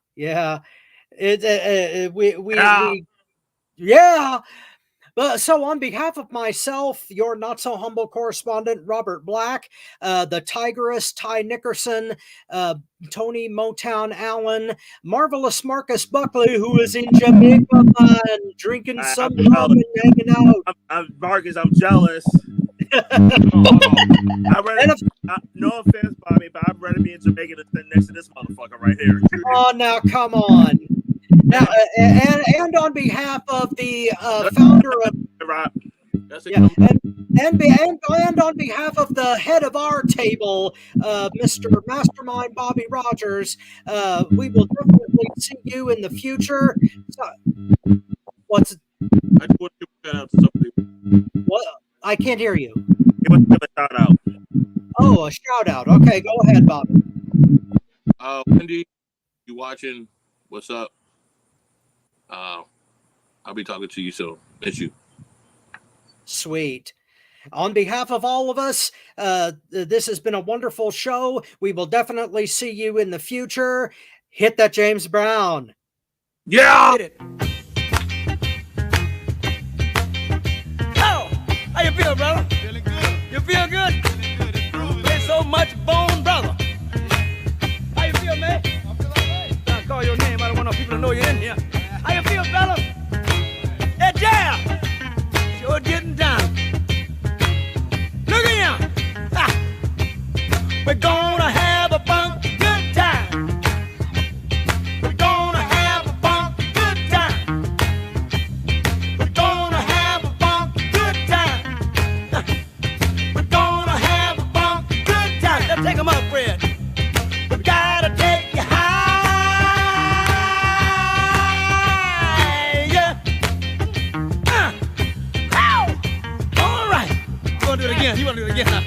But so on behalf of myself, your not so humble correspondent, Robert Black, the Tigress, Ty Nickerson, Tony Motown Allen, Marvelous Marcus Buckley, who is in Jamaica, man, drinking some rum and hanging out. Marcus, I'm jealous. No offense, Bobby, but I'd rather be in Jamaica than sit next to this motherfucker right here. Oh, now come on. Now, and on behalf of the founder of and on behalf of the head of our table, Mr. Mastermind Bobby Rogers, we will definitely see you in the future. I just want to shout out to somebody. What? I can't hear you. Give a shout out. Oh, a shout out. Okay, go ahead, Bobby. Wendy, you watching? What's up? I'll be talking to you soon. Miss you. Sweet. On behalf of all of us, this has been a wonderful show. We will definitely see you in the future. Hit that James Brown. Yeah. Hit it. Oh, how you feel, brother? Feeling good. You feel good? Feeling good. It's groovy. Play so much bone, brother. How you feel, man? I feel all right. I call your name. I don't want no people to know you're in here. How you feel, fella? Hey, Jam! Sure getting down. Look at him! Ha. We're gonna have a funky good time. We're gonna have a funky good time. We're gonna have a funky good time. We're gonna have a funky good time. Let's take 'em up, Fred. We gotta take you high. You want to do it again? You want to do it again, huh?